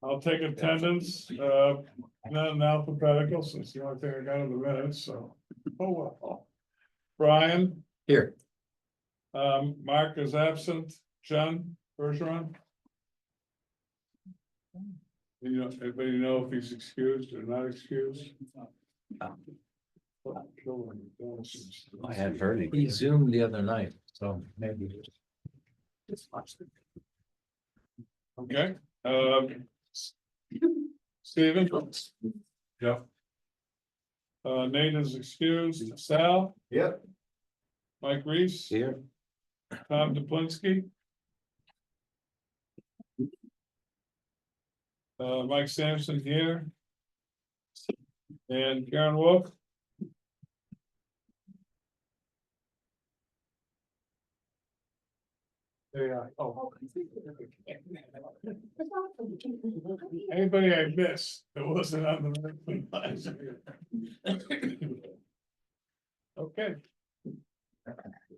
I'll take attendance, not in alphabetical, since the only thing I got in the minutes, so. Oh, well. Brian, Here. Mark is absent, John Bergeron. You know, anybody know if he's excused or not excused? I hadn't heard it. He zoomed the other night, so maybe. Okay, Stephen? Yeah. Nate is excused, Sal, Yep. Mike Reese, Here. Tom Duplinsky. Mike Sampson here. And Karen Wolf. Yeah, oh. Anybody I missed that wasn't on the. Okay.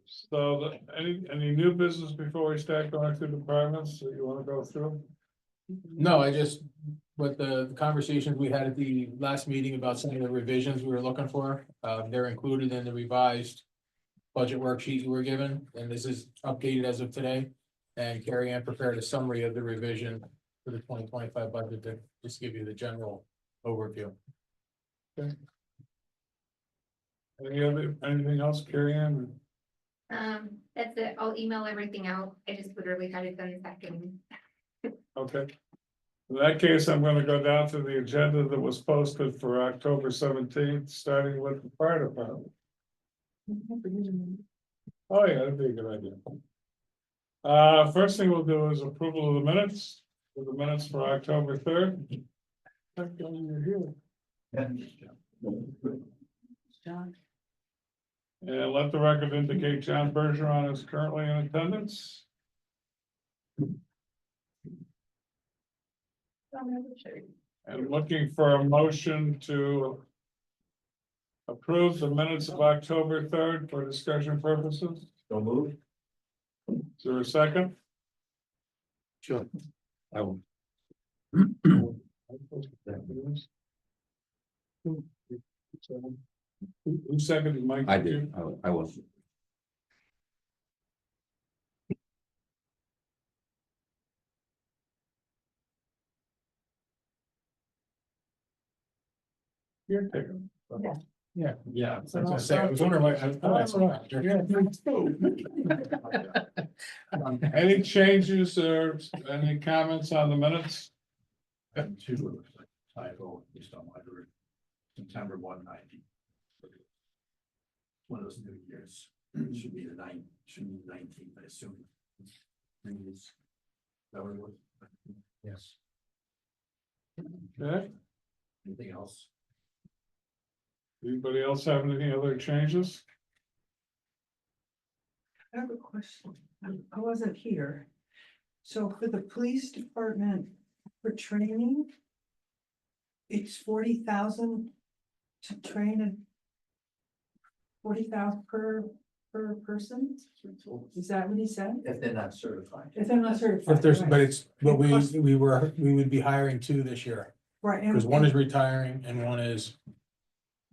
So any new business before we start going through departments that you wanna go through? No, I just, with the conversations we had at the last meeting about some of the revisions we were looking for, they're included in the revised budget worksheet you were given, and this is updated as of today. And Carrie Ann prepared a summary of the revision for the 2025 budget to just give you the general overview. Anything else, Carrie Ann? That's it. I'll email everything out. I just literally had it done this afternoon. Okay. In that case, I'm gonna go down to the agenda that was posted for October 17th, starting with the fire department. Oh, yeah, that'd be a good idea. First thing we'll do is approval of the minutes, for October 3rd. And let the record indicate John Bergeron is currently in attendance. And looking for a motion to approve the minutes of October 3rd for discussion purposes. Don't move. Is there a second? Sure. I will. Who seconded Mike? I did. I will. You're taking. Yeah. Yeah. I was gonna say, I was wondering why. Any changes or any comments on the minutes? Two, typo, based on my word. September 190. One of those new years, should be the 19th, I assume. Is that what it was? Yes. Okay, Anything else? anybody else have any other changes? I have a question. I wasn't here. So for the police department, for training, it's 40,000 to train and 40,000 per person? Is that what he said? If they're not certified. If they're not certified. If there's, right. but it's, but It costs- we would be hiring two this year, Right. and- because one is retiring and one is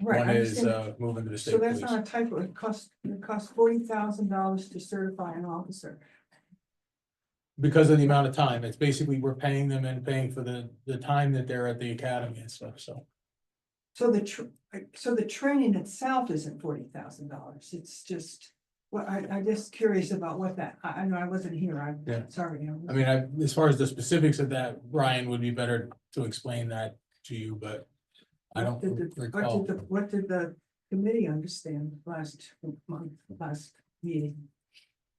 right, I understand. moving to the So state that's police. not a typo. It costs $40,000 to certify an officer. Because of the amount of time, it's basically, we're paying them and paying for the time that they're at the academy and stuff, so. So the training itself isn't $40,000. It's just, well, I just curious about what that, I know I wasn't here. Yeah. I'm sorry. I mean, as far as the specifics of that, Brian would be better to explain that to you, but I don't recall. What did the committee understand last month, last meeting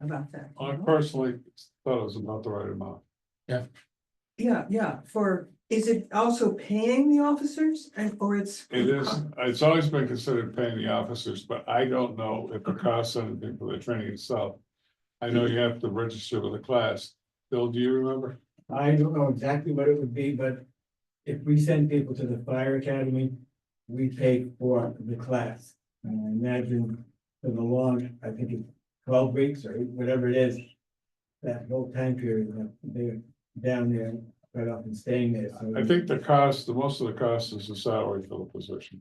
about that? I personally thought it was about the right amount. Yeah, is it also paying the officers or it's? It is, it's always been considered paying the officers, but I don't know if it costs anything for the training itself. I know you have to register with a class. Bill, do you remember? I don't know exactly what it would be, but if we send people to the fire academy, we pay for the class. And I imagine for the long, I think it's 12 weeks or whatever it is, that whole time period, that they're down there right off and staying there, so. I think the cost, the most of the cost is the salary for the position.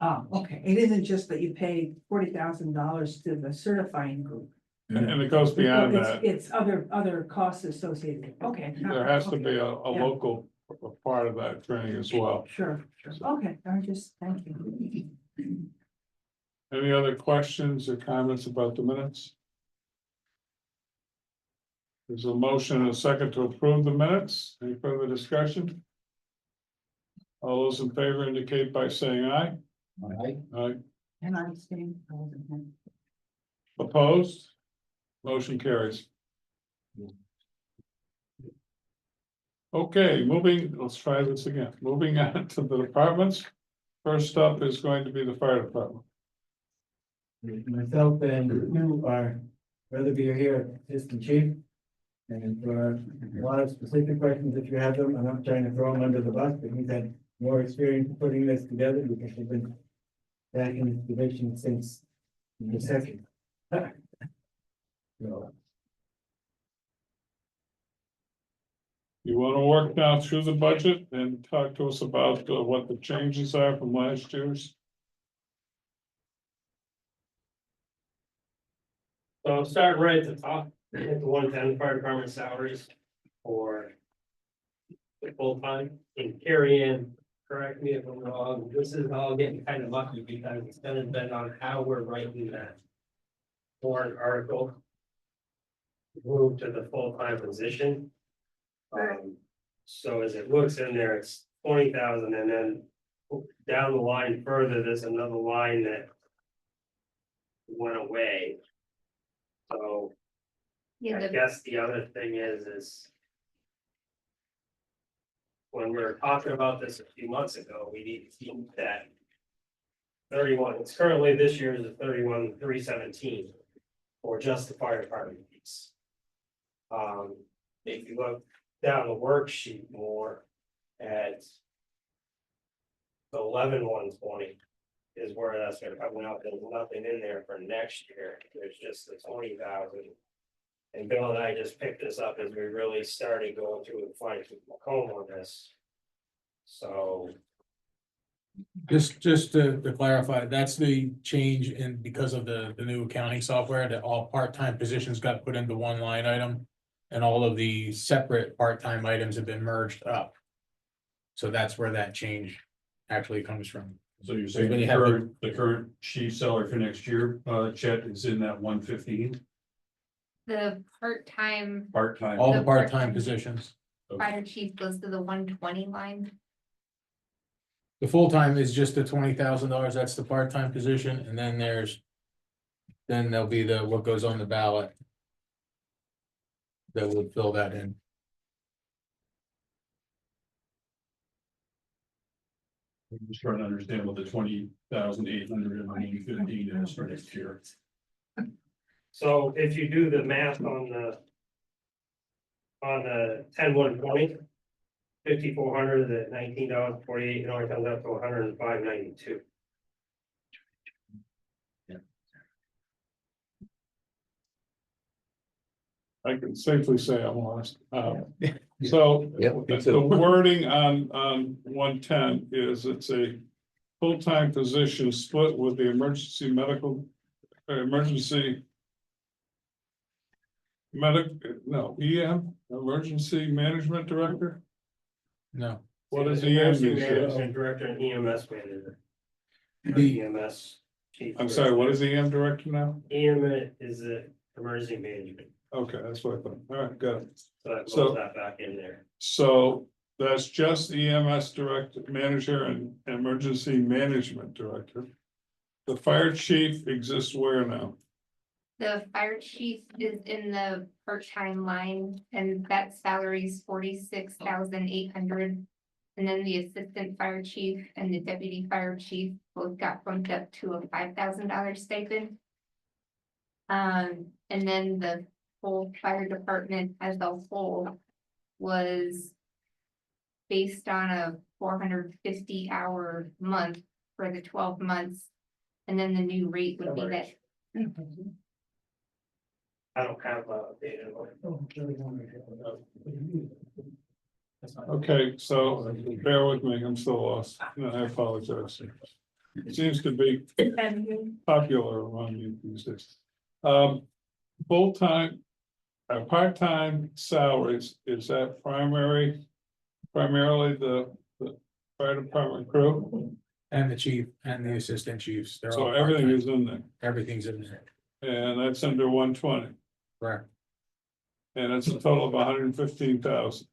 Oh, okay, it isn't just that you pay $40,000 to the certifying group. And it goes beyond It's- that. It's other costs associated, okay. There has to okay. be a Yeah. local part of that training as well. Sure, okay, thank you. Any other questions or comments about the minutes? There's a motion and a second to approve the minutes. Any further discussion? All those in favor indicate by saying aye. Aye. And I'm staying. I wasn't here. Opposed? Motion carries. Okay, let's try this again. Moving on to the departments. First up is going to be the fire department. Myself and you are, rather be here, assistant chief. And for a lot of specific questions, if you have them, I'm not trying to throw him under the bus, but he's had more experience putting this together because he's been back in this division since the second. So, You want to work now through the budget and talk to us about what the changes are from last year's? So I'll start right at the top, at the 110 fire department salaries for the full time, and Carrie Ann, correct me if I'm wrong, this is all getting kind of lucky because it's gonna depend on how we're writing that warrant article. Move to the full-time position. So as it looks in there, it's 20,000, and then down the line further, there's another line that went away. So Yeah, I the, guess the other thing is. When we were talking about this a few months ago, we need to keep that. 31, it's currently this year is a 31,317. For just the fire department piece. If you look down the worksheet more at. The 11,120 is where that's gonna come out, there's nothing in there for next year, there's just the 20,000. And Bill and I just picked this up as we really started going through the fine tooth comb on this. So, Just to clarify, that's the change in because of the new accounting software that all part-time positions got put into one line item. And all of the separate part-time items have been merged up. So that's where that change actually comes from. So you're saying When you the have the- current chief salary for next year, Chet, is in that 115 the part-time part-time? All the The part-time part-time. positions. fire chief goes to the 120 line. The full-time is just the $20,000, that's the part-time position, and then then there'll be what goes on the ballot. That would fill that in. I'm just trying to understand what the 20,800 and 115 is for next year. so if you do the math on the. On the 10,120. 5,400 at $19.48, it only comes out to 105.92. I can safely say I'm lost. So Yep, me the too. wording on 110 is it's a full-time position split with the emergency emergency management director? No, What is Emergency EM? management director and EMS manager. Or The- EMS chief. I'm sorry, what is EM director now? EMS is the emergency management, Okay, that's what I thought. All right, got it. so that So- pulls that back in there. So that's just EMS director, manager and emergency management director. The fire chief exists where now? The fire chief is in the part-time line and that salary is 46,800. And then the assistant fire chief and the deputy fire chief both got bumped up to a $5,000 stipend. And then the whole fire department as a whole was based on a 450-hour month for the 12 months. And then the new rate would be that. I don't have data. Okay, so bear with me, I'm still lost, and I apologize. It seems to be popular among you these days. Full-time, part-time salaries, is that primarily the fire department crew? And the chief and the assistant chiefs, they're all So everything part-time. is in there, Everything's in there, and that's under 120, correct? and it's a total of 115,000.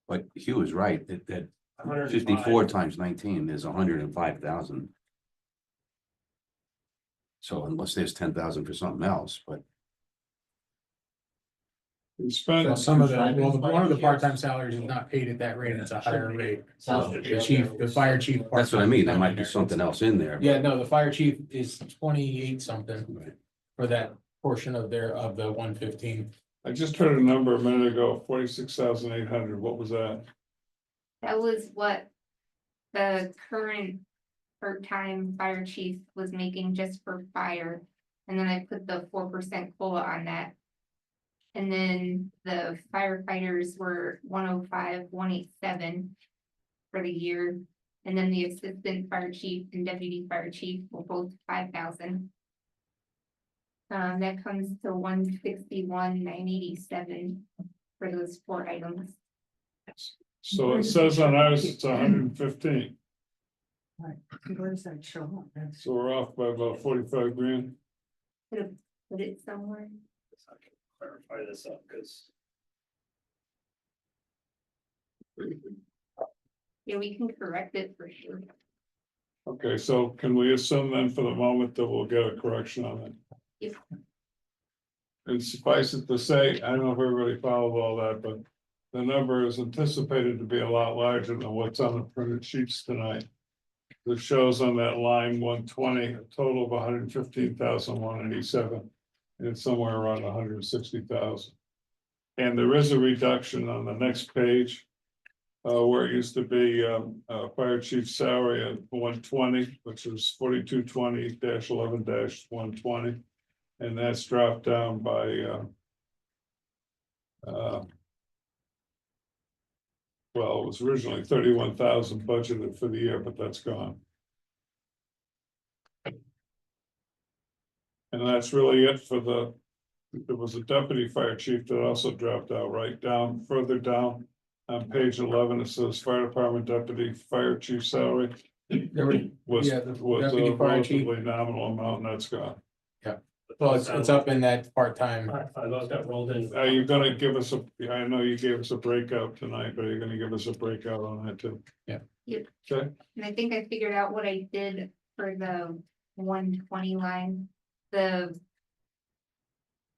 But Hugh is right, that 105. 54 times 19 is 105,000. So unless there's 10,000 for something else, but We So spent, some of the, well, one of the part-time salaries is not paid at that rate, it's a higher rate. The chief, the fire chief. that's what I mean, there might be part-time something else in there. Yeah, no, the fire chief is 28 something Right. for that portion of the 115. I just heard a number a minute ago, 46,800, what was that? That was what the current part-time fire chief was making just for fire. And then I put the 4% COLA on that. And then the firefighters were 105, 187 for the year. And then the assistant fire chief and deputy fire chief were both 5,000. That comes to 161,987 for those 4 items. So it says on ours, it's 115, Right, where does that show up? That's, so we're off by about 45 grand. Put it somewhere. I can clarify this up, because Yeah, we can correct it for sure. Okay, so can we assume then for the moment that we'll get a correction on it? Yes. And suffice it to say, I don't know if everybody followed all that, but the number is anticipated to be a lot larger than what's on the printed sheets tonight. It shows on that line 120, a total of 115,187, and it's somewhere around 160,000. And there is a reduction on the next page. Where it used to be fire chief salary at 120, which was 4220-11-120. And that's dropped down by well, it was originally 31,000 budgeted for the year, but that's gone. And that's really it for there was a deputy fire chief that also dropped out right down, further down. On page 11, it says fire department deputy fire chief salary was Yeah, the a deputy fire chief. relatively nominal amount, and that's gone. Well, it's up in that part-time. those got rolled in. Are you gonna give us I know you gave us a breakout tonight, but are you gonna give us a breakout on that too? Yeah. Yep. Okay, And I think I figured out what I did for the 120 line. The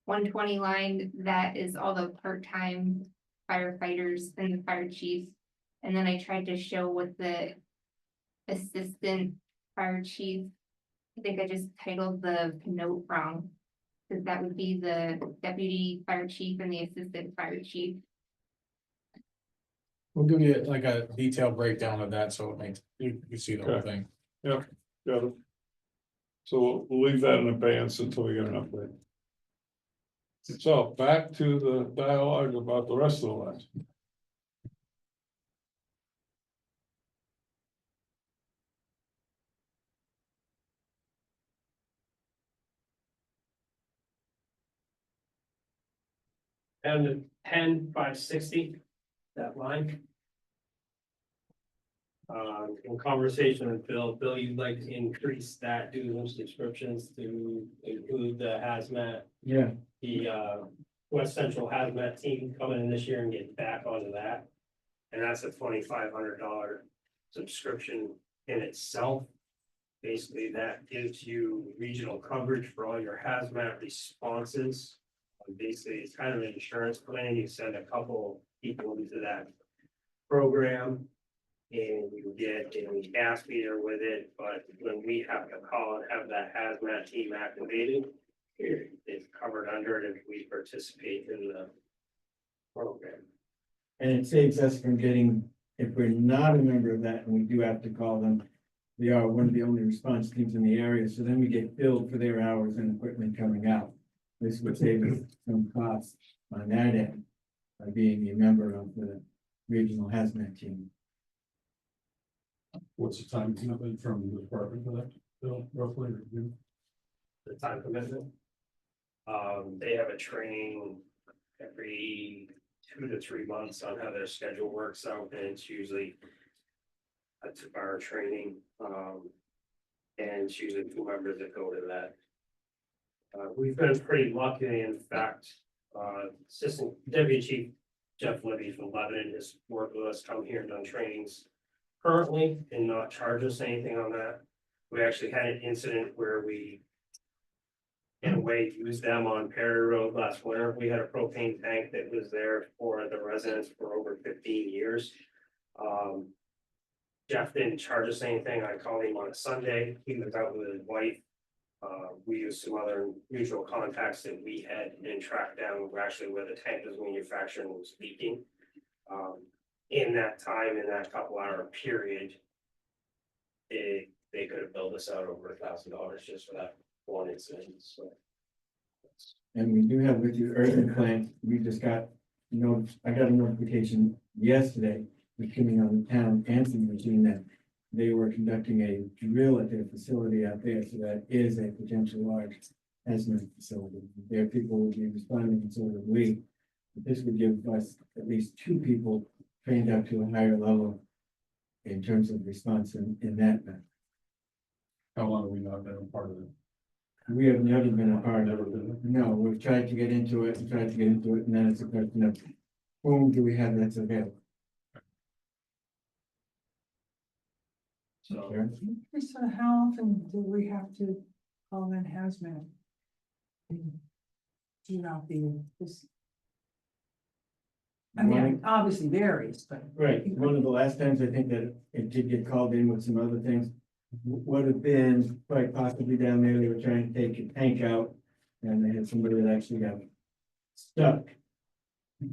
120 line, that is all the part-time firefighters and the fire chief. And then I tried to show what the assistant fire chief, I think I just titled the note wrong. Cause that would be the deputy fire chief and the assistant fire chief. We'll give you like a detailed breakdown of that, so it makes, you see the whole Okay. thing. got it. So we'll leave that in abeyance until we get an update. So back to the dialogue about the rest of the lines. And the 10,560, that line. In conversation with Bill, you'd like to increase that due to subscriptions to include the hazmat. Yeah, The West Central hazmat team coming in this year and getting back onto that. And that's a $2,500 subscription in itself. Basically, that gives you regional coverage for all your hazmat responses. Basically, it's kind of an insurance plan. You send a couple people into that program. And you get a gas meter with it, but when we have to call and have that hazmat team activated, it's covered under it if we participate in the program. and it saves us from getting, if we're not a member of that and we do have to call them, we are one of the only response teams in the area, so then we get billed for their hours and equipment coming out. This would save us some costs on that end. by being a member of the regional hazmat team. What's the time commitment from the department for that, Bill, roughly? The time commitment. They have a training every 2 to 3 months on how their schedule works out, and it's usually a 2-hour training, and it's usually 2 members that go to that. We've been pretty lucky, in fact, Assistant Deputy Chief Jeff Libby from Lebanon has worked with us, come here and done trainings currently and not charge us anything on that. We actually had an incident where we, in a way, used them on Perry Road last winter. We had a propane tank that was there for the residents for over 15 years. Jeff didn't charge us anything. I called him on a Sunday. He was out with his wife. We used some other mutual contacts that we had and tracked down actually where the tank was manufactured and was leaking. In that time, in that couple-hour period, they could have billed us out over $1,000 just for that one incident, so. And we do have with you urgent plan, we just got, I got a notification yesterday, which coming on the town answering machine that they were conducting a drill at their facility out there, so that is a potential large hazmat facility. Their people will be responding, and so will we. But this would give us at least 2 people trained up to a higher level in terms of response in that matter. How long have we not been a part of it? We have never been a part of Never it. been. No, we've tried to get into it and tried to get into it, and then it's a question of whom do we have that's available? So, Sure. So how often do we have to call in hazmat? Throughout the year, this. I mean, it obviously varies, but. Right, one of the last times I think that it did get called in with some other things. Would have been quite possibly down there, they were trying to take a tank out. And they had somebody that actually got stuck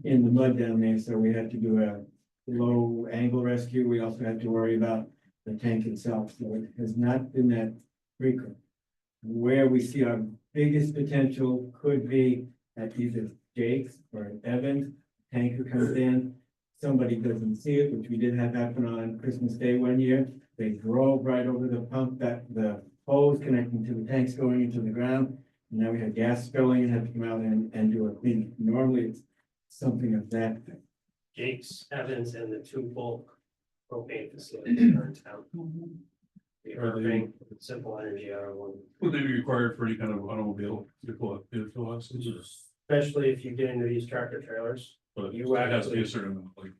in the mud down there, so we had to do a low angle rescue. We also had to worry about the tank itself, so it has not been that frequent. Where we see our biggest potential could be at either Jake's or Evans. Tanker comes in, somebody doesn't see it, which we did have happen on Christmas Day one year. They drove right over the pump, that the hose connecting to the tanks going into the ground. And now we had gas spilling and had to come out and do a clean. Normally it's something of that thing. Jake's, Evans, and the 2 bulk propane facilities are in town. We are paying Simple Energy out of one. Would they be required for any kind of automobile vehicle license? Especially if you get into these tractor trailers. But You it has to be a actually- certain amount, like.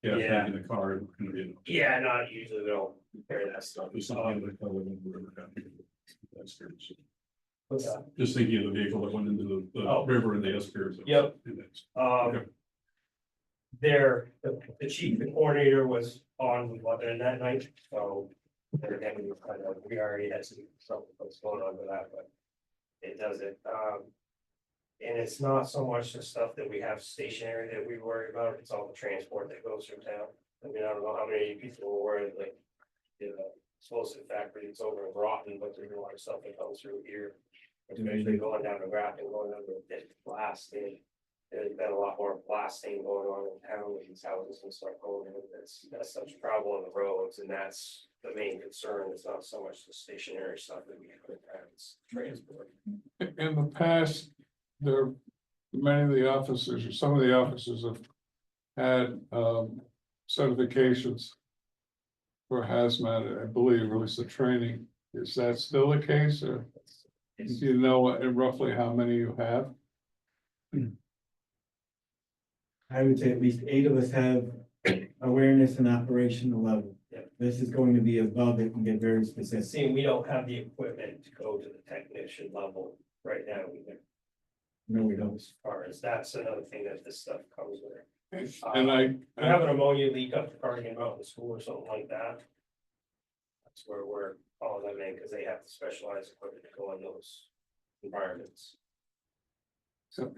Yeah, Yeah. in the car, it's gonna be. Yeah, not usually, we don't carry that stuff. It's not like that, whatever happened. That's true. What's that? Just thinking of the vehicle that went into the Oh. river and the Esker. Yep. Okay. The chief and coordinator was on with Lebanon that night, so. They're having kind of, we already had some what's going on with that, but. It does it, and it's not so much the stuff that we have stationary that we worry about, it's all the transport that goes through town. I mean, I don't know how many people were worried, like. The explosive factory that's over in Groton, but there's a lot of stuff that comes through here. Especially going down to Grafton, going under the blasting. There's been a lot more blasting going on in town with these houses and stuff going in. That's such trouble on the roads, and that's the main concern. It's not so much the stationary stuff that we have, it's transport. In the past, many of the officers, or some of the officers have had certifications for hazmat, I believe, or was the training. Is that still the case, or do you know roughly how many you have? I would say at least 8 of us have awareness and operational level. Yep. This is going to be above it and get very specific. Seeing we don't have the equipment to go to the technician level right now, either. No, we don't. As far as that's another thing that this stuff comes with. And We have an ammonia leak up to Cardigan Mountain School or something like that. That's where we're calling them in, because they have the specialized equipment to go in those environments.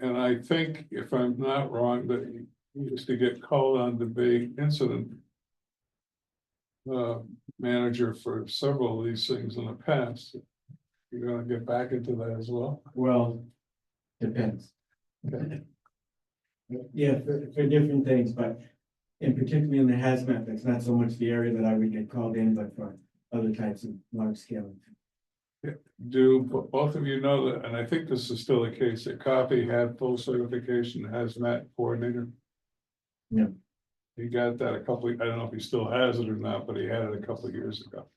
and I think, if I'm not wrong, that you used to get called on to be incident manager for several of these things in the past. You're gonna get back into that as well? Well, depends. Okay. Yeah, for different things, but in particularly in the hazmat, that's not so much the area that I would get called in, but for other types of large scale. Do both of you know that, and I think this is still the case, that Coffee had full certification hazmat coordinator? No. He got that a couple, I don't know if he still has it or not, but he had it a couple of years ago.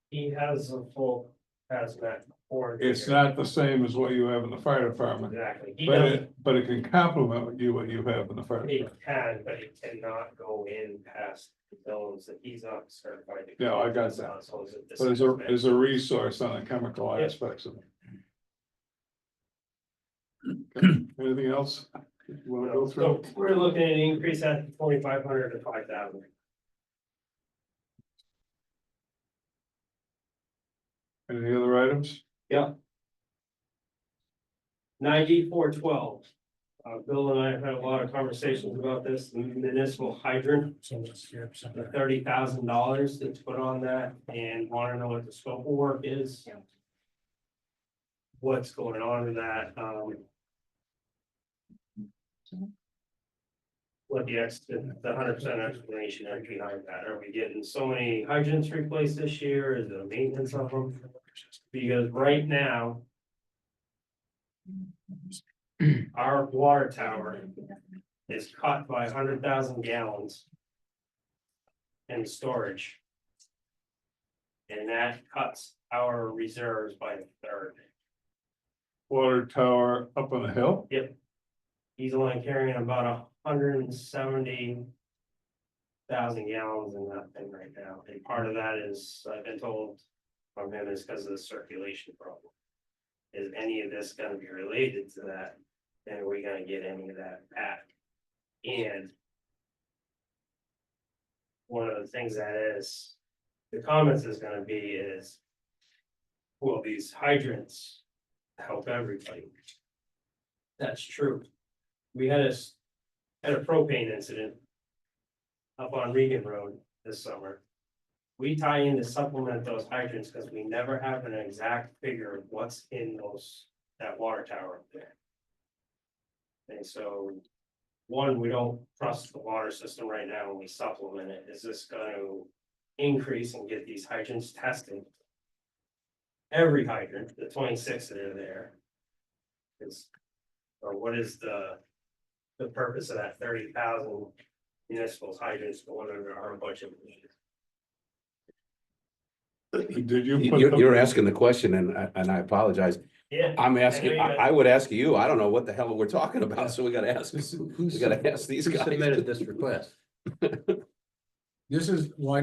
He has a full hazmat coordinator. It's not the same as what you have in the fire department, Exactly. He but doesn't, but it can complement what you have in the fire he department. can, but he cannot go in past the zones that he's not certified. to Yeah, I go got in, that. so it's But dispatch. as a resource on the chemical Yeah. aspects of it. Okay, anything else? You wanna go So through? we're looking at an increase at 4,500 to 5,000. Any other items? Yeah. 9412. Bill and I have had a lot of conversations about this municipal hydrant, So it's here, so- the $30,000 that's put on that, and want to know what the scope of work is. What's going on in that, what the 100% explanation is behind that. Are we getting so many hydrants replaced this year? Is it a maintenance of them? Because right now, our water tower is cut by 100,000 gallons in storage. And that cuts our reserves by a third. Water tower up on the hill? Yep. He's only carrying about 170,000 gallons in that thing right now. And part of that is, I've been told from him, is because of the circulation problem. Is any of this gonna be related to that? And are we gonna get any of that back? And one of the things that is, the comments is gonna be is, will these hydrants help everybody? That's true. We had a propane incident up on Regan Road this summer. We tie in to supplement those hydrants because we never have an exact figure of what's in that water tower up there. And so, one, we don't trust the water system right now when we supplement it. Is this gonna increase and get these hydrants tested? Every hydrant, the 26 that are there. Or what is the purpose of that 30,000 municipal hydrants going under our budget? Did you put You're them, asking the question and I apologize. Yeah. I'm asking, I know you I would ask you, I don't know what the hell we're talking about, so we gotta ask, we gotta ask these Who guys. submitted this request? This is, well, I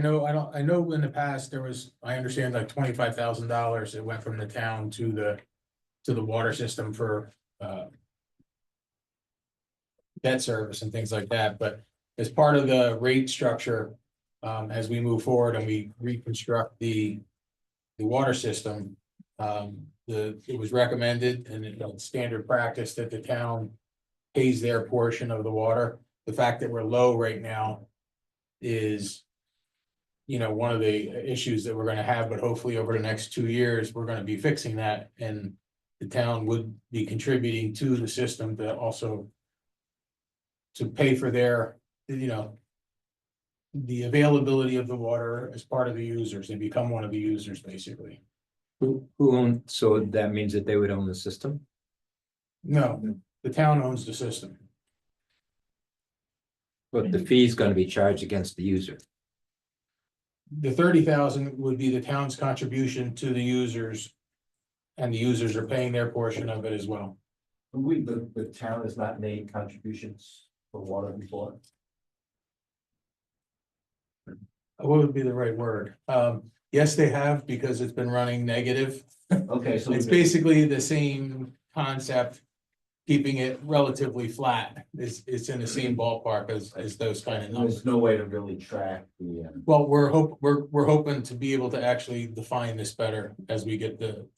know in the past, there was, I understand like $25,000 that went from the town to the water system for, debt service and things like that, but as part of the rate structure, as we move forward and we reconstruct the water system, it was recommended and it's standard practice that the town pays their portion of the water. The fact that we're low right now is, one of the issues that we're gonna have, but hopefully over the next 2 years, we're gonna be fixing that, and the town would be contributing to the system to also to pay for their, the availability of the water as part of the users. They become one of the users, basically. Who owned, so that means that they would own the system? No, the town owns the system. But the fee is gonna be charged against the user. The 30,000 would be the town's contribution to the users. And the users are paying their portion of it as well. The town has not made contributions for water before. What would be the right word? Yes, they have, because it's been running negative. Okay, so It's basically the same concept. Keeping it relatively flat. It's in the same ballpark as those kind of numbers. there's no way to really track the. Well, we're hoping to be able to actually define this better as we get the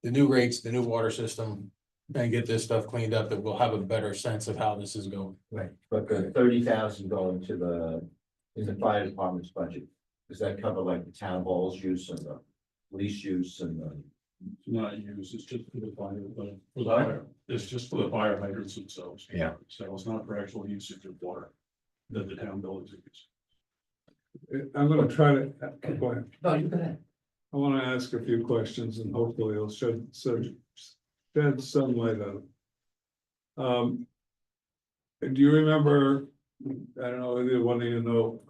new rates, the new water system. And get this stuff cleaned up, that we'll have a better sense of how this is going. Right, but the 30,000 going to in the fire department's budget, does that cover like the town hall's use and the police use and the not used, it's just for the fire, but for the fire, it's just for the fire hydrants themselves. Yeah. So it's not for actual usage of water that the town buildings use. I'm gonna try to, go ahead. No, you can. I wanna ask a few questions and hopefully it'll shed some light on it. Do you remember, I don't know, either one of you know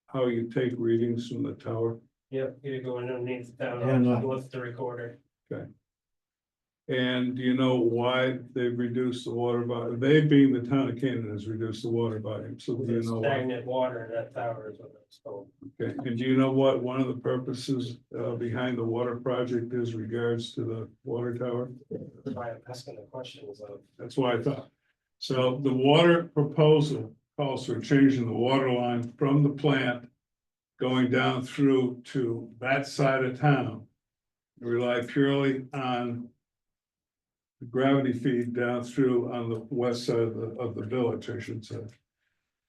how you take readings from the tower? Yep, you go underneath the Yeah, town, no. what's the recorder? And do you know why they've reduced the water volume? They being the town of Canaan has reduced the water volume, so do you There's know why? stagnant water in that tower is what it's called. Okay, and do you know what one of the purposes behind the water project is regards to the water tower? That's why I'm asking the questions of. That's why I thought. So the water proposal calls for changing the water line from the plant going down through to that side of town. Rely purely on the gravity feed down through on the west side of the village, I should say.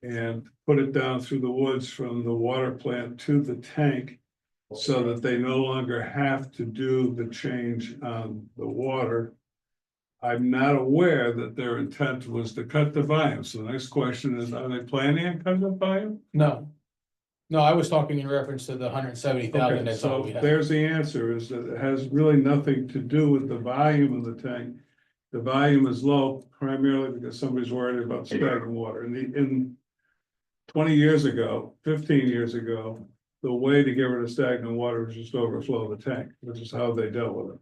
And put it down through the woods from the water plant to the tank so that they no longer have to do the change on the water. I'm not aware that their intent was to cut the volume. So the next question is, are they planning on cutting the volume? No. No, I was talking in reference to the 170,000, Okay, that's all so we have. there's the answer, is that it has really nothing to do with the volume of the tank. The volume is low primarily because somebody's worried about stagnant water. In 20 years ago, 15 years ago, the way to get rid of stagnant water was just overflow the tank, which is how they dealt with it.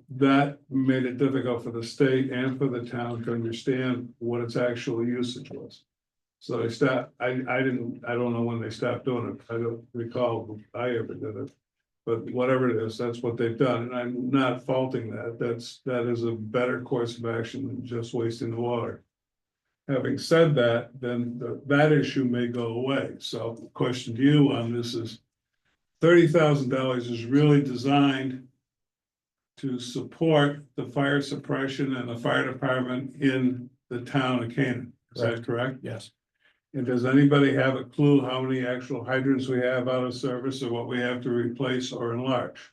That made it difficult for the state and for the town to understand what its actual usage was. So they stopped, I don't know when they stopped doing it, I don't recall I ever did it. But whatever it is, that's what they've done, and I'm not faulting that, that is a better course of action than just wasting the water. Having said that, then that issue may go away, so the question to you on this is, $30,000 is really designed to support the fire suppression and the fire department in the town of Canaan, is that correct? Yes. And does anybody have a clue how many actual hydrants we have out of service or what we have to replace or enlarge?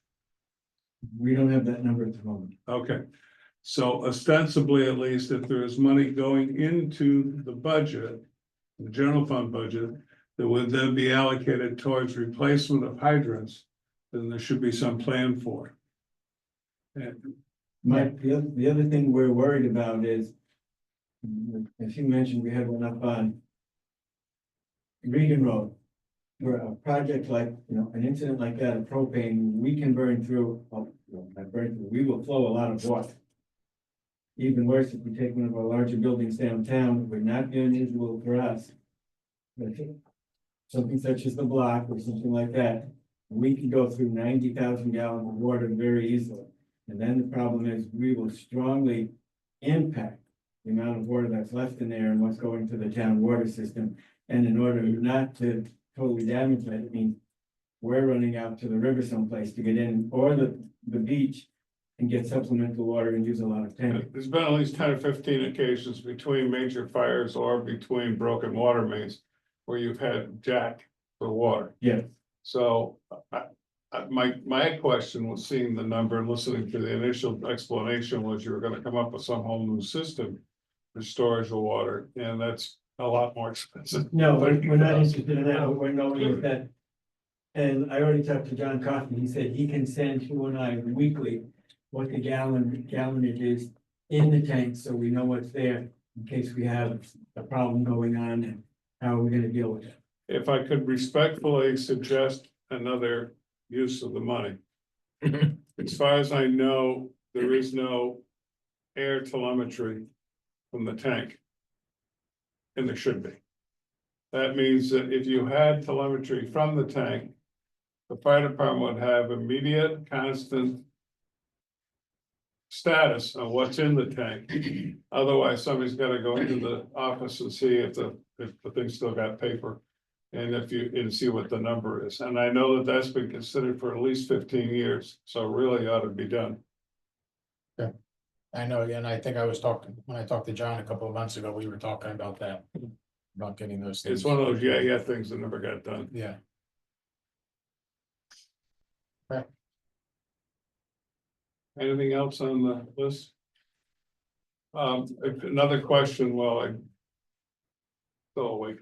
We don't have that number at the moment. Okay, so ostensibly, at least, if there is money going into the budget, the general fund budget, that would then be allocated towards replacement of hydrants, then there should be some plan for it. And Mike, the other thing we're worried about is, as you mentioned, we had one up on Regan Road, where a project like, an incident like that, of propane, we can burn through, we will flow a lot of water. Even worse, if we take one of our larger buildings downtown, it would not be unusual for us. But something such as the block or something like that, we can go through 90,000 gallons of water very easily. And then the problem is, we will strongly impact the amount of water that's left in there and what's going to the town water system. And in order not to totally damage that, it means we're running out to the river someplace to get in, or the beach, and get supplemental water and use a lot of tank. there's been at least 10 or 15 occasions between major fires or between broken water mains where you've had jack for water. Yes, So my question was seeing the number and listening to the initial explanation was you were gonna come up with some whole new system for storage of water, and that's a lot more expensive. no, we're not interested in that, but we're knowing is that. And I already talked to John Coffey, he said he can send you and I weekly what the gallonage is in the tank, so we know what's there in case we have a problem going on and how are we gonna deal with it. If I could respectfully suggest another use of the money. As far as I know, there is no air telemetry from the tank. And there should be. That means that if you had telemetry from the tank, the fire department would have immediate, constant status of what's in the tank. Otherwise, somebody's gotta go into the office and see if the thing still got paper. And see what the number is. And I know that that's been considered for at least 15 years, so really ought to be done. I know, again, I think when I talked to John a couple of months ago, we were talking about that. About getting those things. It's one of those, yeah, things that never got done. Yeah. Anything else on the list? Another question while I. Still awake.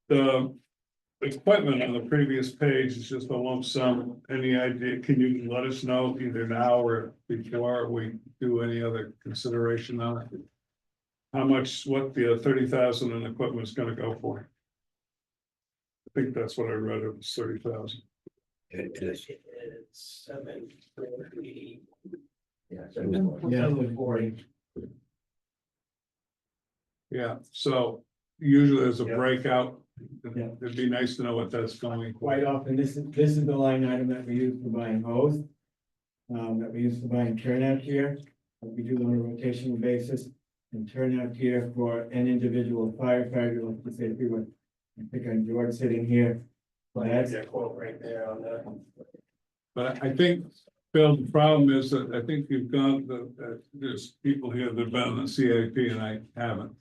The equipment on the previous page is just a lump sum. Any idea, can you let us know either now or before we do any other consideration on it? How much, what the 30,000 in equipment is gonna go for? I think that's what I read, it was 30,000. It is. It's 740. Yeah, Yeah, so usually there's a Yeah. breakout. Yeah. It'd be nice to know what that's going for. quite often, this is the line item that we use for buying hose. That we use for buying turnout gear, that we do on a rotational basis. And turnout gear for an individual firefighter, like you say, if we were, I think I'm George sitting here. Well, that's a quote right there on that. But I think, Bill, the problem is that I think you've gone, there's people here that have been on the CIP and I haven't.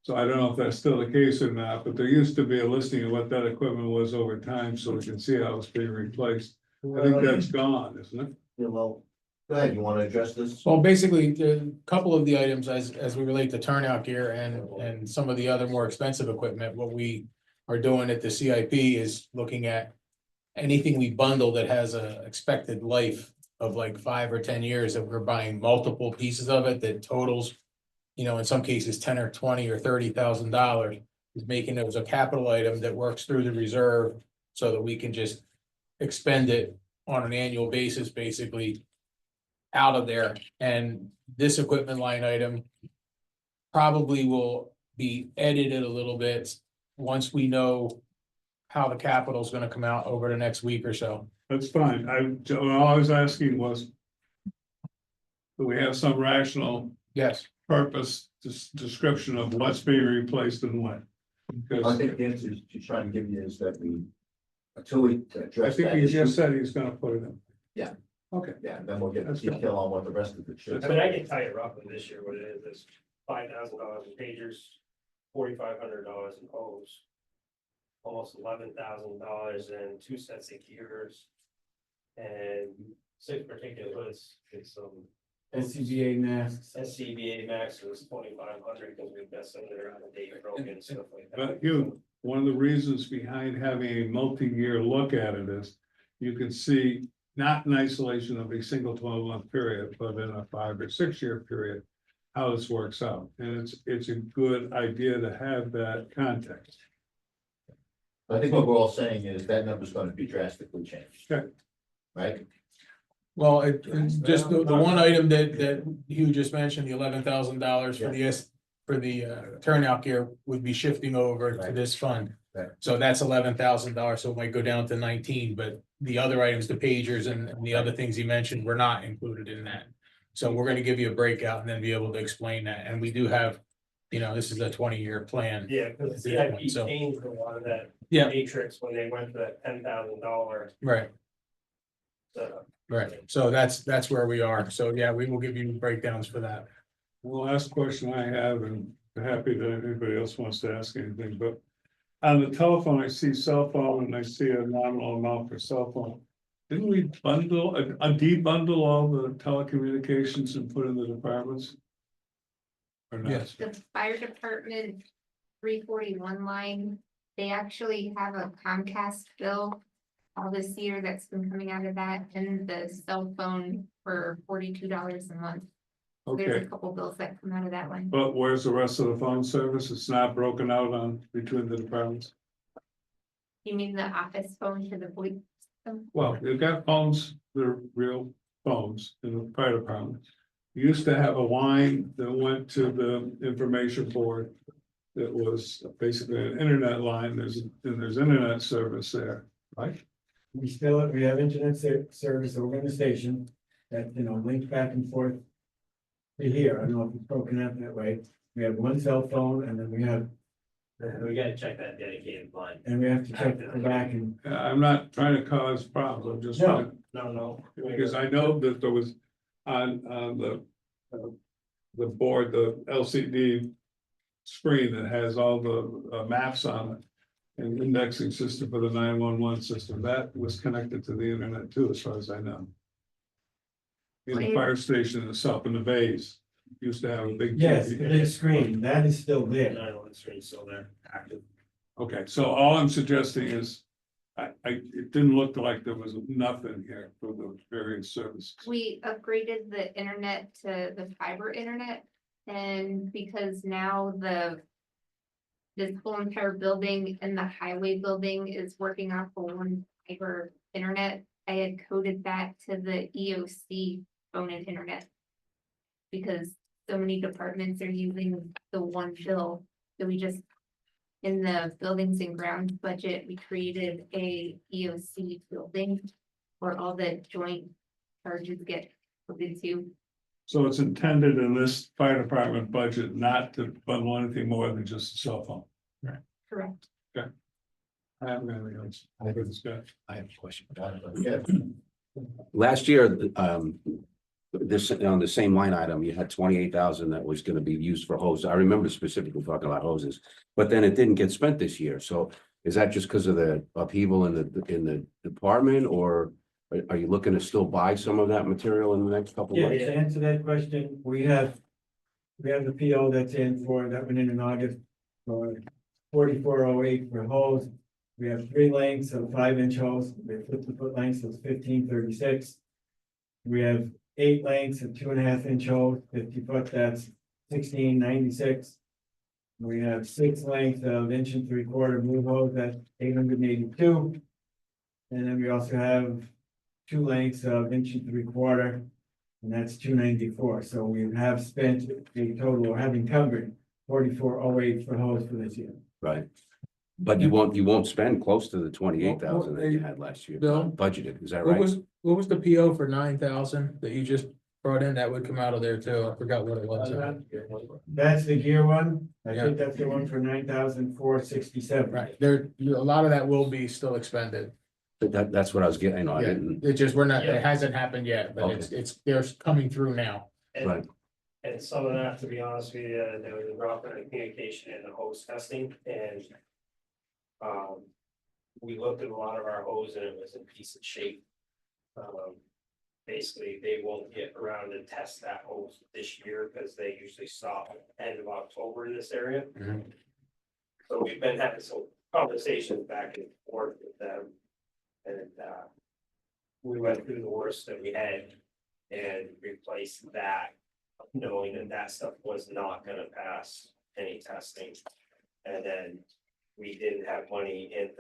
So I don't know if that's still the case or not, but there used to be a listing of what that equipment was over time, so we can see how it's being replaced. I think that's gone, isn't it? Yeah, well, go ahead, you wanna address this? Well, basically, a couple of the items as we relate to turnout gear and some of the other more expensive equipment, what we are doing at the CIP is looking at anything we bundle that has a expected life of like 5 or 10 years, that we're buying multiple pieces of it that totals, you know, in some cases, 10 or 20 or $30,000, is making those a capital item that works through the reserve so that we can just expend it on an annual basis, basically out of there. And this equipment line item probably will be edited a little bit once we know how the capital is going to come out over the next week or so. That's fine. All I was asking was. Do we have some rational Yes. purpose, description of what's being replaced and when? I Because think the answer she's trying to give you is that we, until we I address think that he issue. just said he's gonna put it in. Yeah. Okay, Yeah, then we'll get That's fine. detail on what the rest of it should. I mean, I can tell you roughly this year what it is, it's $5,000 in pagers, $4,500 in hose. Almost $11,000 in 2 sets of gears. And 6 particular hoods, it's some SCBA masks. SCBA Max was 2,500 because we've got some that are out of date, broken and stuff like that. but you, one of the reasons behind having a multi-year look at it is. You can see, not in isolation of a single 12-month period, but in a 5 or 6 year period. How this works out, and it's a good idea to have that context. I think what we're all saying is that number's gonna be drastically changed. Okay. Right? Well, it's just the one item that you just mentioned, the $11,000 for the turnout gear would be shifting over to Right. this fund. Right. So that's $11,000, so it might go down to 19, but the other items, the pagers and the other things you mentioned were not included in that. So we're gonna give you a breakout and then be able to explain that, and we do have, you know, this is a 20-year plan. Yeah, because the Yeah, CIP so- changed a lot of that Yeah. matrix when they went for that $10,000 Right, setup. right, so that's where we are, so yeah, we will give you breakdowns for that. The last question I have, and I'm happy that anybody else wants to ask anything, but. On the telephone, I see cell phone and I see a nominal amount for cell phone. Didn't we bundle, debundle all the telecommunications and put in the departments? Or not? Yes. The fire department 341 line, they actually have a Comcast bill. All this year that's been coming out of that, and the cell phone for $42 a month. There's Okay, a couple bills that come out of that one. but where's the rest of the phone service? It's not broken out on between the departments? You mean the office phone to the voice system? Well, they've got phones, they're real phones in the fire department. You used to have a line that went to the information board. That was basically an internet line, there's internet service there, right? We have internet service over in the station that, you know, links back and forth. To here, I don't know if it's broken out that way. We have one cell phone and then we have We gotta check that dedicated line. to check the back and. I'm not trying to cause problems, I'm just. No. No. Because I know that there was on the board, the LCD screen that has all the maps on it. And indexing system for the 911 system, that was connected to the internet too, as far as I know. in the fire station itself in the bays. Used to have a big. Yes, TV. the big screen, that is still there. I know it's really still there, active. Okay, so all I'm suggesting is, it didn't look like there was nothing here for the various services. We upgraded the internet to the fiber internet, and because now this whole entire building and the highway building is working off of one fiber internet, I had coded that to the EOC phone and internet. Because so many departments are using the one bill, so we just, in the buildings and grounds budget, we created a EOC building where all the joint charges get put into. So it's intended in this fire department budget not to bundle anything more than just a cell phone. Correct. I haven't got anything else. I think it's good. I have a question. Last year, this, on the same line item, you had 28,000 that was gonna be used for hoses. I remember specifically talking about hoses, but then it didn't get spent this year. So is that just because of the upheaval in the department, or are you looking to still buy some of that material in the next couple of Yeah, months? to answer that question, we have the PO that's in for, that went in August for 4408 for hose. We have 3 lengths of 5-inch hose, we have 50-foot lengths of 1536. We have 8 lengths of 2.5-inch hose, 50-foot, that's 1696. We have 6 lengths of 1 3/4 blue hose, that's 882. And then we also have 2 lengths of 1 3/4, and that's 294. So we have spent a total, or have encumbered 4408 for hose for this year. Right. But you won't spend close to the 28,000 that you had last year. Bill? Budgeted, is that What right? was the PO for 9,000 that you just brought in? That would come out of there too. I forgot what it was. That's the gear one. I Yeah. think that's the one for 9,467. Right, there, a lot of that will be still expended. That's what I was getting, I Yeah, didn't, it just, we're not, Yeah. it hasn't happened yet, but it's, they're coming through now. right, And some of that, to be honest with you, there was a drop in the communication in the hose testing and. We looked at a lot of our hose and it was in decent shape. Basically, they won't get around to test that hose this year because they usually stop end of October in this area. Mhm. So we've been having some conversations back and forth with them. And we went through the worst that we had and replaced that, knowing that that stuff was not gonna pass any testing. And then we didn't have money in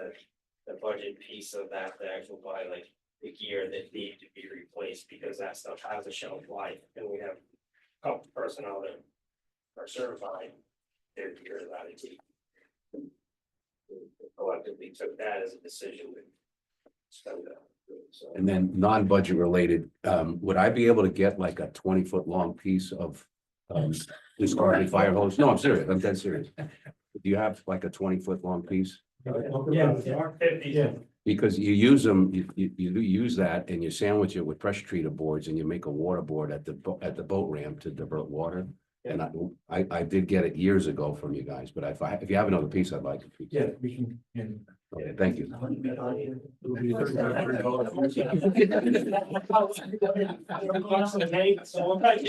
the budget piece of that to actually buy like the gear that needed to be replaced because that stuff has a shelf life and we have a couple personnel that are certified. Their gear is out of date. Collectively took that as a decision to spend that. So. and then non-budget related, would I be able to get like a 20-foot long piece of discarded fire hose? No, I'm serious, I'm dead serious. Do you have like a 20-foot long piece? Yeah. 50. Yeah. Because you use them, you do use that and you sandwich it with pressure treated boards and you make a water board at the boat ramp to divert water. And I did get it years ago from you guys, but if you have another piece, I'd like it. Yeah, we can. Okay, thank you. You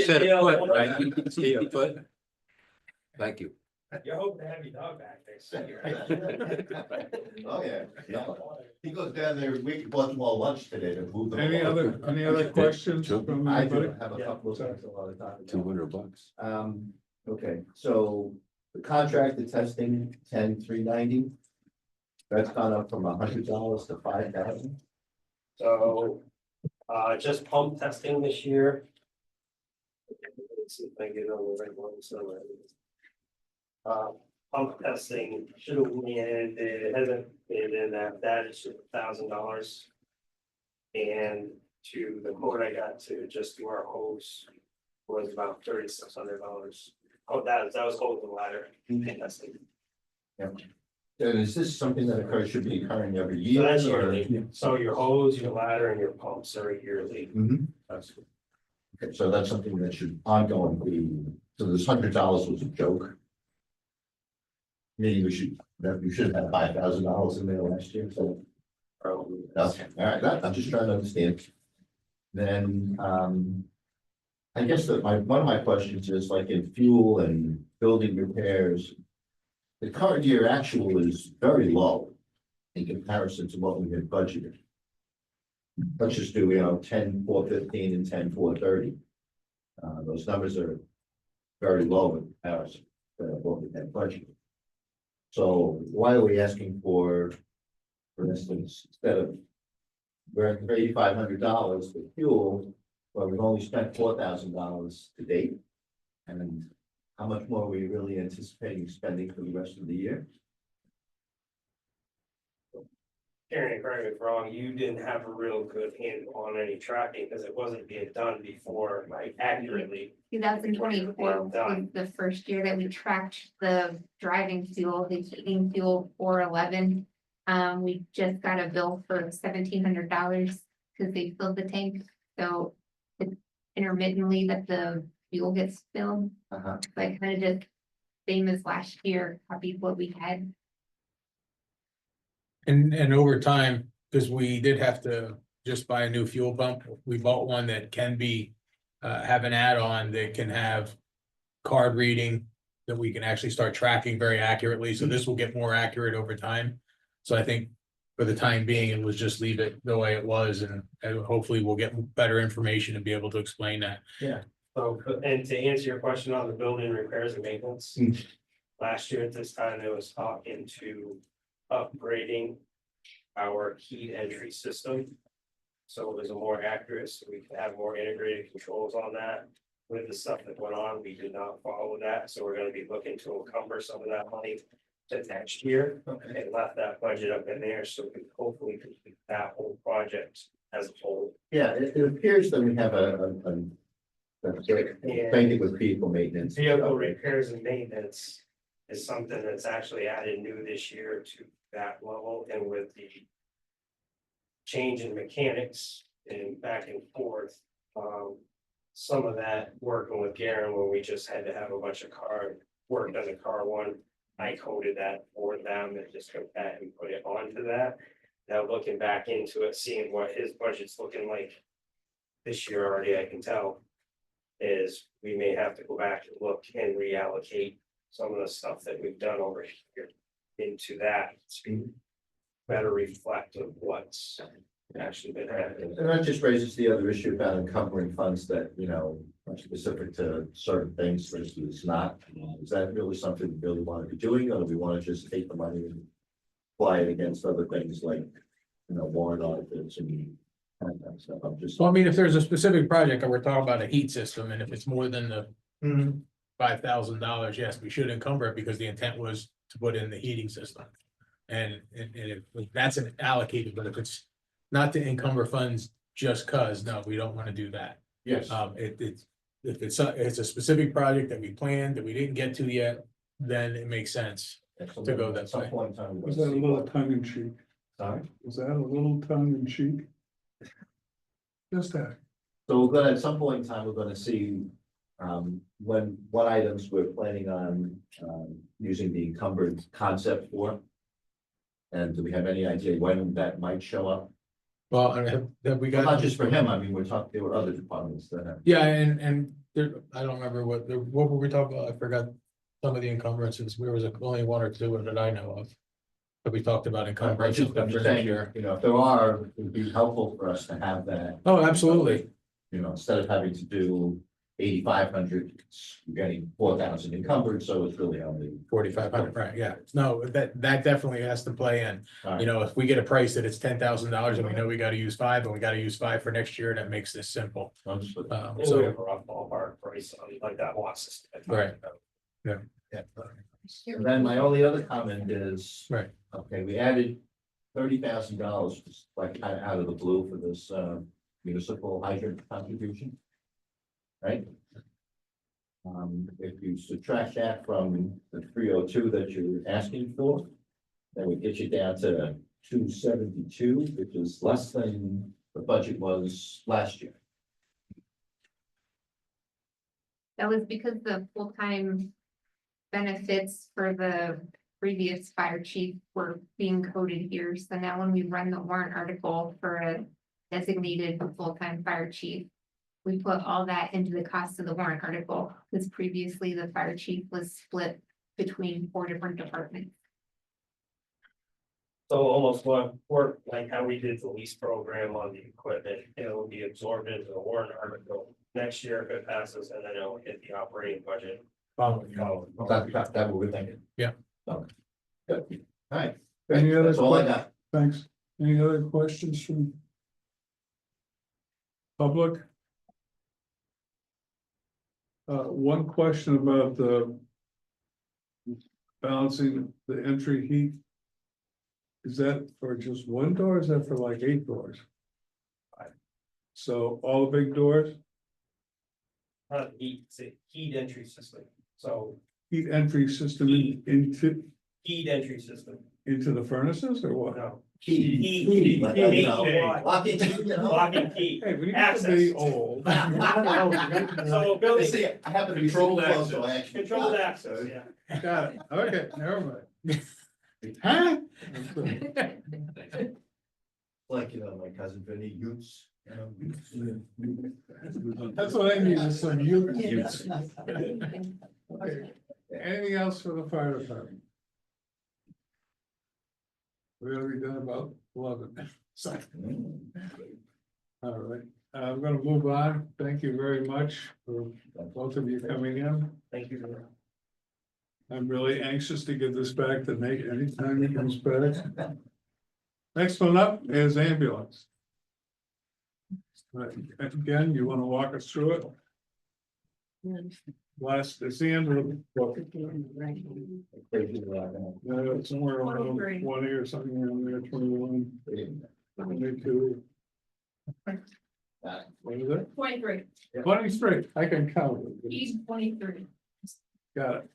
said a foot, right? You can see a foot. Thank you. You're hoping to have your dog back there. Oh, yeah, no, he goes down there, we bought them all lunch today to move them. Any other questions from I anybody? do have a couple of things I want to talk about. $200. Okay, so the contracted testing, 10,390. That's gone up from $100 to 5,000. So, just pump testing this year. Let's see if I get on the right one, so. Pump testing should have been in, it hasn't been in that is $1,000. And to the quote I got to just do our hose was about $3,600. Oh, that was hose and ladder testing. And is this something that occurs, should be occurring every So year? that's or- yearly, so your hose, your ladder and your pumps are yearly. Mhm. That's good. Okay, so that's something that should ongoing be, so this $100 was a joke. Maybe you should have $5,000 in there last year, so. Probably. Okay, all right, I'm just trying to understand. Then, I guess that one of my questions is like in fuel and building repairs. The current year actual is very low in comparison to what we had budgeted. Let's just do, 10,415 and 10,430. Those numbers are very low in comparison to what we had budgeted. So why are we asking for instance, instead of we're asking for $8,500 for fuel, well, we've only spent $4,000 to date. And how much more are we really anticipating spending for the rest of the year? Karen, correct me if I'm wrong, you didn't have a real good handle on any tracking because it wasn't being done before, like accurately. 2024 was the first year that we tracked the driving fuel, the heating fuel 411. We just got a bill for $1,700 because they filled the tank, so it's intermittently that the fuel gets filled. Uh-huh. So I kind of just, same as last year, copied what we had. And over time, because we did have to just buy a new fuel pump, we bought one that can be, have an add-on that can have card reading that we can actually start tracking very accurately. So this will get more accurate over time. So I think for the time being, it was just leave it the way it was, and hopefully we'll get better information and be able to explain that. So, and to answer your question on the building repairs and maintenance. Last year at this time, there was talk into upgrading our key entry system. So it was a more accurate, so we can have more integrated controls on that. With the stuff that went on, we did not follow that, so we're gonna be looking to encumber some of that money to next year. And left that budget up in there, so we hopefully complete that whole project as a whole. Yeah, it appears that we have thank you with vehicle maintenance. Vehicle repairs and maintenance is something that's actually added new this year to that level, and with the change in mechanics and back and forth, some of that working with Garen, when we just had to have a bunch of worked on the car one, I coded that for them and just took that and put it onto that. Now looking back into it, seeing what his budget's looking like this year already, I can tell is we may have to go back and look and reallocate some of the stuff that we've done over here into that to be better reflect of what's actually been happening. And that just raises the other issue about encumbering funds that, are specific to certain things versus not. Is that really something we really want to be doing, or do we want to just take the money and apply it against other things like, warrant audits and that kind of stuff? I'm just. So I mean, if there's a specific project and we're talking about a heat system, and if it's more than the $5,000, yes, we should encumber it because the intent was to put in the heating system. And if that's an allocated, but if it's not to encumber funds just cause, no, we don't want to do that. Yes. If it's a specific project that we planned that we didn't get to yet, then it makes sense to go that At some way. point in time. Was that a little tongue in cheek? Sorry? Was that a little tongue in cheek? Just that. So we're gonna, at some point in time, we're gonna see, what items we're planning on, using the encumbered concept for. And do we have any idea when that might show up? Well, have we got? Not just for him, I mean, we're talking, there were other departments that have. Yeah, and there, I don't remember what were we talking about? I forgot some of the encumbrances. There was only one or two that I know of. But we talked about encumbrances I'm for just next saying, year. if there are, it would be helpful for us to have that. Oh, absolutely. Instead of having to do 8,500, you're getting 4,000 encumbered, so it's really only. 4,500, right, yeah. No, that definitely has to play in. All right. If we get a price that it's $10,000 and we know we gotta use 5 and we gotta use 5 for next year, that makes this simple. Understood. And we So, have a rough ballpark price on like that lot system. Right. yeah. And then my only other comment is. Right. Okay, we added $30,000, just like kind of out of the blue for this municipal hydrant contribution. Right? If you subtract that from the 302 that you're asking for, then we get you down to 272, which is less than the budget was last year. That was because the full-time benefits for the previous fire chief were being coded here. So now when we run the warrant article for a designated full-time fire chief, we put all that into the cost of the warrant article, because previously the fire chief was split between 4 different departments. So almost what work, like how we did the lease program on the equipment, it will be absorbed into the warrant article next year if it passes, and then it'll hit the operating budget. That's what we're thinking. Yeah. Okay. Good. All right. Any other That's all I que- got. Thanks. Any other questions from public? One question about the balancing the entry heat. Is that for just one door? Or is that for like 8 doors? So all the big doors, Heat, it's a heat entry system, so heat entry system heat entry system, into the furnaces or what? no. Heat, like, you know, Heat. locking, you know. Locking key. Hey, we need to Access. be old. So building, See, I happen to be so Controlled close, so I actually. controlled access, yeah. Got it. Okay, never mind. Huh? Like, you know, my cousin Vinny Utes. That's what I need is some youth. Utes. Okay. Anything else for the fire department? We're gonna be done about 11. So, all right, I'm gonna move on. Thank you very much for both of you coming in. Thank you. I'm really anxious to get this back to Nate anytime he comes back. Next one up is ambulance. Right, again, you wanna walk us through it? Last, it's the end of the book. Somewhere around 20 or something around there, 21, 22. What is it? 23. 23, I can count it. He's 23. Got it.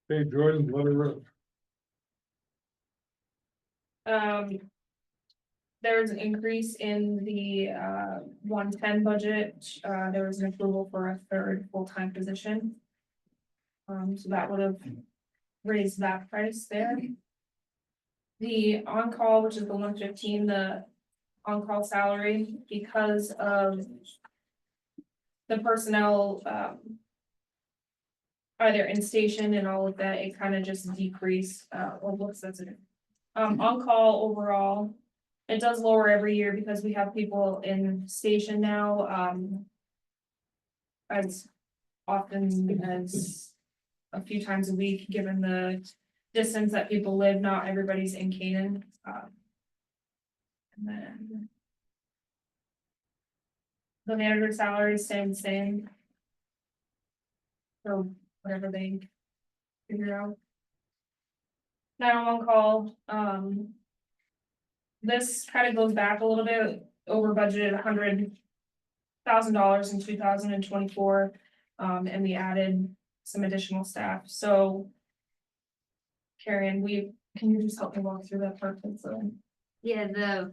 Hey, Jordan, let her rip. There's an increase in the 110 budget. There was an approval for a 3rd full-time position. So that would have raised that price there. The on-call, which is the 115, the on-call salary, because of the personnel either in station and all of that, it kind of just decreased, or looks as it. On-call overall, it does lower every year because we have people in station now, as often as a few times a week, given the distance that people live, not everybody's in Canaan. And then the manager salary is staying the same. So whatever they figure out. Now on call, this kind of goes back a little bit, over budgeted $100,000 in 2024. And we added some additional staff, so. Karen, can you just help me walk through that part? Yeah,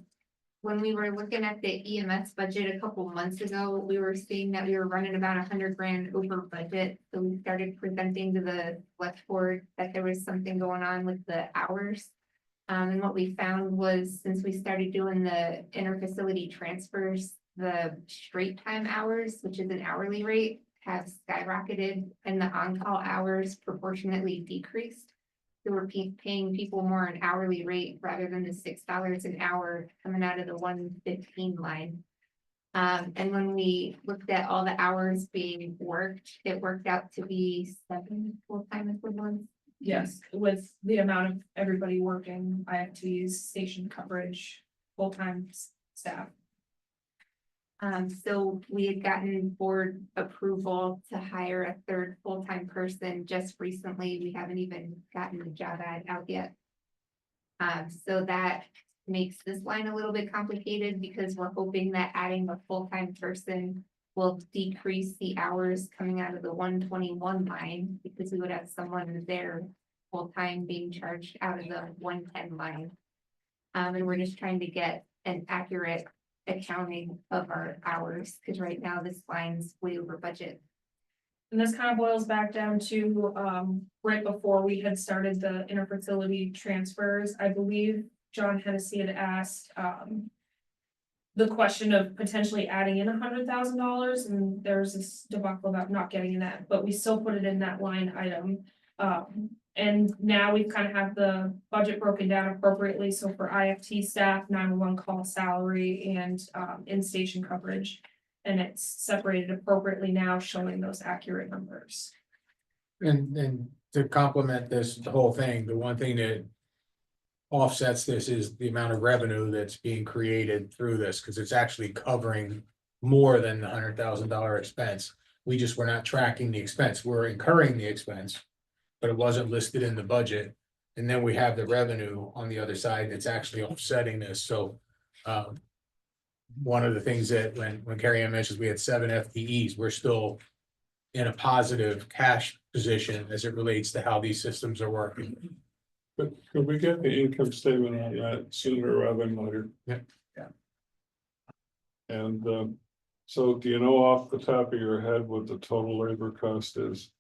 when we were looking at the EMS budget a couple months ago, we were seeing that we were running about $100,000 over budget. So we started presenting to the select board that there was something going on with the hours. And what we found was, since we started doing the interfacility transfers, the straight time hours, which is an hourly rate, have skyrocketed, and the on-call hours proportionately decreased. So we're paying people more an hourly rate rather than the $6 an hour coming out of the 115 line. And when we looked at all the hours being worked, it worked out to be 7 full-time equivalents. Yes, with the amount of everybody working, I have to use station coverage, full-time staff. So we had gotten board approval to hire a 3rd full-time person just recently. We haven't even gotten the job ad out yet. So that makes this line a little bit complicated because we're hoping that adding a full-time person will decrease the hours coming out of the 121 line, because we would have someone there full-time being charged out of the 110 line. And we're just trying to get an accurate accounting of our hours, because right now this line's way over budget. And this kind of boils back down to, right before we had started the interfacility transfers, I believe John Hennessy had asked, the question of potentially adding in $100,000, and there's this debacle about not getting in that, but we still put it in that line item. And now we've kind of have the budget broken down appropriately, so for IFT staff, 911 call salary, and in-station coverage. And it's separated appropriately now, showing those accurate numbers. And to complement this, the whole thing, the one thing that offsets this is the amount of revenue that's being created through this, because it's actually covering more than the $100,000 expense. We just were not tracking the expense. We're incurring the expense, but it wasn't listed in the budget. And then we have the revenue on the other side that's actually offsetting this. So one of the things that when Carrie Ann mentions we had 7 FTEs, we're still in a positive cash position as it relates to how these systems are working. But could we get the income statement on that sooner rather than later? Yeah. And so do you know off the top of your head what the total labor cost is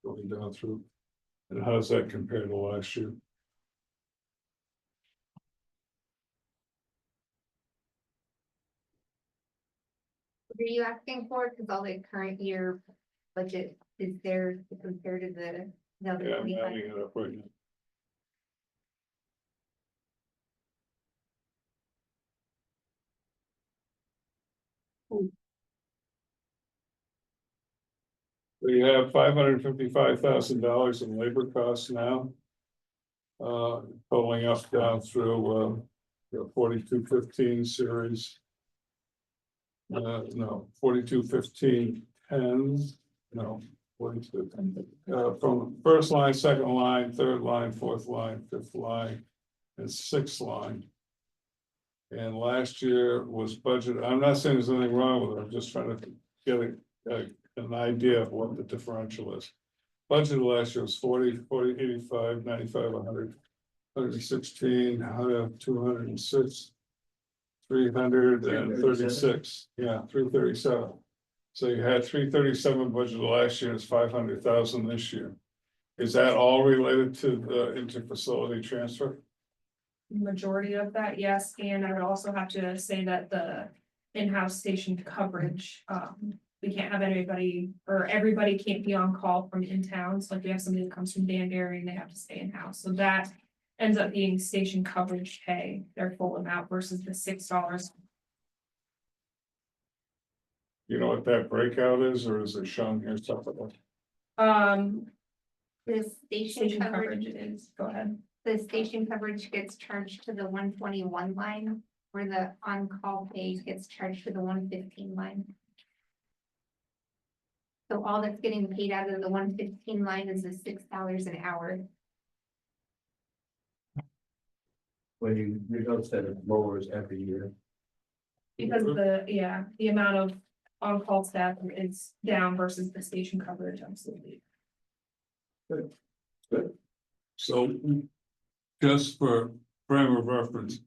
going down through? And how does that compare to last year? What are you asking for? Because all the current year budget is there to compare to the other Yeah, I'm 25. adding it up right now. We have $555,000 in labor costs now. Totaling up down through the 4215 series. No, 4215 10, no, 42. From first line, second line, third line, fourth line, fifth line, and sixth line. And last year was budget. I'm not saying there's anything wrong with it. I'm just trying to get an idea of what the differential is. Budget last year was 40, 85, 95, 100, 116, 206, 336, yeah, 337. So you had 337 budget last year, it's 500,000 this year. Is that all related to the interfacility transfer? Majority of that, yes, and I would also have to say that the in-house station coverage, we can't have anybody, or everybody can't be on call from in town, so if we have somebody that comes from Danbury and they have to stay in-house, so that ends up being station coverage pay, their full amount versus the $6. You know what that breakout is, or is it shown here separately? The Station coverage is, go ahead. The station coverage gets charged to the 121 line, where the on-call pay gets charged to the 115 line. So all that's getting paid out of the 115 line is the $6 an hour. When you notice that it lowers every year. Because the amount of on-call staff is down versus the station coverage, absolutely. So just for frame of reference,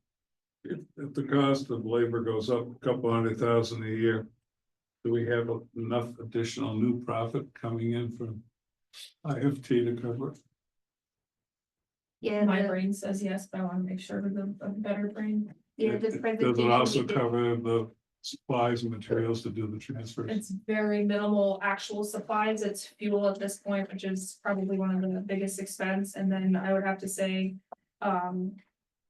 if the cost of labor goes up a couple $100,000 a year, do we have enough additional new profit coming in from IFT to cover it? Yeah, My brain says yes, but I want to make sure with a better brain. yeah, the Does presentation. it also we did- cover the supplies and materials to do the transfers? It's very minimal actual supplies. It's fuel at this point, which is probably one of the biggest expense. And then I would have to say,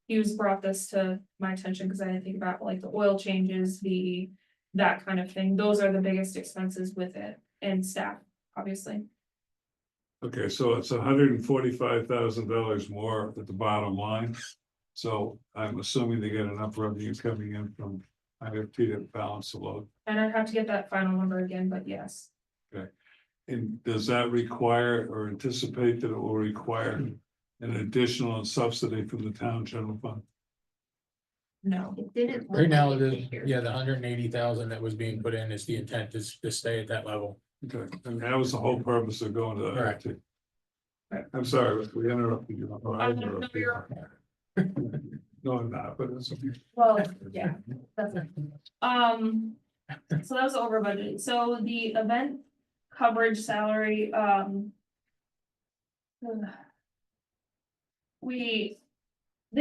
Hughes brought this to my attention because I didn't think about like the oil changes, that kind of thing. Those are the biggest expenses with it, and staff, obviously. Okay, so it's $145,000 more at the bottom line. So I'm assuming they get enough revenue coming in from IFT to balance the load. And I'd have to get that final number again, but yes. And does that require or anticipate that it will require an additional subsidy from the town general fund? No. It didn't. look Right now, like it this year. the 180,000 that was being put in is the intent is to stay at that level. Okay, and that was the whole purpose of going to the Correct. IFT. I'm sorry, we interrupted you. Or I No, interrupted you. No, I'm not, but it's okay. Well, yeah, that's it. So that was over budget. So the event coverage salary, they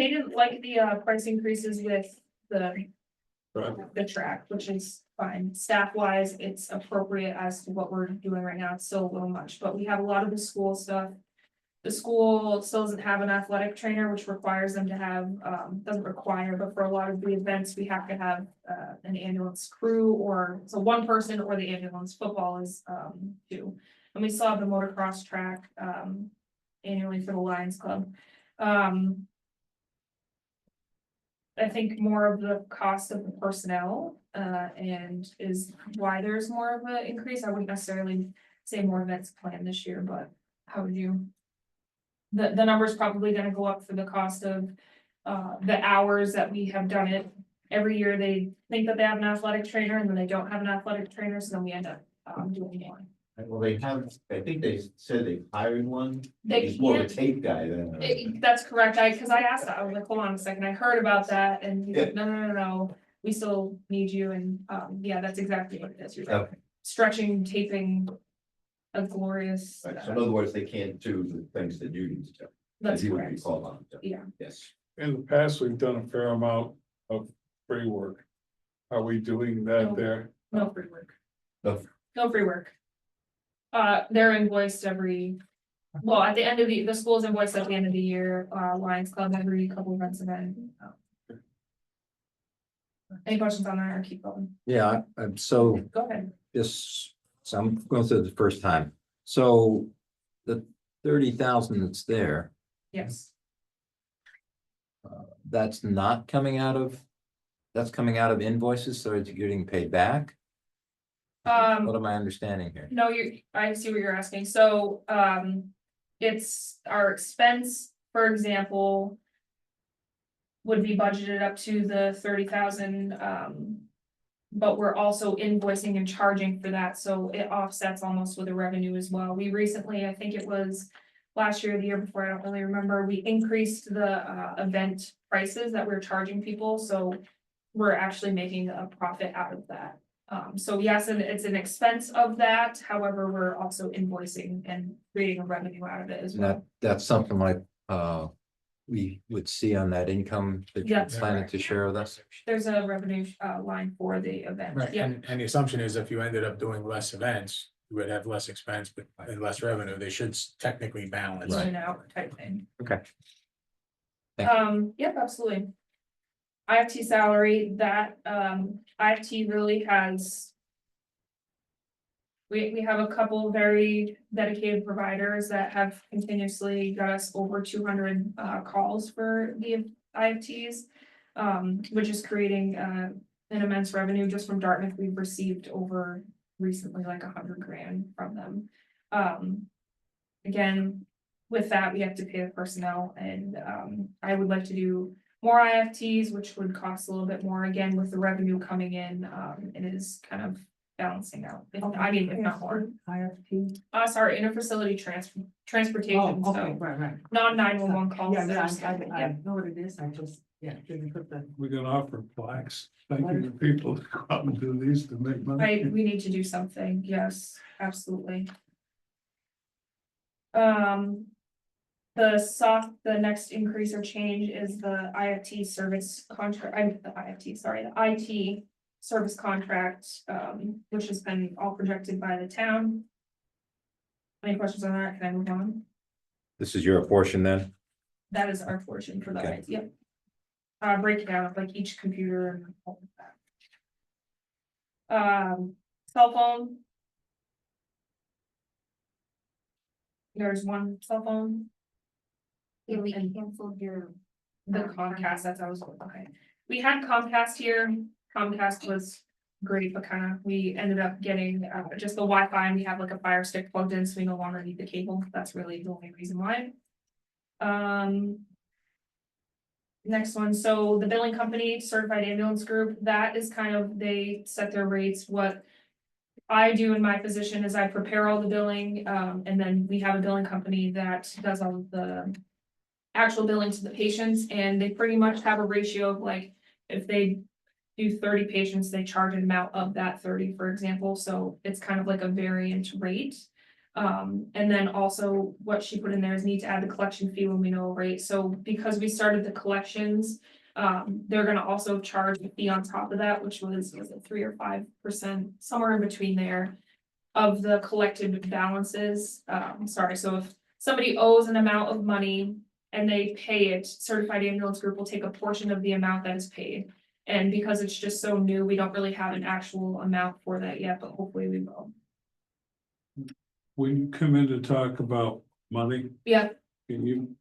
didn't like the price increases with the track, which is fine. Staff wise, it's appropriate as to what we're doing right now. It's still a little much, but we have a lot of the school stuff. The school still doesn't have an athletic trainer, which requires them to have, doesn't require, but for a lot of the events, we have to have an ambulance crew or, so one person or the ambulance. Football is two. And we still have the motocross track annually for the Lions Club. I think more of the cost of the personnel and is why there's more of an increase. I wouldn't necessarily say more events planned this year, but how would you? The number's probably gonna go up for the cost of the hours that we have done it. Every year they think that they have an athletic trainer and then they don't have an athletic trainer, so then we end up doing more. Well, they have, I think they said they hired one. They He's more of a can't- tape guy than. That's correct. Cause I asked that, I was like, hold on a second, I heard about that and he's like, no, we still need you and, yeah, that's exactly what it is. You're Okay. stretching, taping. A glorious, Right, so in other words, they can't do the things that you need to do. that's That you would be correct. called on to. Yeah. Yes. In the past, we've done a fair amount of free work. Are we doing that No. there? No free work. No. No free work. They're invoiced every, well, at the end of the school's invoiced at the end of the year, Lions Club every couple events event. Any questions on that or keep going? Yeah, so Go ahead. this, so I'm going through it the first time. So the 30,000 that's there, Yes. that's not coming out of, that's coming out of invoices, so it's getting paid back? What am I understanding here? No, I see what you're asking. So, it's our expense, for example. Would be budgeted up to the 30,000, but we're also invoicing and charging for that, so it offsets almost with the revenue as well. We recently, I think it was last year or the year before, I don't really remember, we increased the event prices that we're charging people, so we're actually making a profit out of that. So yes, and it's an expense of that, however, we're also invoicing and creating a revenue out of it as And well. that's something like, we would see on that income that you're That's planning correct. to share with us? There's a revenue line for the event, Right, yeah, and the assumption is if you ended up doing less events, you would have less expense, but and less revenue, they should technically balance. in and out type thing. Okay. Thank you. Yep, absolutely. IFT salary, that, IFT really has. We have a couple very dedicated providers that have continuously got us over 200 calls for the IFTs. Which is creating an immense revenue just from Dartmouth. We've received over recently like 100 grand from them. Again, with that, we have to pay the personnel and I would like to do more IFTs, which would cost a little bit more. Again, with the revenue coming in, it is kind of balancing out. If not more. IFT. Sorry, interfacility transportation, so right. non 911 calls. Yeah, that yeah, are I yeah. know what it is, I just, didn't put the. We can offer plaques, thanking the people who come and do these to make money. We need to do something, yes, absolutely. The next increase or change is the IFT service contract, the IT service contract, which has been all projected by the town. Any questions on that? Can I move on? This is your portion then? That is our portion for the Okay. IT, yep. Break it down of like each computer and all of that. Cell phone. There's one cell phone. Yeah, we And canceled your. the Comcast, that's how I was, okay. We had Comcast here, Comcast was great, but we ended up getting just the Wi-Fi and we have like a Fire Stick plugged in, so we no longer need the cable, that's really the only reason why. Next one, so the billing company, Certified Ambulance Group, that is they set their rates. What I do in my position is I prepare all the billing, and then we have a billing company that does all of the actual billing to the patients, and they pretty much have a ratio of like, if they do 30 patients, they charge an amount of that 30, for example, so it's kind of like a variant rate. And then also what she put in there is need to add the collection fee when we know a rate, so because we started the collections. They're gonna also charge a fee on top of that, which was it 3 or 5%, somewhere in between there. Of the collected balances, sorry, so if somebody owes an amount of money and they pay it, certified ambulance group will take a portion of the amount that is paid. And because it's just so new, we don't really have an actual amount for that yet, but hopefully we will. When you come in to talk about money, Yeah, can you,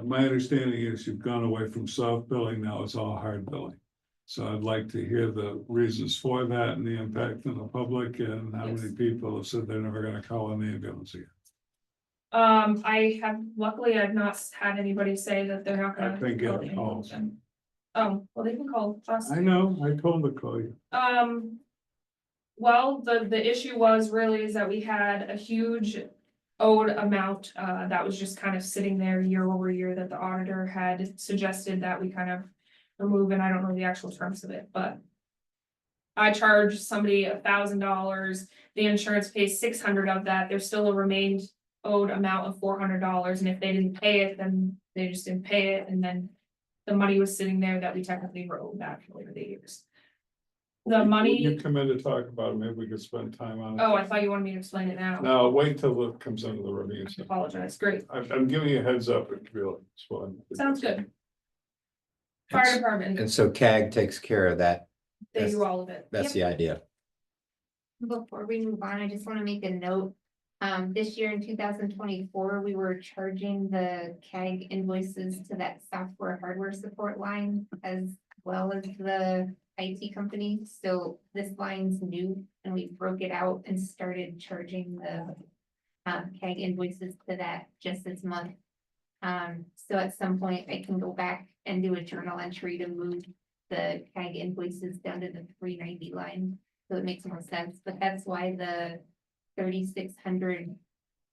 my understanding is you've gone away from soft billing, now it's all hard billing. So I'd like to hear the reasons for that and the impact on the public and how many Yes. people have said they're never gonna call an ambulance again. luckily, I've not had anybody say that they're not gonna. I've been call getting the calls. ambulance. Oh, well, they can call us. I know, I told them to call you. Well, the issue was really is that we had a huge owed amount, that was just kind of sitting there year over year that the auditor had suggested that we kind of remove, and I don't know the actual terms of it, but I charged somebody $1,000, the insurance pays 600 of that, there's still a remained owed amount of $400, and if they didn't pay it, then they just didn't pay it, and then the money was sitting there that we technically wrote back over the years. The When money, you come in to talk about it, maybe we could spend time on it. oh, I thought you wanted me to explain it now. No, wait till it comes into the review. I apologize, great, I'm giving you a heads up, it's really, it's fun. sounds good. Fire department, And so CAG takes care of that. they do all of it. That's Yep. the idea. Before we move on, I just wanna make a note. This year in 2024, we were charging the CAG invoices to that software hardware support line as well as the IT company. So this line's new and we broke it out and started charging the CAG invoices to that just this month. So at some point I can go back and do a journal entry to move the CAG invoices down to the 390 line. So it makes more sense, but that's why the 3,600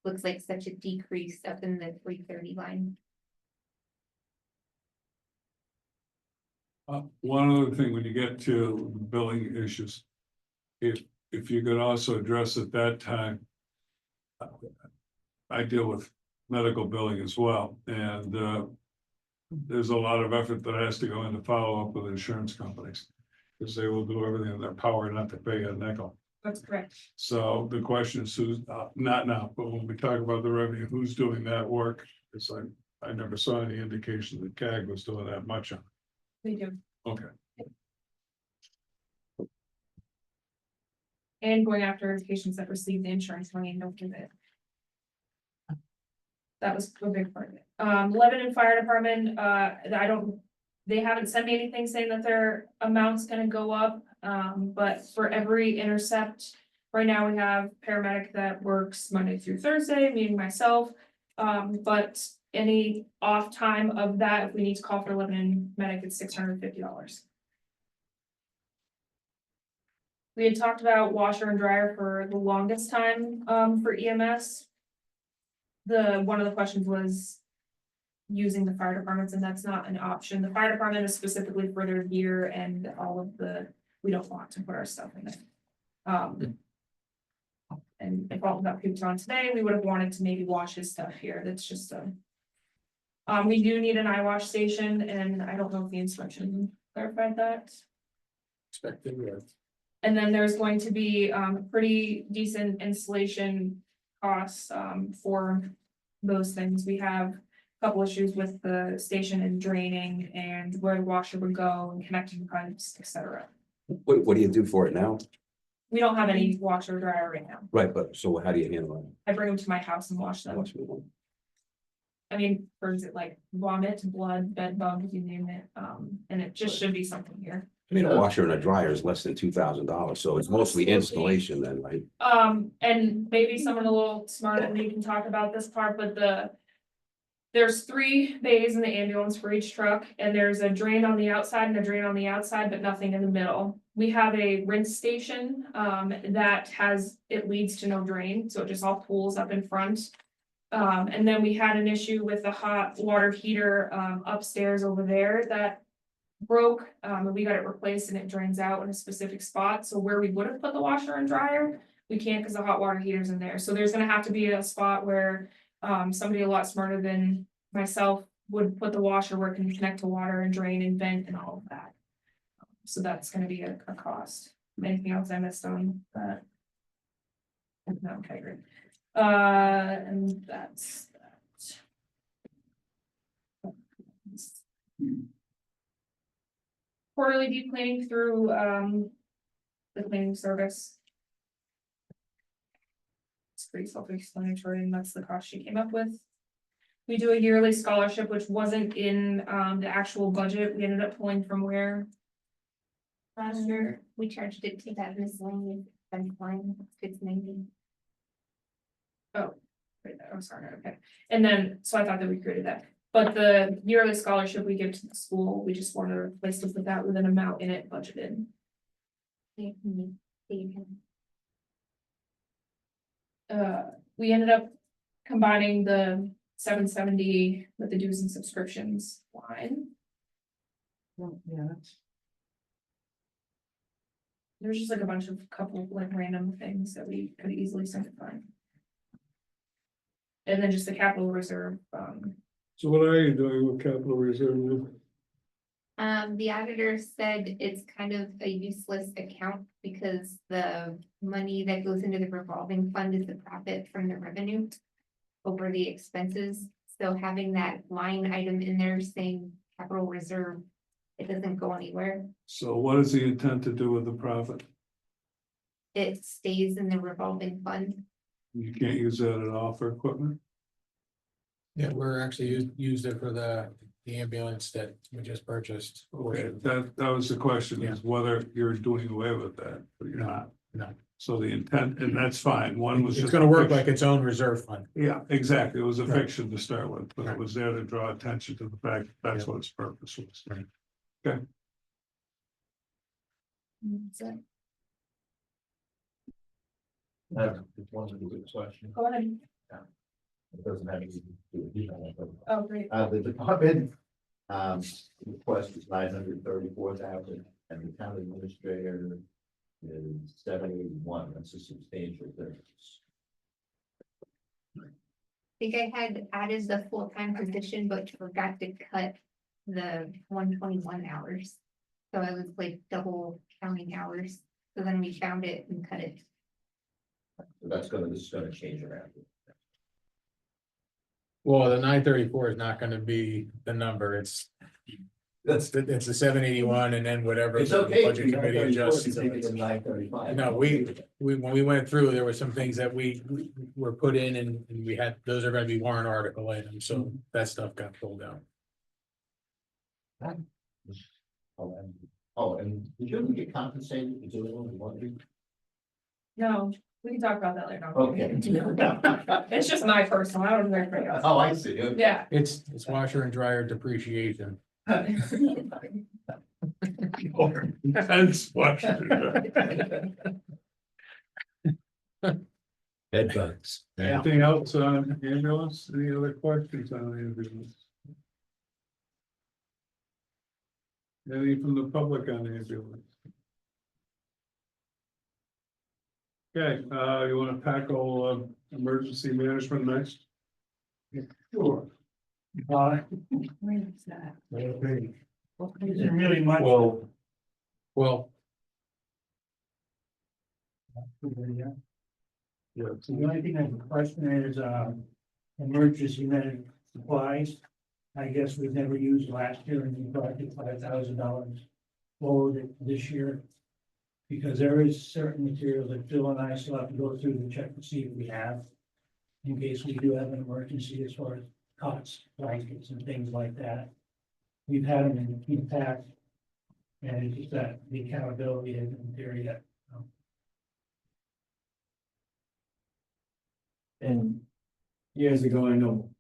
looks like such a decrease up in the 330 line. One other thing, when you get to billing issues, if you could also address at that time. I deal with medical billing as well, and there's a lot of effort that has to go into follow up with insurance companies. Because they will do everything in their power not to pay a nickel. That's correct. So the question is who's, not now, but when we talk about the revenue, who's doing that work? It's like, I never saw any indication that CAG was doing that much on They do. it. Okay. And going after patients that receive the insurance money and don't give it. That was a big part of it. Lebanon Fire Department, they haven't sent me anything saying that their amount's gonna go up. But for every intercept, right now we have paramedic that works Monday through Thursday, meaning myself. But any off time of that, if we need to call for Lebanon medic, it's $650. We had talked about washer and dryer for the longest time, for EMS. One of the questions was using the fire departments, and that's not an option. The fire department is specifically for their gear and all of we don't want to put our stuff in it. And if all got pooped on today, we would have wanted to maybe wash his stuff here. That's just we do need an eye wash station, and I don't know if the inspection clarified that. Expected, yeah. And then there's going to be pretty decent installation costs for those things. We have a couple issues with the station and draining and where the washer would go and connecting pipes, etc. What do you do for it now? We don't have any washer or dryer right now. Right, but so how do you handle I bring them to my house and wash them. it? I mean, birds it like vomit, blood, bed bugs, you name it. And it just should be something here. I mean, a washer and a dryer is less than $2,000, so it's mostly installation then, right? And maybe someone a little smarter than me can talk about this part, but there's 3 bays in the ambulance for each truck, and there's a drain on the outside and a drain on the outside, but nothing in the middle. We have a rinse station, it leads to no drain, so it just all pools up in front. And then we had an issue with the hot water heater, upstairs over there that broke, and we got it replaced and it drains out in a specific spot, so where we would have put the washer and dryer, we can't because the hot water heater's in there, so there's gonna have to be a spot where, somebody a lot smarter than myself would put the washer where it can connect to water and drain and vent and all of that. So that's gonna be a cost. Anything else I missed on that? No, okay, great. And that's that. Quarterly deep cleaning through, the cleaning service. It's pretty self-explanatory, and that's the cost she came up with. We do a yearly scholarship, which wasn't in, the actual budget. We ended up pulling from where? Last year. We charged it to that miscellaneous expense line, $690. Oh, right there, I'm sorry, okay. And then, so I thought that we created that, but the yearly scholarship we give to the school, we just want to replace it with that with an amount in it budgeted. We ended up combining the 770 with the dues and subscriptions line. Yeah, that's. There's just like a bunch of couple like random things that we could easily simplify. And then just the capital reserve, So what are you doing with capital reserve? The auditor said it's kind of a useless account because the money that goes into the revolving fund is the profit from the revenue over the expenses. So having that line item in there saying capital reserve, it doesn't go anywhere. So what is the intent to do with the profit? It stays in the revolving fund. You can't use that at all for equipment? Yeah, we're actually used it for the ambulance that we just purchased. Okay, that was the question, is whether you're doing away with that, but you're not. No. So the intent, and that's fine, one was It's just. gonna a work fiction. like its own reserve fund. Yeah, exactly, it was a Right. fiction to start with, but it Right. was there to draw attention to the fact that that's what its purpose was. Right. So I have one good question. go ahead. It doesn't have anything to do with you. Oh, great. The department, request is 934,000, and the town administrator is 781, that's a substantial difference. I think I had added the full-time position, but forgot to cut the 121 hours. So I was like double counting hours. So then we found it and cut it. So this is gonna change around. Well, the 934 is not gonna be the number, it's the 781 and then whatever. It's the okay. Budget committee adjusts. So it's- 935. No, we, when we went through, there were some things that we were put in and we had, those are gonna be warrant article items, so that stuff got pulled out. And did you ever get compensated for doing what you want to do? No, we can talk about that later. Okay. It's just my personal, I don't know everybody else. Oh, I see. Okay. Yeah. It's washer and dryer depreciation. That's what. Bed bugs. Anything else on ambulance? Any other questions on the ambulance? Any from the public on the ambulance? Okay, you want to tackle emergency management next? Sure. Where is that? Okay. Isn't really much. Well, Yeah. The only thing I have a question is, emergency medical supplies. I guess we've never used last year and we brought it $5,000 forward this year. Because there is certain material that Phil and I still have to go through to check to see if we have. In case we do have an emergency as far as cots, blankets and things like that. We've had them in the past. And it's just that the accountability isn't there yet. And years ago, I know,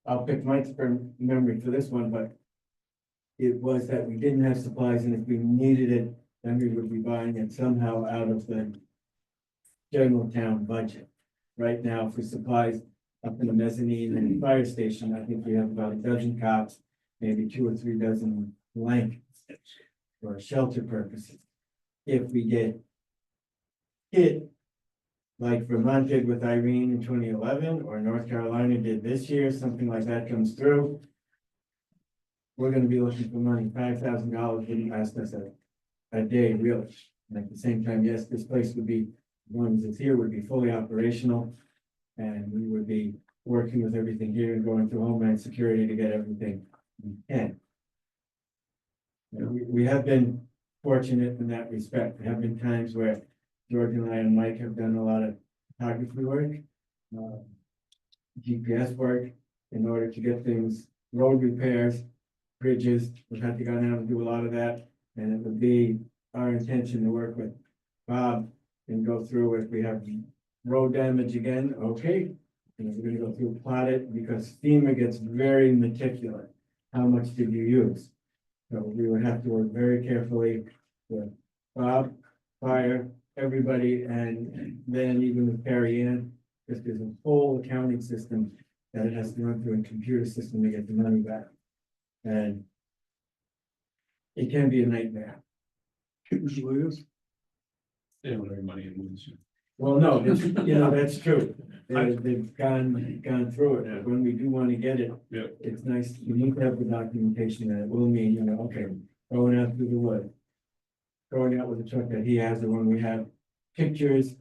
I'll pick Mike's memory for this one, but it was that we didn't have supplies, and if we needed it, then we would be buying it somehow out of the general town budget. Right now, for supplies up in the mezzanine and fire station, I think we have about a dozen cots, maybe 2 or 3 dozen blankets. for shelter purposes. If we get hit, like Vermont did with Irene in 2011, or North Carolina did this year, something like that comes through, we're gonna be looking for money. $5,000 wouldn't last us a day, really. And at the same time, yes, this place would be, ones that's here would be fully operational. And we would be working with everything here and going through Homeland Security to get everything we can. You know, we have been fortunate in that respect. There have been times where George and I and Mike have done a lot of photography work, GPS work, in order to get things, road repairs, bridges. We've had to go down and do a lot of that. And it would be our intention to work with Bob and go through if we have road damage again, okay. And we're gonna go through, plot it, because FEMA gets very meticulous. How much did you use? So we would have to work very carefully with Bob, fire, everybody, and then even with Perry Ann, because there's a whole accounting system that it has to run through a computer system to get the money back. And it can be a nightmare. Usually is. They don't have money in this. Well, no, that's true. They've gone through it. When we do want to get it. Yeah. It's nice, you need to have the documentation that it will mean, okay, going out through the wood. Going out with a truck that he has, or when we have pictures,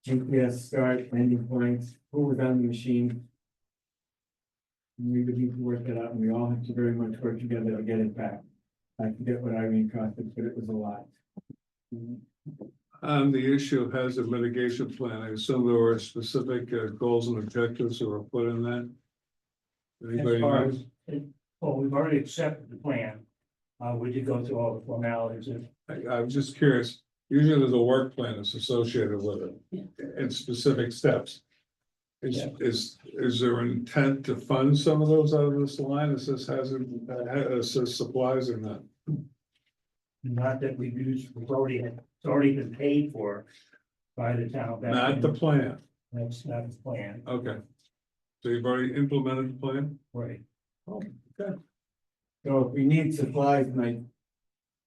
GPS start, ending points, who was on the machine. We would need to work that out, and we all have to very much work together to get it back. I forget what Irene costed, but it was a lot. On the issue of hazard mitigation plan, I assume there were specific goals and objectives that were put in that? Anybody As far know? as, well, we've already accepted the plan. We did go through all the formalities and I'm just curious, usually there's a work plan that's associated with it and specific steps. Is there an intent to fund some of those out of this line? It says hazard, it says supplies or not? not that we've used, it's already been paid for by the town. Not the plan, That's not the plan, okay. So you've already implemented the plan? right? Oh, okay. So if we need supplies, like,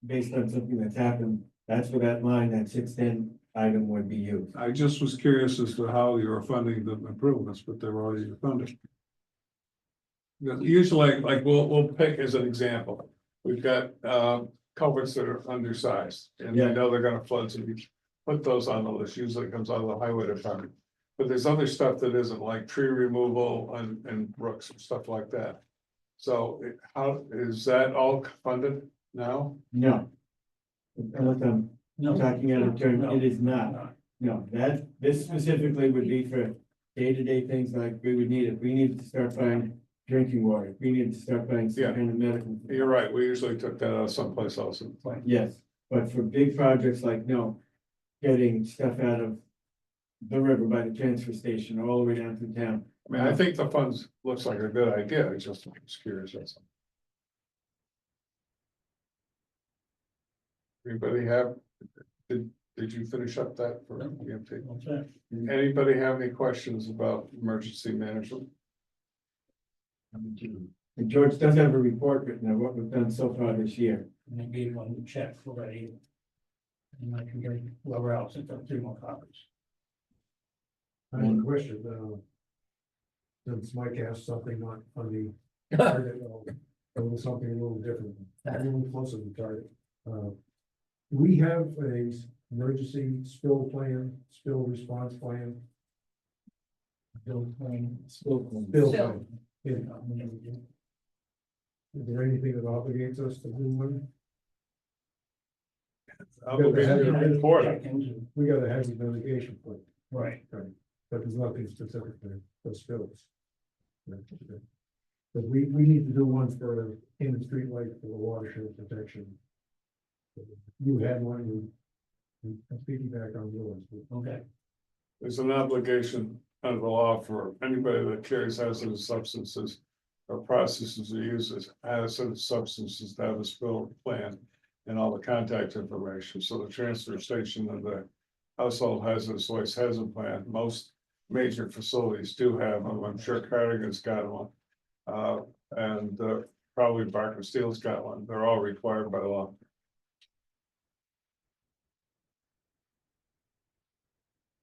based on something that's happened, that's where that line, that 610 item would be used. I just was curious as to how you were funding the improvements, but they're already funded. Usually, like, we'll pick as an example, we've got, culverts that are undersized, and Yeah. I know they're gonna flood, so we put those on the list, usually it comes out of the highway department. But there's other stuff that isn't, like tree removal and brooks and stuff like that. So how, is that all funded now? No. Unless I'm talking out of turn, it is not. No, this specifically would be for day-to-day things like we would need, if we needed to start buying drinking water, if we needed to start buying some Yeah. kind of medical. You're right, we usually took that out of someplace else in the plan. Yes, but for big projects like, no, getting stuff out of the river by the transfer station all the way down through town. I mean, I think the funds looks like a good idea, I just was curious, that's all. Anybody have, did you finish up that for EMT? What's that? Anybody have any questions about emergency management? And George does have a report written of what we've done so far this year. And I gave one check already. And I can get whoever else, it's up 3 more copies. I have a question, since Mike asked something not on the target, it was something a little different, a little closer to target. We have a emergency spill plan, spill response plan. Bill Plain. Spill Spill. plan. Yeah. Is there anything that obligates us to do one? We got a hazard mitigation plan. Right. But there's nothing specific for spills. But we need to do one for in the street light for the watershed protection. You had one, you piggyback on yours. Okay. There's an obligation under the law for anybody that carries hazardous substances or processes or uses hazardous substances to have a spill plan and all the contact information. So the transfer station and the household hazardous waste has a plan. Most major facilities do have them. I'm sure Cardigan's got one. probably Barker Steel's got one, they're all required by law.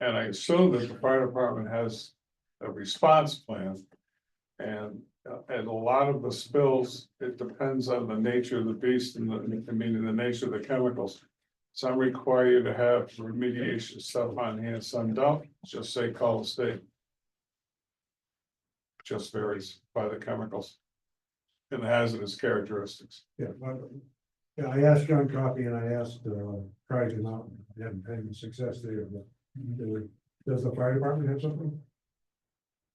And I assume that the fire department has a response plan. And a lot of the spills, it depends on the nature of the beast and the nature of the chemicals. Some require you to have remediation stuff on hand, some don't, just say call the state. Just varies by the chemicals. And the hazardous characteristics. Yeah, I asked John Coffey and I asked, Craig Mountain, I haven't had any success there, but does the fire department have something?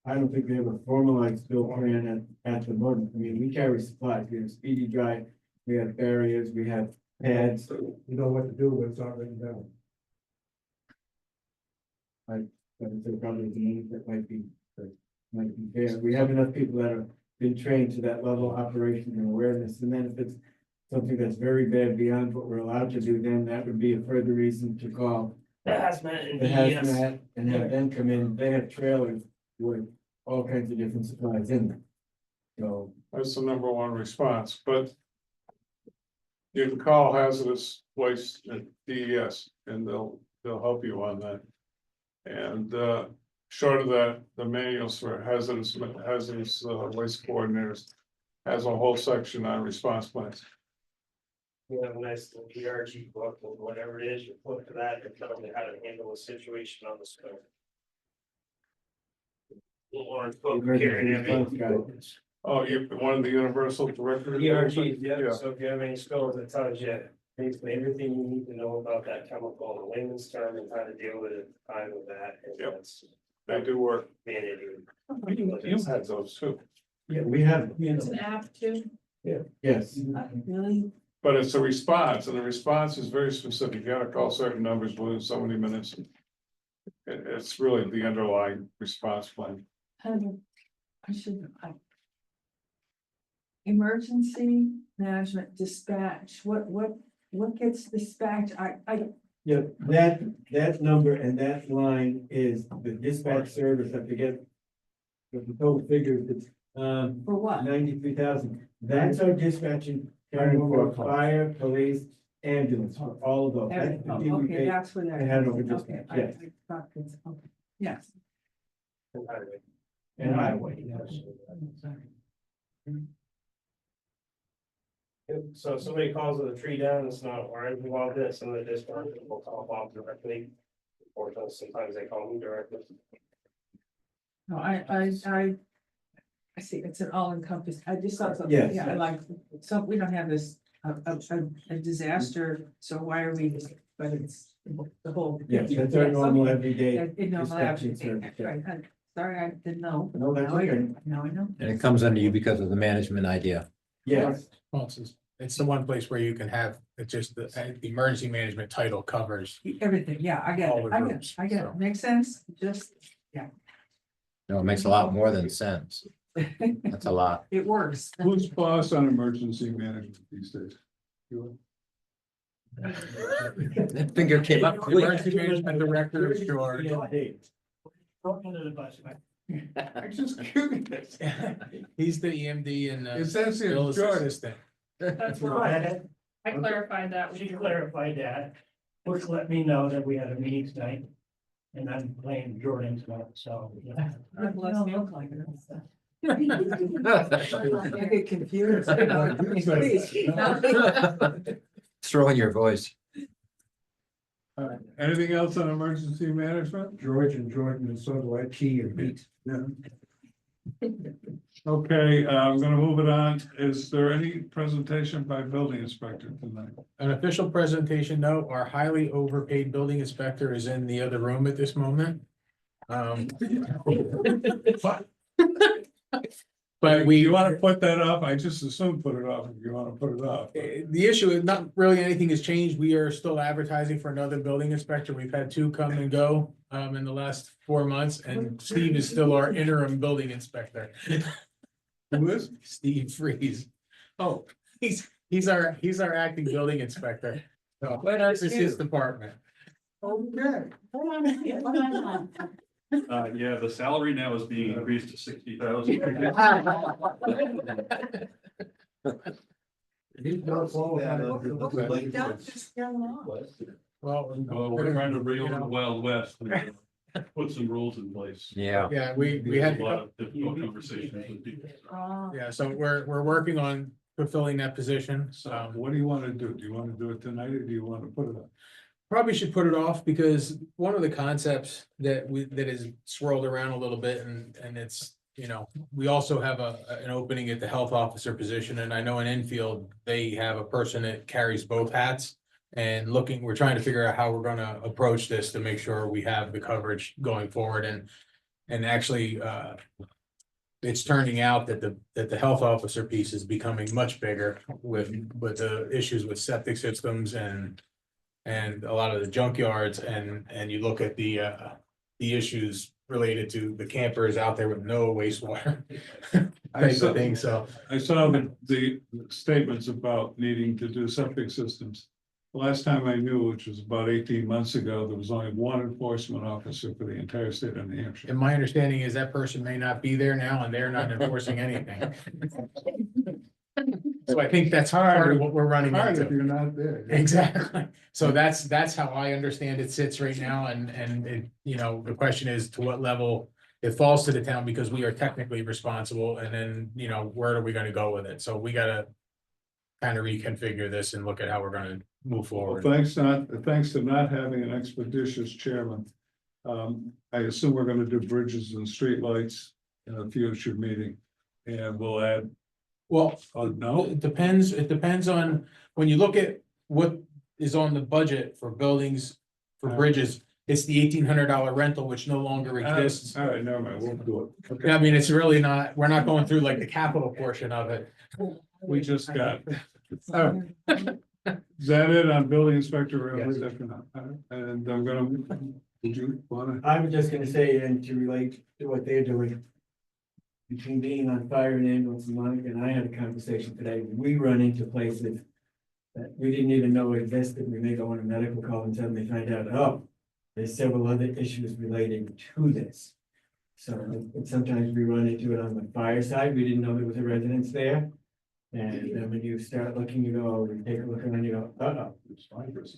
I don't think we have a formalized spill plan at the moment. I mean, we carry supplies. We have speedy dry, we have barriers, we have pads. You know what to do when it's not written down. But it's probably the need that might be there. We have enough people that have been trained to that level of operation and awareness. And then if it's something that's very bad beyond what we're allowed to do, then that would be a further reason to call The hazmat and the DES. hazmat and have them come in. They have trailers with all kinds of different supplies in them. So, That's the number one response, but. You can call hazardous waste at DES and they'll help you on that. And short of that, the manuals for hazardous waste coordinators. Has a whole section on response plans. You have a nice little ERG book or whatever it is, you put to that and tell them how to handle a situation on the spill. Orange book carrying emergency response everything. guys. Oh, you, one of the universal directors? ERG, yeah, so if you have any spills, it tells you basically everything you need to know about that chemical in layman's term and how to deal with it at the time of that. And Yep. that's They do work. mandated. You had those too, Yeah, we have, It's an app too. yes. Really? but it's a response and the response is very specific. You gotta call certain numbers within so many minutes. It's really the underlying response plan. I should, emergency management dispatch, what gets dispatched? Yeah, that number and that line is the dispatch service, I forget. The total figure, it's, For what? 93,000, that's our dispatching, carrying for fire, police, ambulance, for all of those. That's the fee we Okay, pay. that's where that. I had over Okay, dispatch, I yes. thought it's, okay, yes. And highway, yes. Sorry. So if somebody calls with a tree down, it's not where I'm involved in, some of the dispatch will call Bob directly. Or sometimes they call me directly. No, I see, it's an all encompassing, I just thought something, Yes. yeah, like, so we don't have this, a disaster, so why are we, but it's the whole. Yes, that's our normal everyday Normal dispatching everyday, service. right, sorry, I didn't know. No, that's Now I okay. do. Now I know. And it comes under you because of the management idea. Yes, Well, it's the one place where you can have, it's just the emergency management title covers. Everything, yeah, I get All it, the I get it, groups, I get so. it, makes sense, just, No, it makes a lot more than sense. That's a lot. it works. Who's boss on emergency management these days? You That finger came up quick. Emergency management director is George. I'm just curious. He's the EMD and. It says here, Bill's George. assistant. That's Right. I clarified that. She clarified that, which let me know that we had a meeting tonight. And I'm playing Jordan tonight, so. yeah. I get confused. Please. Throw in your voice. Anything else on emergency management? George and Jordan and so do I, Key and Pete. Okay, I'm gonna move it on. Is there any presentation by building inspector tonight? An official presentation, no, our highly overpaid building inspector is in the other room at this moment. But You wanna put that up? I just assume put it off if you wanna put it off. the issue is not really anything has changed. We are still advertising for another building inspector. We've had two come and go in the last 4 months, and Steve is still our interim building inspector. Who is? Steve Freeze. Oh, he's our acting building inspector. So, this is his department. Okay. Yeah, the salary now is being increased to 60,000. We don't just get along. Well, Well, we're trying to bring over the Wild West, and put some rules in place. Yeah, yeah, we There's had. a lot of difficult conversations with people. Yeah, so we're working on fulfilling that position, So so what do you want to do? Do you want to do it tonight or do you want to put it up? probably should put it off because one of the concepts that is swirled around a little bit and it's, you know, we also have an opening at the health officer position, and I know in Enfield, they have a person that carries both hats. And we're trying to figure out how we're gonna approach this to make sure we have the coverage going forward and actually, it's turning out that the health officer piece is becoming much bigger with the issues with septic systems and a lot of the junkyards and you look at the issues related to the campers out there with no wastewater. Type of thing, so. I saw the statements about needing to do septic systems. The last time I knew, which was about 18 months ago, there was only one enforcement officer for the entire state of New Hampshire. And my understanding is that person may not be there now and they're not enforcing anything. So I think that's part of what we're running Hard if into. you're not there. Exactly. So that's how I understand it sits right now. And it, you know, the question is to what level it falls to the town because we are technically responsible. And then, you know, where are we gonna go with it? So we gotta kind of reconfigure this and look at how we're gonna move Well, forward. thanks to not having an expeditious chairman. I assume we're gonna do bridges and streetlights in a future meeting. And we'll add, Well, no, it depends on, when you look at what is on the budget for buildings, for bridges, it's the $1,800 rental, which no longer exists. all right, never mind, we'll do it. Okay. I mean, it's really not, we're not going through like the capital portion of it. We just got. Oh. Is that it on building inspector? Really? And I'm gonna, did you wanna? I was just gonna say, and to relate to what they're doing. Between being on fire and ambulance, Monica and I had a conversation today, we run into places. That we didn't even know existed, we may go on a medical call and suddenly find out, oh, there's several other issues relating to this. So and sometimes we run into it on the fire side, we didn't know there was a residence there. And then when you start looking, you go, oh, you take a look and then you go, uh-oh. It's fine for us.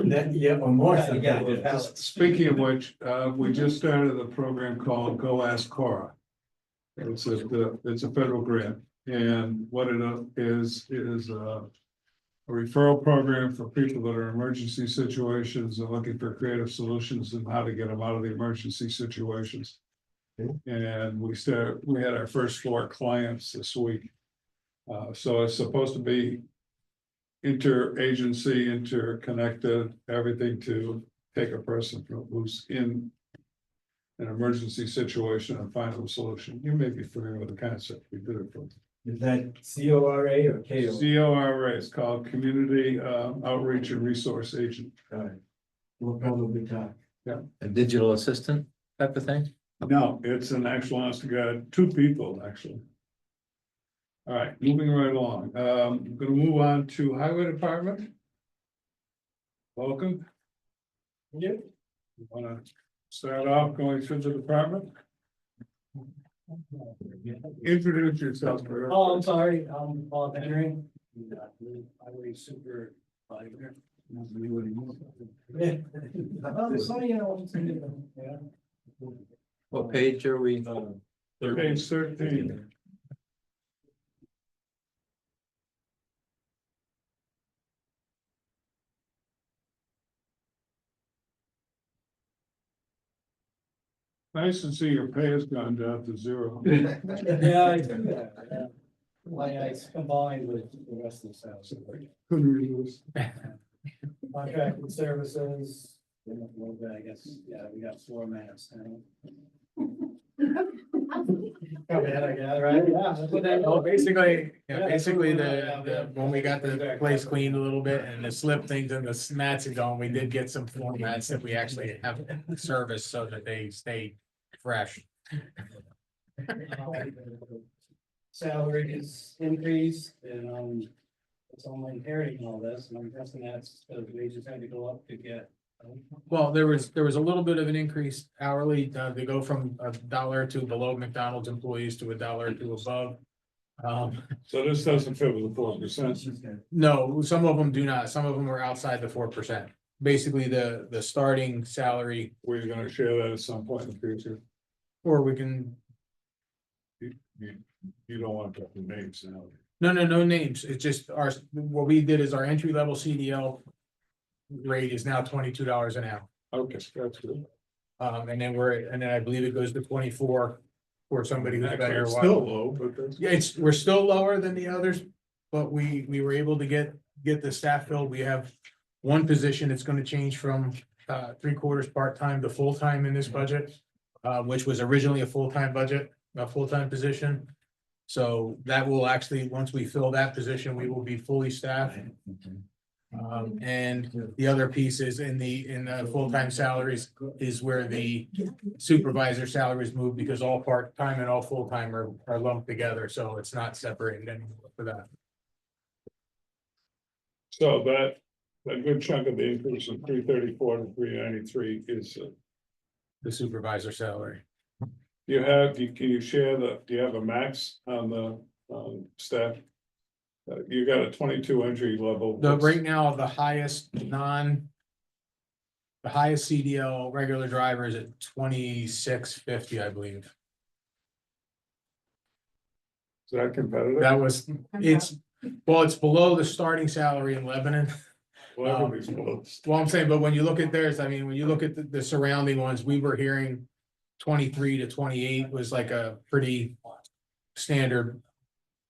That, yeah, or more sometimes. Speaking of which, we just started a program called Go Ask Cora. It's a federal grant, and what it is a referral program for people that are in emergency situations and looking for creative solutions and how to get them out of the emergency situations. And we had our first 4 clients this week. So it's supposed to be interagency, interconnected, everything to take a person who's in an emergency situation and find a solution. You may be familiar with the concept. We did it for Is that CORA or KO? CORA. It's called Community Outreach and Resource Agent. We'll probably talk. a digital assistant type of thing. No, it's an actual honest to God, 2 people, actually. All right, moving right along. I'm gonna move on to Highway Department. Welcome. Yep. You wanna start off going through the department? Introduce yourself. Oh, I'm sorry, I'm Bob Henry. Highway supervisor. Yeah. What page are we? Page 13. Nice to see your pay has gone down to 0. Yeah, I do that, yeah. Why I combined with the rest of the sales. Couldn't resist. Contracted services, a little bit, I guess, yeah, we got 4 minutes now. Probably had, I got, right? Yeah. that's what that- Oh, basically, Yeah, basically that's what when we got the place cleaned a little bit and the slip things and the mats and going, we did get some floor mats that we actually have service so that they stay fresh. Salary is increased and, it's only inheriting all this, and I'm guessing that's because wages had to go up to get. Well, there was a little bit of an increase hourly, they go from $1 or $2 below McDonald's employees to $1 or $2 above. So this doesn't fit with the 4%. No, some of them do not. Some of them are outside the 4%. Basically, the starting salary, We're gonna share that at some point in the future. or we can, You don't want to put the names now. no names. It's just our, what we did is our entry level CDL rate is now $22 an hour. Okay, that's good. And then I believe it goes to 24 for somebody who's been here a It's while. still low, but that's. Yeah, we're still lower than the others, but we were able to get the staff filled. We have one position that's gonna change from 3/4 part-time to full-time in this budget, which was originally a full-time budget, a full-time position. So that will actually, once we fill that position, we will be fully staffed. And the other piece is in the full-time salaries is where the supervisor salaries move, because all part-time and all full-time are lumped together, so it's not separated anymore for that. So that, a good chunk of the increase from 334 to 393 is, The supervisor salary. can you share do you have a max on the, staff? You got a 22 entry level. Right now, the highest CDL regular driver is at 2650, I believe. Is that competitive? That was, it's below the starting salary in Lebanon. Well, everybody's below. Well, I'm saying, but when you look at theirs, I mean, when you look at the surrounding ones, we were hearing 23 to 28 was like a pretty standard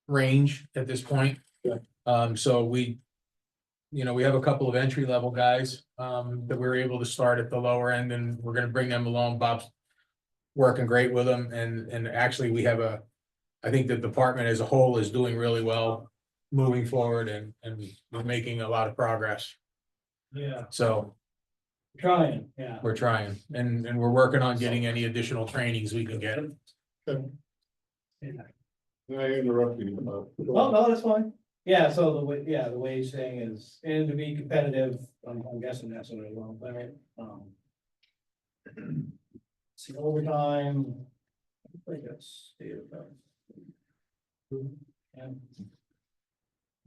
range at this point. Yeah. So we have a couple of entry level guys, that we were able to start at the lower end, and we're gonna bring them along. Bob's working great with them, and actually we have I think the department as a whole is doing really well moving forward, and we're making a lot of progress. Yeah, So trying, yeah. we're trying, and we're working on getting any additional trainings we can get. I interrupted you. Oh, no, that's fine. Yeah, so the wage thing is, and to be competitive, I'm guessing that's what I want, right? See, overtime. I think that's stated about. Yeah.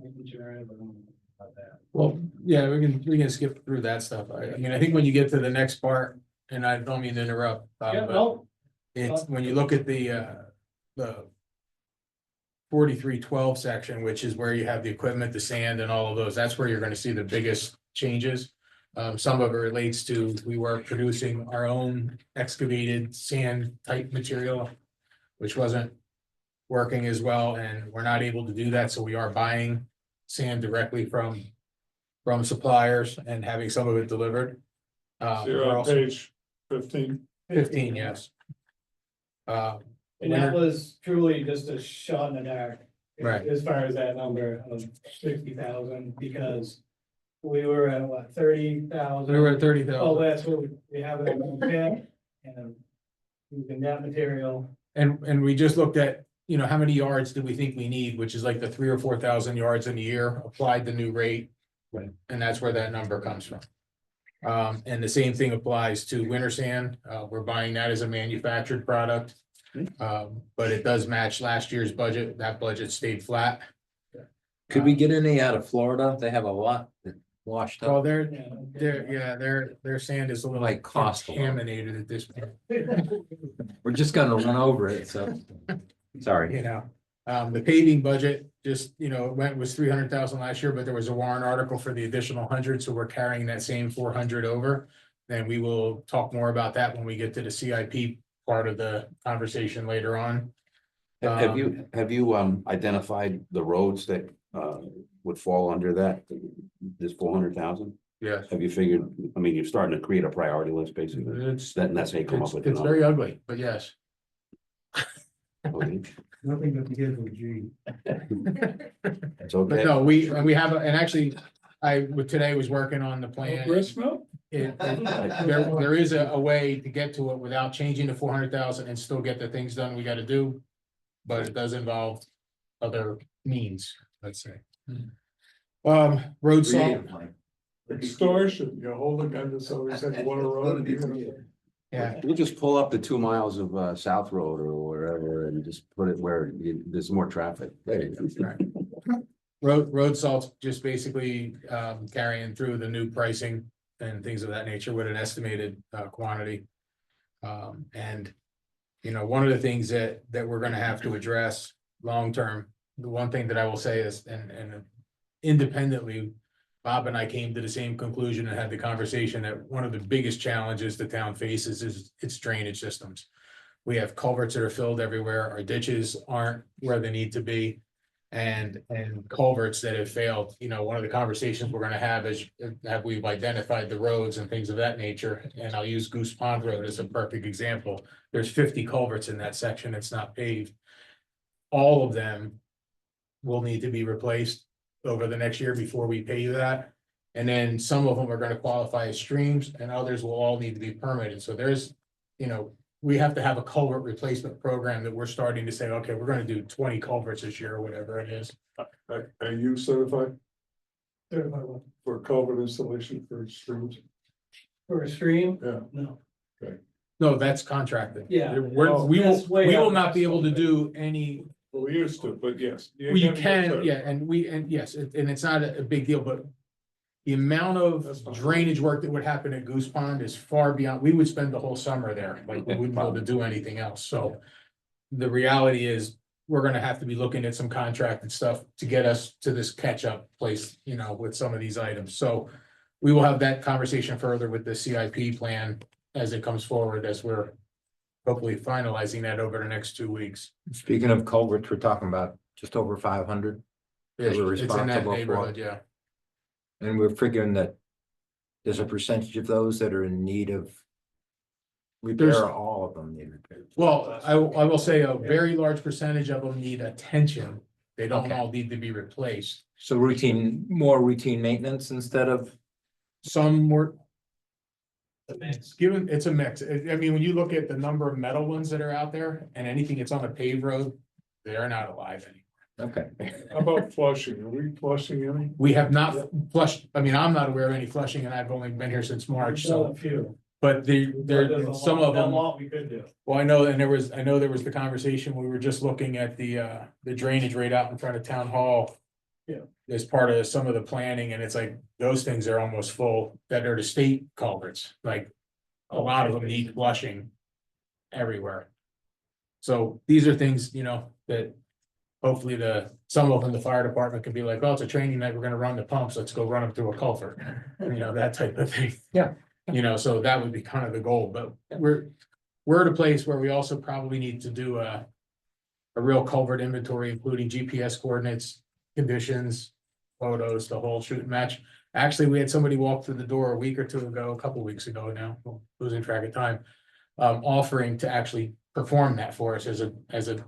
Making sure I have about that. Well, yeah, we can skip through that stuff. I mean, I think when you get to the next part, and I don't mean to interrupt. Yeah, but no, it's when you look at the 4312 section, which is where you have the equipment, the sand and all of those, that's where you're gonna see the biggest changes. Some of it relates to, we were producing our own excavated sand type material, which wasn't working as well, and we're not able to do that, so we are buying sand directly from suppliers and having some of it delivered. So you're we're on also- page 15. 15, yes. and that was truly just a shot in the dark. Right. As far as that number of 60,000, because we were at what, 30,000? We were at 30,000. Oh, that's what we have it on pit, and using that material. And we just looked at, how many yards do we think we need, which is like the 3,000 or 4,000 yards in a year, applied the new rate. Right. And that's where that number comes from. And the same thing applies to winter sand. We're buying that as a manufactured product. But it does match last year's budget. That budget stayed flat. Could we get any out of Florida? They have a lot that washed Well, up. their sand is a little Like cost a lot. contaminated at this point, We're just gonna run over it, so. Sorry. The paving budget just, was 300,000 last year, but there was a warrant article for the additional 100, so we're carrying that same 400 over. And we will talk more about that when we get to the CIP part of the conversation later on. Have you identified the roads that would fall under that, this 400,000? Yes. Have you figured, I mean, you're starting to create a priority list, basically, It's, that's how you come up with the it's number. very ugly, but yes. Okay, Nothing but the kids with G. It's But okay. no, we have, and actually, today was working on the plan. Gristmill? There is a way to get to it without changing the 400,000 and still get the things done we gotta do. But it does involve other means, let's say. Road salt, Extortion, you hold a gun to somebody said, "What a road." Yeah, We'll just pull up the 2 miles of South Road or wherever and just put it where there's more traffic. There you go. right. Road salts just basically carrying through the new pricing and things of that nature with an estimated quantity. And, you know, one of the things that we're gonna have to address long-term, the one thing that I will say is, and independently, Bob and I came to the same conclusion and had the conversation that one of the biggest challenges the town faces is its drainage systems. We have culverts that are filled everywhere, our ditches aren't where they need to be. And culverts that have failed, you know, one of the conversations we're gonna have is, have we've identified the roads and things of that nature, and I'll use Goose Pond Road as a perfect example. There's 50 culverts in that section, it's not paved. All of them will need to be replaced over the next year before we pay you that. And then some of them are gonna qualify as streams, and others will all need to be permitted, so there's, you know, we have to have a culvert replacement program that we're starting to say, okay, we're gonna do 20 culverts this year or whatever it is. Are you certified Certified what? for culvert installation for streams? For a stream? Yeah. No. No, that's contracted. Yeah. We That's way will out. not be able to do any, Well, we used to, but yes. you can, yeah, and yes, and it's not a big deal, but. The amount That's of fine. drainage work that would happen at Goose Pond is far beyond, we would spend the whole summer there, like, we wouldn't be able to do anything else, so. The reality is, we're gonna have to be looking at some contracted stuff to get us to this catch-up place, you know, with some of these items, so. We will have that conversation further with the CIP plan as it comes forward, as we're hopefully finalizing that over the next 2 weeks. Speaking of culverts, we're talking about just over 500. That we're It's in that responsible for. neighborhood, yeah. And we're figuring that there's a percentage of those that are in need of repair, There's- or all of them need repair. Well, I will say a very large percentage of them need attention. They don't Okay. all need to be replaced. So more routine maintenance instead of, Some more, It's given, it's a mix. I mean, when you look at the number of metal ones that are out there and anything that's on a paved road, they are not alive anymore. okay. How about flushing? Are we flushing any? We have not flushed, I mean, I'm not aware of any flushing and I've only been here since March, a so, few. but There's there, a some lot- of them. A lot we could do. Well, I know there was the conversation, we were just looking at the drainage right out in front of town hall. Yeah. As part of some of the planning, and it's like, those things are almost full, that are the state culverts, like. A lot of them need flushing everywhere. So these are things, you know, that hopefully some of them, the fire department can be like, oh, it's a training night, we're gonna run the pumps, let's go run them through a culvert. You know, that type of thing. Yeah. You know, so that would be kind of the goal, but we're at a place where we also probably need to do a real culvert inventory, including GPS coordinates, conditions, photos, the whole shoot and match. Actually, we had somebody walk through the door a week or two ago, a couple weeks ago now, losing track of time. Offering to actually perform that for us as a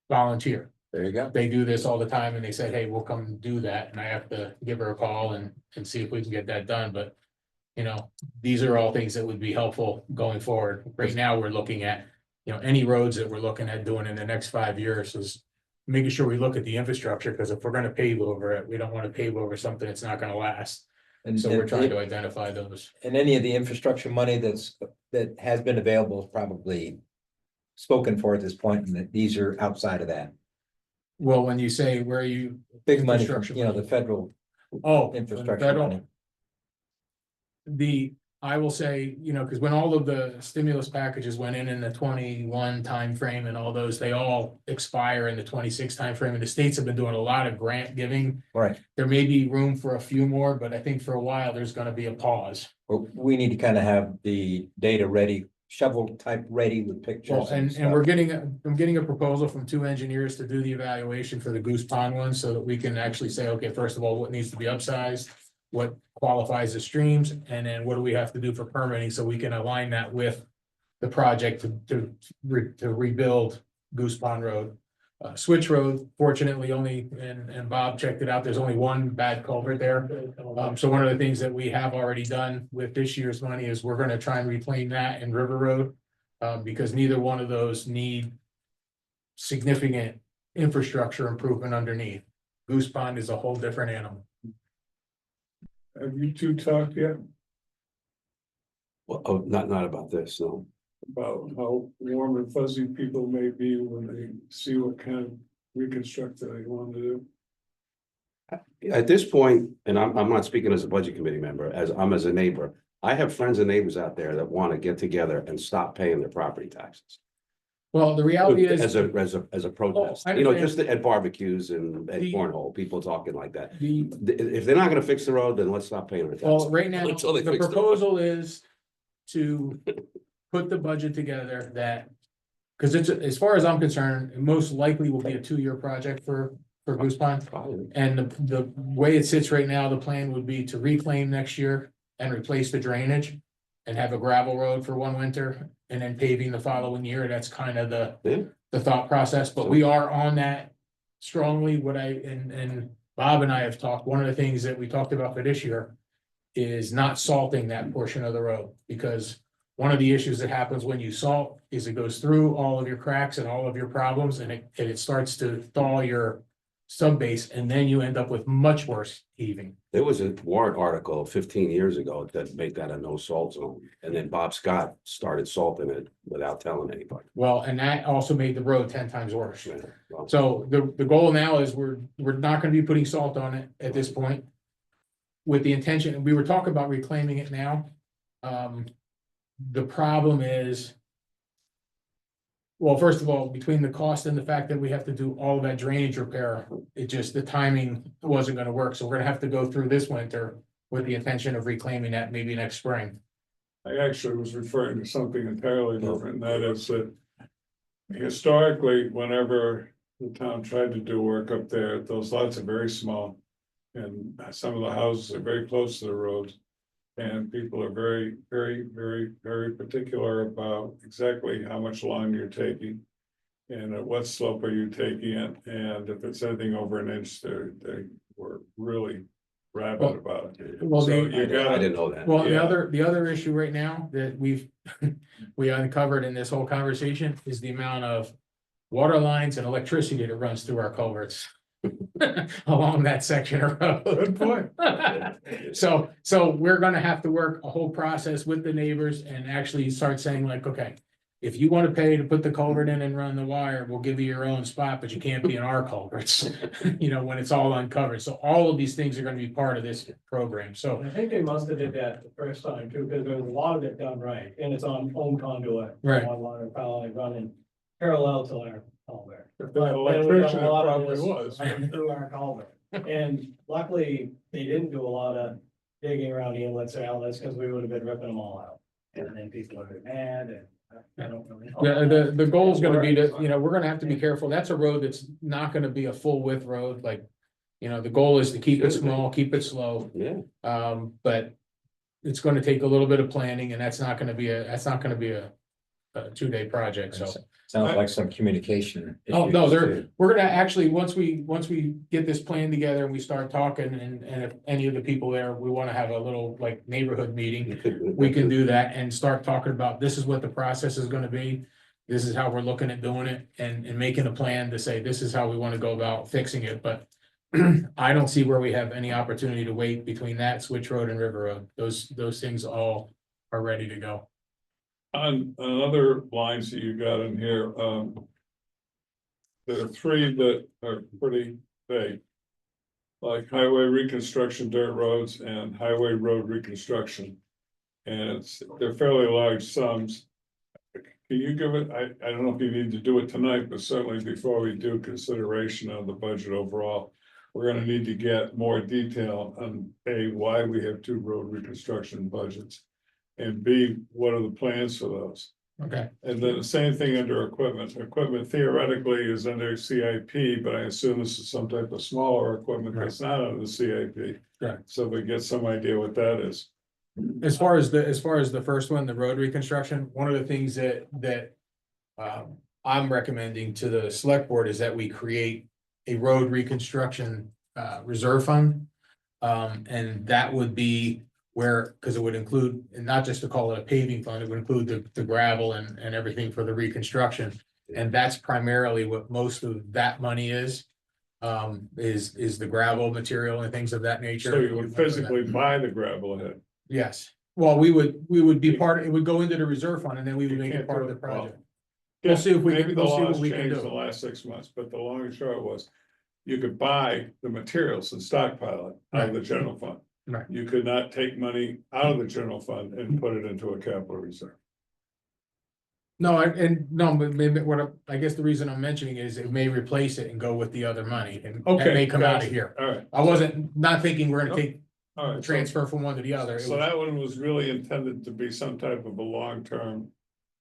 volunteer. There you go. They do this all the time and they said, hey, we'll come do that, and I have to give her a call and see if we can get that done, but. You know, these are all things that would be helpful going forward. Right now, we're looking at, you know, any roads that we're looking at doing in the next 5 years is. Making sure we look at the infrastructure, because if we're gonna pave over it, we don't wanna pave over something that's not gonna last. And So we're trying to identify those. and any of the infrastructure money that has been available is probably spoken for at this point, and that these are outside of that. Well, when you say where you, Big money, from, Infrastructure you know, money. the federal oh, infrastructure federal- money. I will say, you know, because when all of the stimulus packages went in the 21 timeframe and all those, they all expire in the 26 timeframe, and the states have been doing a lot of grant giving. Right. There may be room for a few more, but I think for a while, there's gonna be a pause. But we need to kind of have the data ready, shovel type ready with pictures. Well, and stuff. we're I'm getting a proposal from 2 engineers to do the evaluation for the Goose Pond one, so that we can actually say, okay, first of all, what needs to be upsized? What qualifies as streams, and then what do we have to do for permitting, so we can align that with the project to rebuild Goose Pond Road. Switch Road, fortunately, only, and Bob checked it out, there's only one bad culvert there. So one of the things that we have already done with this year's money is we're gonna try and reclaim that in River Road. Because neither one of those need significant infrastructure improvement underneath. Goose Pond is a whole different animal. Have you two talked yet? Well, oh, not about this, no. about how warm and fuzzy people may be when they see what kind of reconstruction they want to do. At this point, and I'm not speaking as a budget committee member, as a neighbor, I have friends and neighbors out there that want to get together and stop paying their property taxes. Well, the reality is. As a protest, I you know, understand. just at barbecues and at The- cornhole, people talking like that. The, If they're not gonna fix the road, then let's stop paying their well, taxes. right now, Until they the fix the road. proposal is to put the budget together that. Cause it's, as far as I'm concerned, it most likely will be a 2-year project for Goose Pond. Probably. And the way it sits right now, the plan would be to reclaim next year and replace the drainage. And have a gravel road for one winter and then paving the following year. That's kind of Yeah. the thought process, but we are on that strongly. What and Bob and I have talked, one of the things that we talked about for this year is not salting that portion of the road, because one of the issues that happens when you salt is it goes through all of your cracks and all of your problems, and it starts to thaw your sub base, and then you end up with much worse heaving. There was a warrant article 15 years ago that made that a no salt zone, and then Bob Scott started salting it without telling anybody. Well, and that also made the road 10 times worse. Well, So the goal now is we're not gonna be putting salt on it at this point. With the intention, and we were talking about reclaiming it now. The problem is. Well, first of all, between the cost and the fact that we have to do all of that drainage repair, it just, the timing wasn't gonna work, so we're gonna have to go through this winter. With the intention of reclaiming that maybe next spring. I actually was referring to something entirely different, and that is that. Historically, whenever the town tried to do work up there, those lots are very small. And some of the houses are very close to the roads. And people are very, very, very, very particular about exactly how much lawn you're taking. And at what slope are you taking it, and if it's anything over an inch, they were really rabid about it. Well, So the- you I gotta, didn't know that. Well, the Yeah. other issue right now that we uncovered in this whole conversation is the amount of water lines and electricity that runs through our culverts. Along that section of road. good point. So we're gonna have to work a whole process with the neighbors and actually start saying like, okay. If you wanna pay to put the culvert in and run the wire, we'll give you your own spot, but you can't be in our culverts. You know, when it's all uncovered, so all of these things are gonna be part of this program, so. I think they must have did that the first time too, because there was a lot of it done right, and it's on home conduit. Right. One line probably running parallel to our culvert. If the electrician, it probably was. Through our culvert, and luckily, they didn't do a lot of digging around the inlets or outlets, because we would have been ripping them all out. And then people are mad and. I don't really know. Yeah, the goal is gonna be to, you know, we're gonna have to be careful. That's a road that's not gonna be a full width road, like. You know, the goal is to keep it small, keep it slow, Yeah, but. It's gonna take a little bit of planning, and that's not gonna be a 2-day project, so. Sounds like some communication. Oh, no, issues, we're gonna actually, once we get this plan together and we start talking, and if any of the people there, we wanna have a little like neighborhood meeting. We can do that and start talking about, this is what the process is gonna be. This is how we're looking at doing it and making a plan to say, this is how we wanna go about fixing it, but. I don't see where we have any opportunity to wait between that Switch Road and River Road. Those things all are ready to go. On other lines that you got in here, there are 3 that are pretty vague. Like highway reconstruction, dirt roads, and highway road reconstruction. And they're fairly large sums. Can you give it, I don't know if you need to do it tonight, but certainly before we do consideration of the budget overall. We're gonna need to get more detail on A, why we have 2 road reconstruction budgets. And B, what are the plans for those? Okay. And then the same thing under equipment. Equipment theoretically is under CIP, but I assume this is some type of smaller equipment that's not under the CIP. Correct. So we get some idea what that is. As far as the first one, the road reconstruction, one of the things that I'm recommending to the select board is that we create a road reconstruction reserve fund. And that would be where, because it would include, and not just to call it a paving fund, it would include the gravel and everything for the reconstruction. And that's primarily what most of that money is the gravel material and things of that nature. So you would physically buy the gravel ahead. Yes, Well, we would be it would go into the reserve fund and then we would make it Can't part do of the it. Well, project. We'll see if we Maybe can, the we'll see what laws we can changed the do. last 6 months, but the long and short was. You could buy the materials and stockpile it out of the general fund. Right. You could not take money out of the general fund and put it into a capital reserve. No, but maybe I guess the reason I'm mentioning is it may replace it and go with the other money and that Okay. may come out gotcha. of here. All right, I wasn't not thinking we're gonna take all right. transfer from one to the other. It So was- that one was really intended to be some type of a long-term.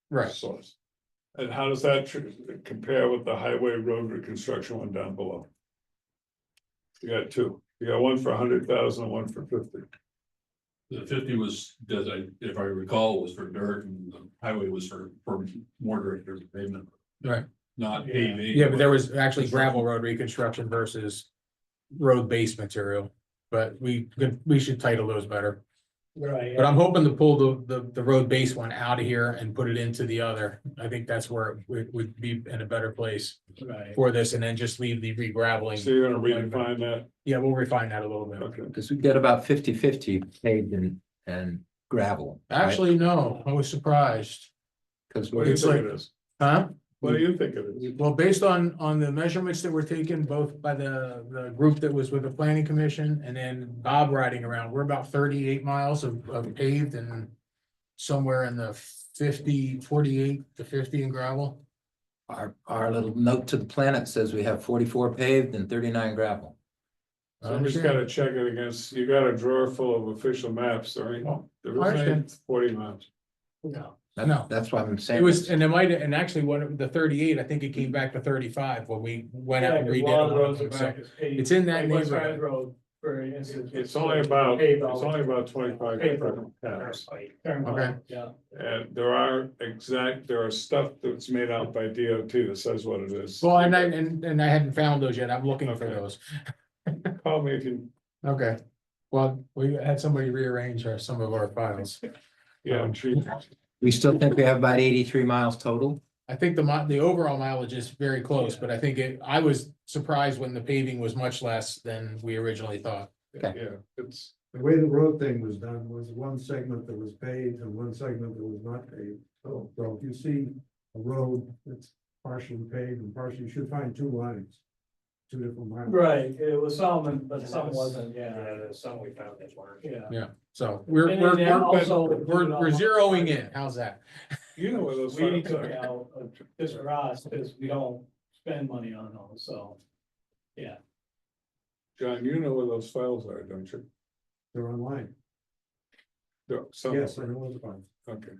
Right. Source. And how does that compare with the highway road reconstruction one down below? You got two, you got one for 100,000 and one for 50. The 50 was, if I recall, was for dirt and the highway was for more dirt, there's pavement. Right. Not paving. Yeah, but there was actually gravel road reconstruction versus road base material, but we should title those better. Right. But I'm hoping to pull the road base one out of here and put it into the other. I think that's where it would be in a better place Right. for this and then just leave the re-graveling. So you're gonna redefine that, Yeah, we'll refine that a little bit. okay. Because we get about 50-50 paved and gravel. right? Actually, no, I was surprised. Because What do you It's think like- it is? Huh? What do you think it is? Well, based on the measurements that were taken both by the group that was with the planning commission and then Bob riding around, we're about 38 miles of paved and somewhere in the 48 to 50 in gravel. our little note to the planet says we have 44 paved and 39 gravel. Somebody's gotta check it against, you got a drawer full of official maps, there ain't, there I isn't any understand. 40 maps. No. No. That's why I'm saying. It was, and it might, and actually the 38, I think it came back to 35 when we went out and redid. A lot of one roads of are them, so back as paved. It's in that Like West neighborhood. Side Road, for instance. It's only about, paved it's all only the- about 25 Paved. different tabs. Turnpike, yeah. And there are stuff that's made out by DOT that says what it is. Well, and I hadn't found those yet. I'm looking for Okay. those. Call me if you, Okay. Well, we had somebody rearrange some of our files. yeah, I'm sure. We still think we have about 83 miles total. I think the overall mileage is very close, but I think I was surprised when the paving was much less than we originally thought. Yeah, it's, The way the road thing was done was one segment that was paved and one segment that was not paved. So if you see a road that's partially paved and partially, you should find two lines. Two different lines. Right, it was some, but some Yes. wasn't, yeah. there's some we found that weren't. Yeah. Yeah, so we're And then also- we're zeroing in. How's that? you know where those. We files took are. out this for us, because we don't spend money on those, so. John, you know where those files are, don't you? They're online. Some of Yes, I them. know it's fine. Okay.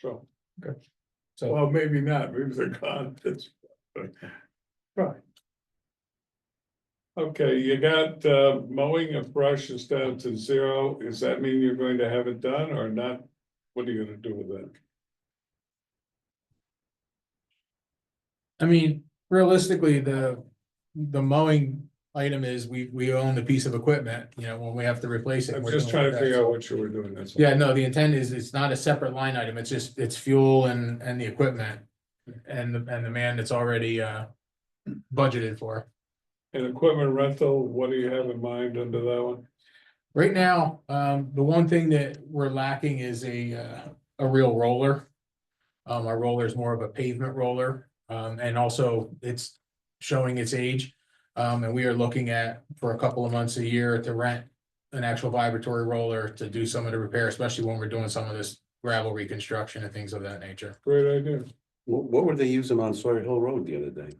So, So well, maybe not, maybe they're gone. Right. Okay, you got mowing of brush is down to 0. Does that mean you're going to have it done or not? What are you gonna do with that? I mean, realistically, the mowing item is we own the piece of equipment, when we have to replace it. I'm we're just doing trying to that. figure out what you were doing, that's all. Yeah, no, the intent is it's not a separate line item. It's just, it's fuel and the equipment. And the man that's already budgeted for. And equipment rental, what do you have in mind under that one? Right now, the one thing that we're lacking is a real roller. Our roller is more of a pavement roller, and also it's showing its age. And we are looking at, for a couple of months a year, to rent an actual vibratory roller to do some of the repair, especially when we're doing some of this gravel reconstruction and things of that nature. Great idea. What were they using on Sawyer Hill Road the other day?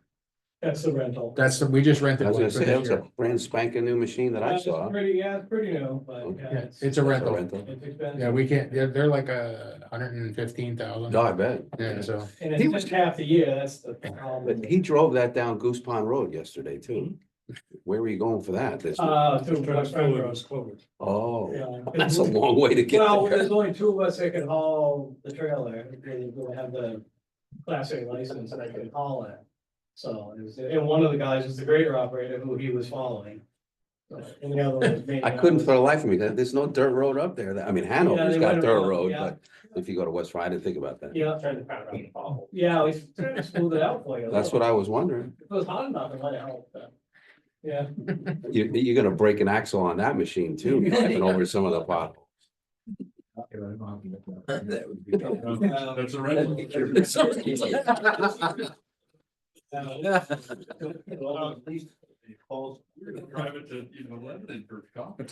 That's the rental. We just I rented was one gonna for say, that this was a year. brand spanking new machine that I It's saw. pretty new, but Okay. yeah, It's a rental. it's expensive. Yeah, we can't, they're like 115,000. No, I bet. Yeah, so. And He it's was- just half the year, that's the problem. But he drove that down Goose Pond Road yesterday too. Where were you going for that? To Trying to West fill End in Road. his clothes. Oh, Yeah. that's a long way to get Well, there. there's only two of us that can haul the trailer, we have the class A license and I can haul it. So, and one of the guys was the grader operator who he was following. And the other one was me. I couldn't for the life of me. There's no dirt road up there. I mean, Hanover's they got went dirt around, road, yeah. but if you go to West Friday, I didn't think about that. Yeah. Trying to pound around the ball. Yeah, we trying to smooth it out for you. That's what I was wondering. If it was hot enough, it might have helped. Yeah. You're gonna break an axle on that machine too, driving over some of the potholes. That would be. That's a rental. We're gonna drive it to, Lebanon for coffee.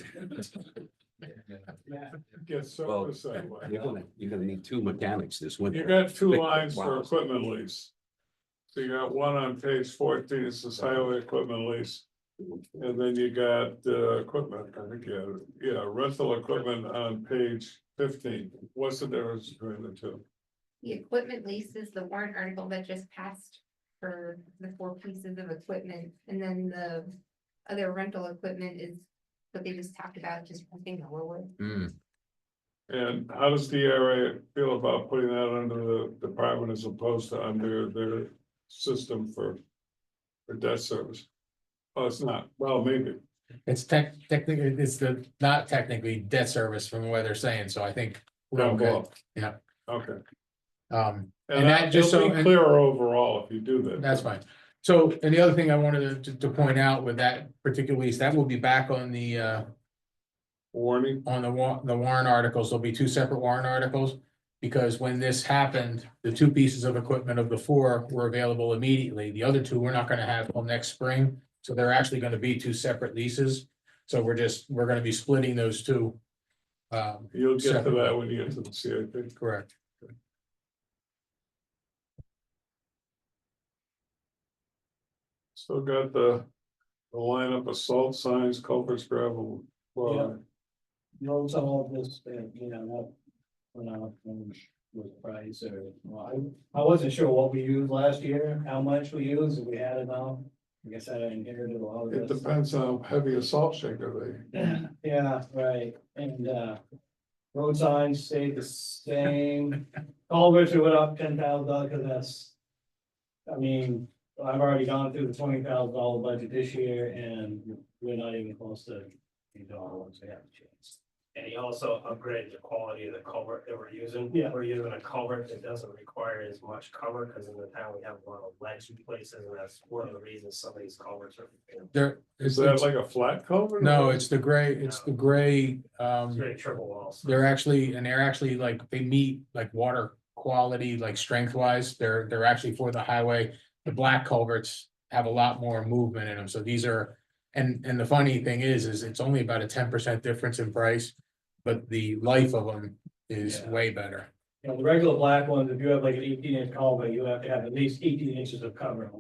Get service that way. You're gonna need two mechanics this winter. You got two lines for Wow. equipment lease. So you got one on page 14, it's this highway equipment lease. And then you got equipment, I think, yeah, rental equipment on page 15. What's the difference between the two? The equipment lease is the warrant article that just passed for the 4 pieces of equipment, and then the other rental equipment is what they just talked about, just printing forward. Hmm, And how does the area feel about putting that under the department as opposed to under their system for debt service? Oh, it's not, well, maybe, It's technically, it's not technically debt service from what they're saying, so I think we're no, okay. well. Yeah. Okay, And that just it'll so. be clearer overall if you do that. That's fine. So, and the other thing I wanted to point out with that particular lease, that will be back on the Warning, on the warrant articles. There'll be 2 separate warrant articles. Because when this happened, the 2 pieces of equipment of the 4 were available immediately. The other 2 we're not gonna have till next spring. So they're actually gonna be 2 separate leases. So we're gonna be splitting those 2. you'll get to Separate. that when you get to the CIP. Correct. Still got the lineup of salt signs, culverts, gravel. Well, Some of this, not when I was price or, well, I wasn't sure what we used last year, how much we used, if we had enough. I guess I inherited a lot of it this. depends on how heavy a salt shaker Yeah, right, and, road signs stayed the same. Culverts, we went up $10,000, because that's, I mean, I've already gone through the $20,000 budget this year, and we're not even close to the dollars we have to change. And he also upgraded the quality of the culvert that we're using. Yeah. We're using a culvert that doesn't require as much cover, because in the town we have a lot of ledge in places, and that's one of the reasons some of these culverts are. There Is that like a flat culvert? no, it's the gray, Straight triple walls. they're actually like, they meet like water quality, like strength wise, they're actually for the highway. The black culverts have a lot more movement in them, so these are, and the funny thing is it's only about a 10% difference in price. But the life of them is Yeah. way better. The regular black ones, if you have like an 18-inch culvert, you have to have at least 18 inches of cover.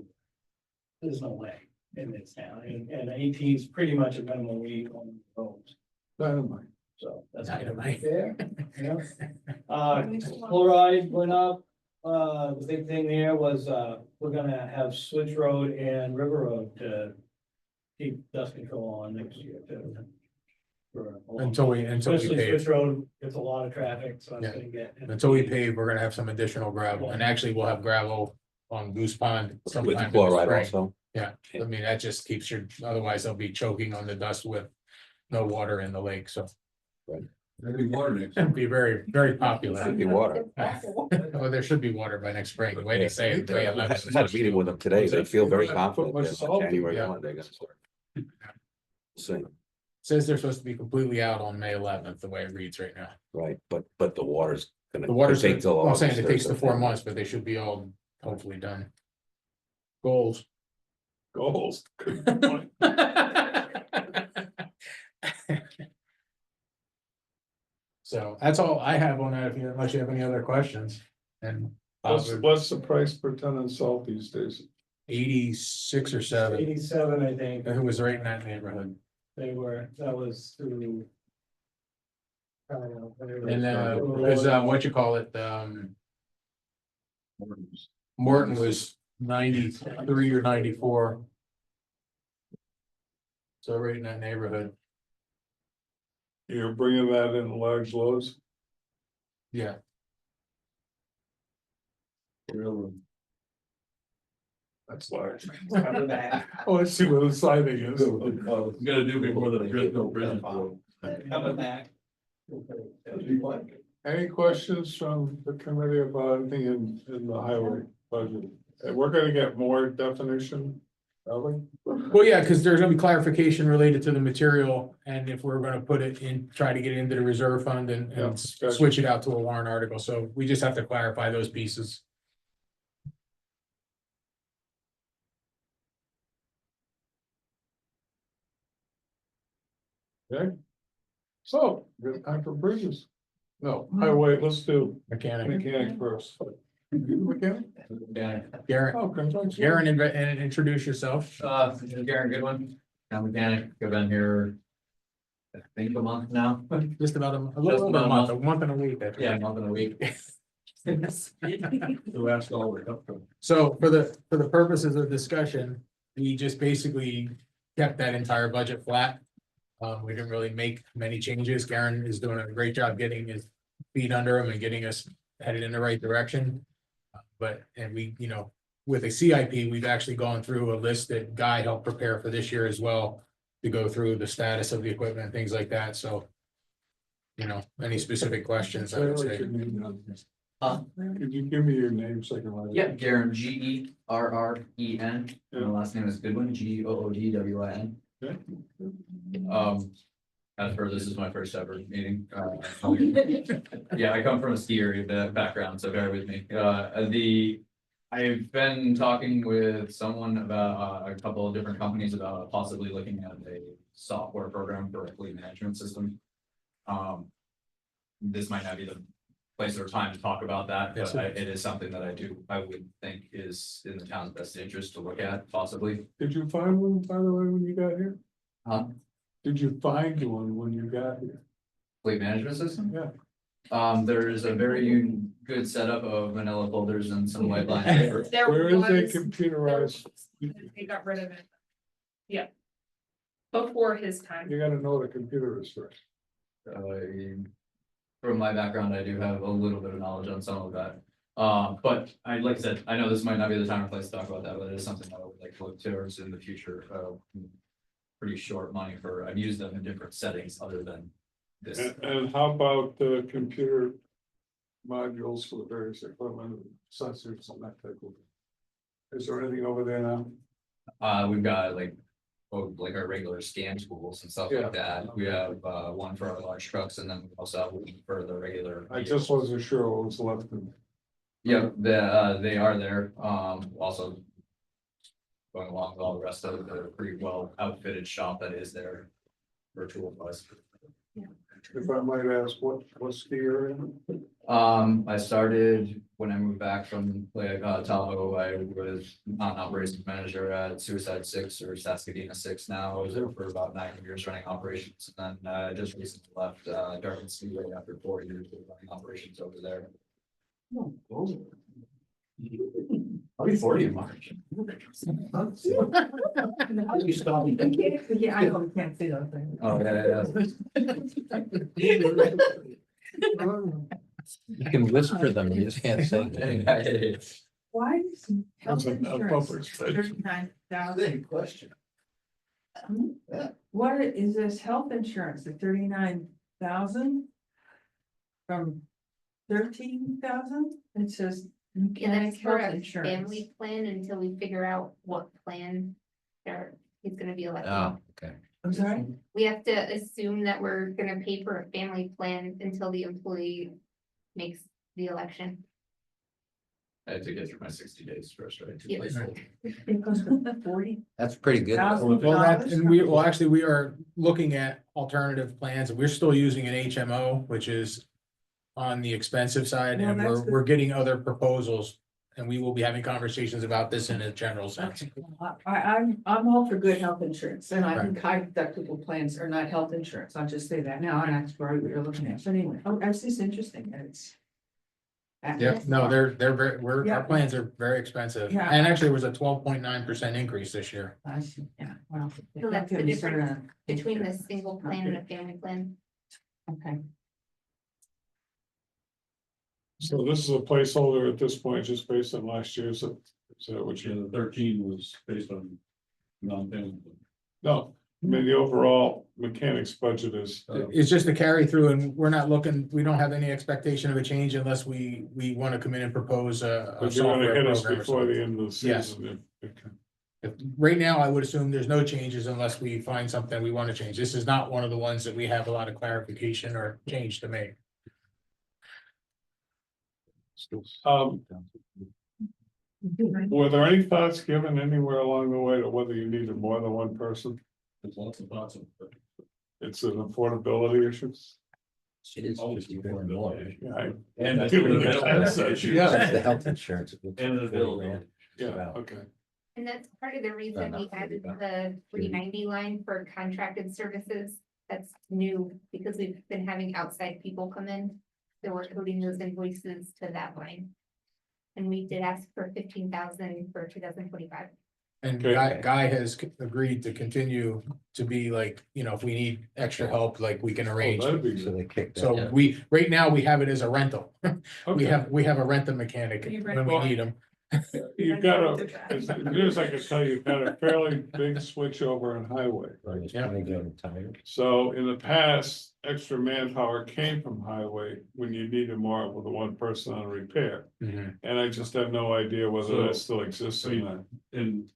There's no way in this town, and 18 is pretty much a minimum we on roads. Dynamite. So that's Dynamite. fair. Yeah. Chloride went up. The big thing there was, we're gonna have Switch Road and River Road to keep dust control on next year too. For a long Until we time. Especially pave. Switch Road gets a lot of traffic, so it's Yeah. gonna get. Until we pave, we're gonna have some additional gravel, and actually we'll have gravel on Goose Pond. With sometime the in chloride spring. also. Yeah, I mean, that just keeps otherwise they'll be choking on the dust with no water in the lake, so. Maybe water next. It'd be very, very popular. Should be water. Well, there should be water by next spring, the way they say it. the way it I looks. had a meeting with them today. They feel very confident Put much that salt in, January yeah. 1, they're gonna start. See, Says they're supposed to be completely out on May 11th, the way it reads right now. right, but the water's gonna. The water's, take till I'm saying August it or takes the 4 September. months, but they should be all hopefully done. Goals. Goals. Good point. So that's all I have on that, unless you have any other questions. And What's the price per ton of salt these days? 86 or 7, 87, I think. who was right in that neighborhood. That was through. I don't know. And because what you call it, Morton was 93 or 94. So right in that neighborhood, You're bringing that in large loads? yeah. That's large. Coming back. Oh, let's see what the siding is. You gotta do before the Driscoll Bridge. Coming back. Any questions from the committee about anything in the highway budget? And we're gonna get more definition Probably. Well, yeah, because there's gonna be clarification related to the material, and if we're gonna put it in, try to get it into the reserve fund and Yeah, gotcha. switch it out to a warrant article, so we just have to clarify those pieces. Okay. So, good time for bridges. No, highway, let's do Mechanic, mechanic first. You Mechanic? Garen, Oh, congratulations. Garen, and introduce yourself. This is Garen Goodwin, I'm a mechanic, I've been here. I think a month now, Just about a little over a month and a week. I think. yeah, a month and a week. The last all the up to. So for the purposes of discussion, we just basically kept that entire budget flat. We didn't really make many changes. Karen is doing a great job getting his feet under him and getting us headed in the right direction. But, and we, you know, with a CIP, we've actually gone through a list that Guy helped prepare for this year as well. To go through the status of the equipment and things like that, so. You know, any specific questions, I would say. Could you give me your name so I can write it? Yeah, Garen, GERREN, and Yeah. the last name is Goodwin, GOODWIN. Okay. As for this is my first ever meeting. Yeah, I come from a ski area background, so bear with me. I've been talking with someone about a couple of different companies about possibly looking at a software program for a fleet management system. This might not be the place or time to talk about that, Yes, but it it is something that I would think is in the town's best interest to look at possibly. Did you find one, by the way, when you got here? Did you find one when you got here? Fleet management system? Yeah. There's a very good setup of vanilla folders and some white lines. There Where is was- it computerized? They got rid of it. Yeah. Before his time. You gotta know what a computer is first. From my background, I do have a little bit of knowledge on some of that. But like I said, I know this might not be the time or place to talk about that, but it is something that I would like to look towards in the future. Pretty short money I've used them in different settings other than this. And how about the computer modules for the various equipment, sensors and that type of? Is there anything over there now? We've got like our regular scan tools and stuff Yeah. like that. We have one for our large trucks and then we also have one for the regular. I just wasn't sure what was left in. Yeah, they are there. Also. Going along with all the rest of the pretty well outfitted shop that is there. Virtual bus. If I might ask, what ski area? I started when I moved back from Tahoe. I was not an operations manager at Suicide 6 or Saskadena 6 now. I was there for about 9 years running operations and then just recently left Dartmouth Speedway after 4 years of running operations over there. I'll be 40 in March. You stop. Yeah, I can't see those things. Oh, yeah. You can whisper them, you just can't say anything. Why is health That's a insurance bumper station. 39,000? Question. What is this health insurance at 39,000? From 13,000? It says And mechanic that's for health a insurance. family plan until we figure out what plan he's gonna be elected. Oh, okay. I'm sorry? We have to assume that we're gonna pay for a family plan until the employee makes the election. I had to get through my 60 days first, right? Yeah. It goes from 40. That's pretty good. Thousand. Well, that, and we are looking at alternative plans, we're still using an HMO, which is. On the expensive side, Well, and that's we're getting other proposals, and we will be having conversations about this in a general sense. I'm all for good health insurance, and I Right. think high deductible plans are not health insurance, I'll just say that now, and that's where we're looking at, but anyway, it's just interesting, and it's. Yeah, no, they're very, Yeah. our plans are very expensive, Yeah. and actually it was a 12.9% increase this year. I see, yeah, well. So that's the difference Insurance. between the single plan and a family plan. Okay. So this is a placeholder at this point, just based on last year's, is that what you? The 13 was based on non-family. No, I mean, the overall mechanics budget is. It's just a carry through, and we're not looking, we don't have any expectation of a change unless we want to come in and propose a But you're gonna software hit us program or before the something. end of the Yes. season. Okay. Right now, I would assume there's no changes unless we find something we want to change. This is not one of the ones that we have a lot of clarification or change to make. Were there any thoughts given anywhere along the way to whether you needed more than one person? There's lots of thoughts of it. It's an affordability issue. It is Always 54 more. Yeah, And I- that's the issue. That's the health insurance. And the availability. Yeah, okay. And that's part of the reason we Enough. added the 390 line for contracted services. That's new because we've been having outside people come in. So we're coding those invoices to that line. And we did ask for 15,000 for 2025. And Okay. Guy has agreed to continue to be like, you know, if we need extra help, like we can Oh, arrange. that'd be So good. they kicked that. So right now, we have it as a rental. Okay. We have a rental mechanic You when we need him. You've got as near as I can tell, you've got a fairly big switch over in highway. It's Yeah. pretty good and tired. So in the past, extra manpower came from highway when you needed more with the one person on repair. And I just have no idea whether that still exists or not. And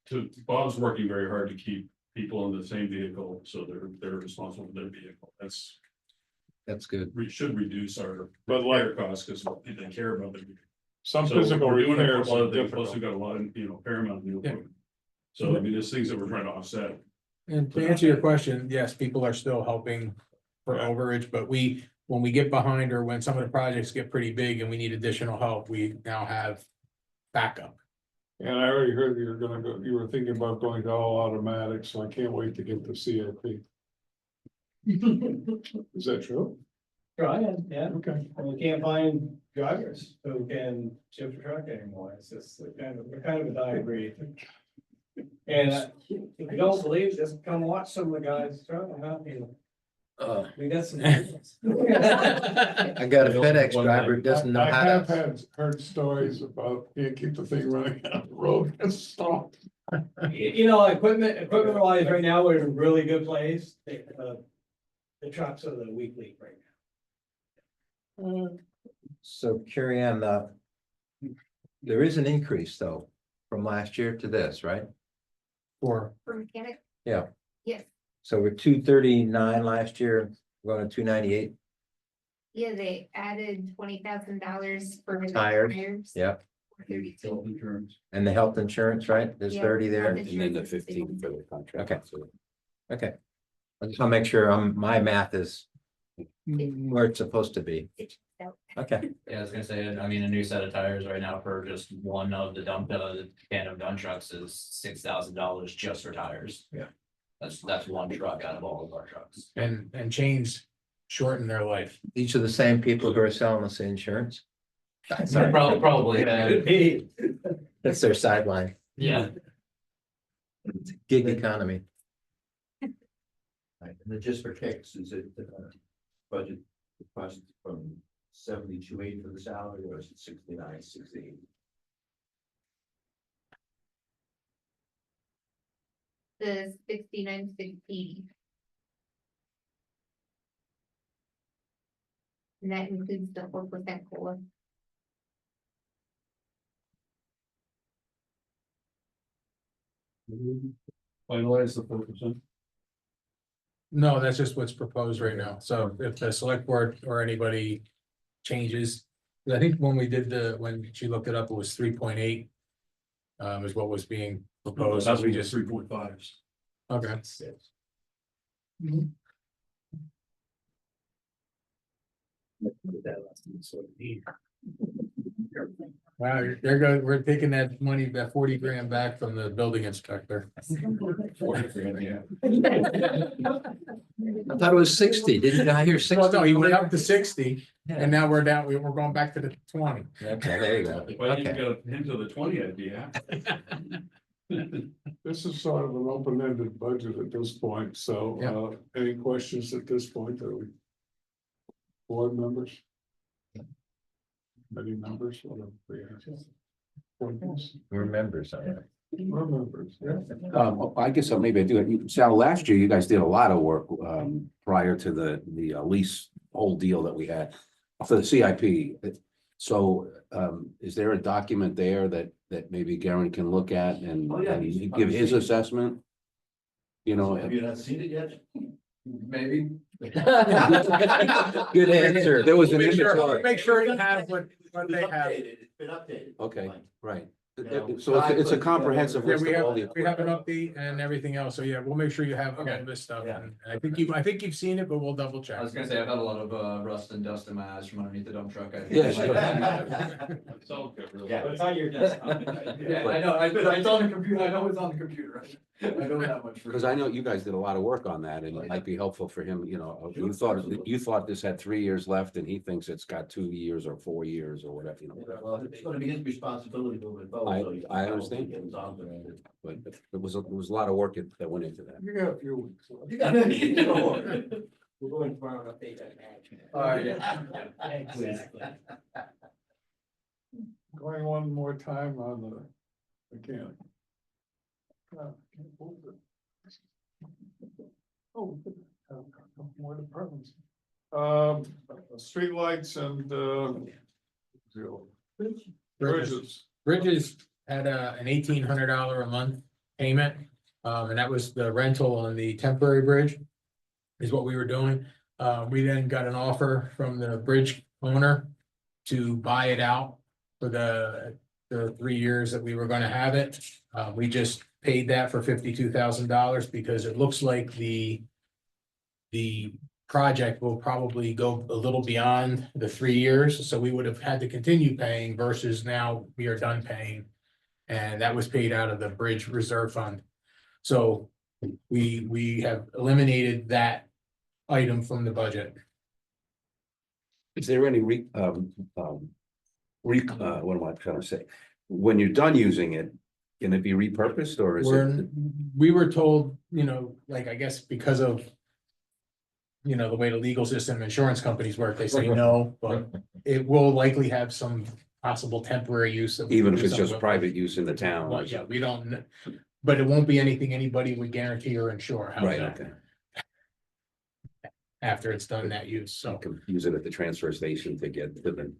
Bob's working very hard to keep people in the same vehicle, so they're responsible for their vehicle. That's good. We should reduce our But like- repair costs because they care about their. Some So physical we're doing it for repairs a lot are of things, plus we've difficult. got a lot of, paramount new Yeah. equipment. So I mean, there's things that we're trying to offset. And to answer your question, yes, people are still helping for Yeah. overage, but when we get behind or when some of the projects get pretty big and we need additional help, we now have backup. And I already heard you were thinking about going to all automatic, so I can't wait to get the CIP. Is that true? Trying, yeah, Okay. and we can't find drivers who can shift a truck anymore, it's just we're kind of a dying breed. And if you don't believe, just come watch some of the guys truck, we got some. I got a FedEx driver who doesn't know I how have to. heard stories about, can't keep the thing running on the road, it's stopped. Equipment wise, right now, we're in a really good place, the trucks are the weak link right now. So carry on, there is an increase though, from last year to this, right? Or For mechanic? Yeah. Yes, So we're 239 last year, we're going to 298. yeah, they added $20,000 for the Tires, tires. Yeah, 32. Insurance. and the health insurance, right? There's Yeah, 30 there. health And then the insurance is 15 for the contract. Okay. Okay. I just want to make sure my math is where it's supposed to be. So, Okay, Yeah, I was gonna say, I mean, a new set of tires right now for just one of the tandem dump trucks is $6,000 just for tires. Yeah. That's one truck out of all of our trucks. and chains shorten their life. these are the same people who are selling us the insurance. So probably, That's their sideline, yeah. gig economy. Right, and then just for kicks, is it, budget request from 72.8 for the salary, or is it 69.68? The 69,680. And that includes the 4% COLA. Finalize the 4%. No, that's just what's proposed right now. So if the select board or anybody changes, I think when we did when she looked it up, it was 3.8. Is what was being proposed. That's We we just, just 3.5s. okay. Wow, there goes, we're taking that money, that 40 grand back from the building inspector. I thought it was 60, didn't I hear 60? Well, no, he went up to 60 Yeah. and now we're down, we're going back to the 20. Okay, there you go. If I didn't Okay. get into the 20, I'd be happy. This is sort of an open-ended budget at this point, so, Yeah. any questions at this point, are we? Board members? Any members? Whatever we have. Board members? Remember something. Board members, yeah. I guess maybe I do. Sal, last year you guys did a lot of work prior to the lease whole deal that we had for the CIP. So, is there a document there that maybe Garen can look at and, Oh, yeah. and give his assessment? You know, Have you not seen it yet? Maybe. Good answer. there was an Make sure, inventory. make sure you have what they have. It's been updated. Okay, right. Yeah. So it's a comprehensive Yeah, list we of have, all the. we have an update and everything else, so yeah, we'll make sure you have all this stuff, Yeah. and I think you've seen it, but we'll double check. I was gonna say, I've had a lot of rust and dust in my eyes from underneath the dump truck. Yeah, sure. It's all good, really. Yeah. But it's on your desktop. Yeah, I know, it's on the computer, I know it's on the computer, I know that much. Because I know you guys did a lot of work on that and it might be helpful for him, you know, you thought this had 3 years left and he thinks it's got 2 years or 4 years or whatever, you know. Well, it's gonna be his responsibility moving forward. so he- I understand. he gets on to it. But it was a lot of work that went into that. You got a few weeks. left. You got it. We're going tomorrow to update that. All right, yeah. Please. Going one more time on the mechanic. Oh, a couple more departments. Streetlights and, bridges. Bridges had an $1,800 a month payment, and that was the rental on the temporary bridge. Is what we were doing. We then got an offer from the bridge owner to buy it out for the 3 years that we were gonna have it. We just paid that for $52,000 because it looks like the project will probably go a little beyond the 3 years, so we would have had to continue paying versus now we are done paying. And that was paid out of the bridge reserve fund. So we have eliminated that item from the budget. Is there any what am I trying to say? When you're done using it, can it be repurposed or is it? We were told, you know, like, I guess because of, you know, the way the legal system, insurance companies work, they say no, but it will likely have some possible temporary use. that we Even can if do it's just something with. private use in the town? Well, yeah, we don't, but it won't be anything anybody would guarantee or insure. How's Right, that? okay. After it's done that use, So so, can use it at the transfer station to get to the,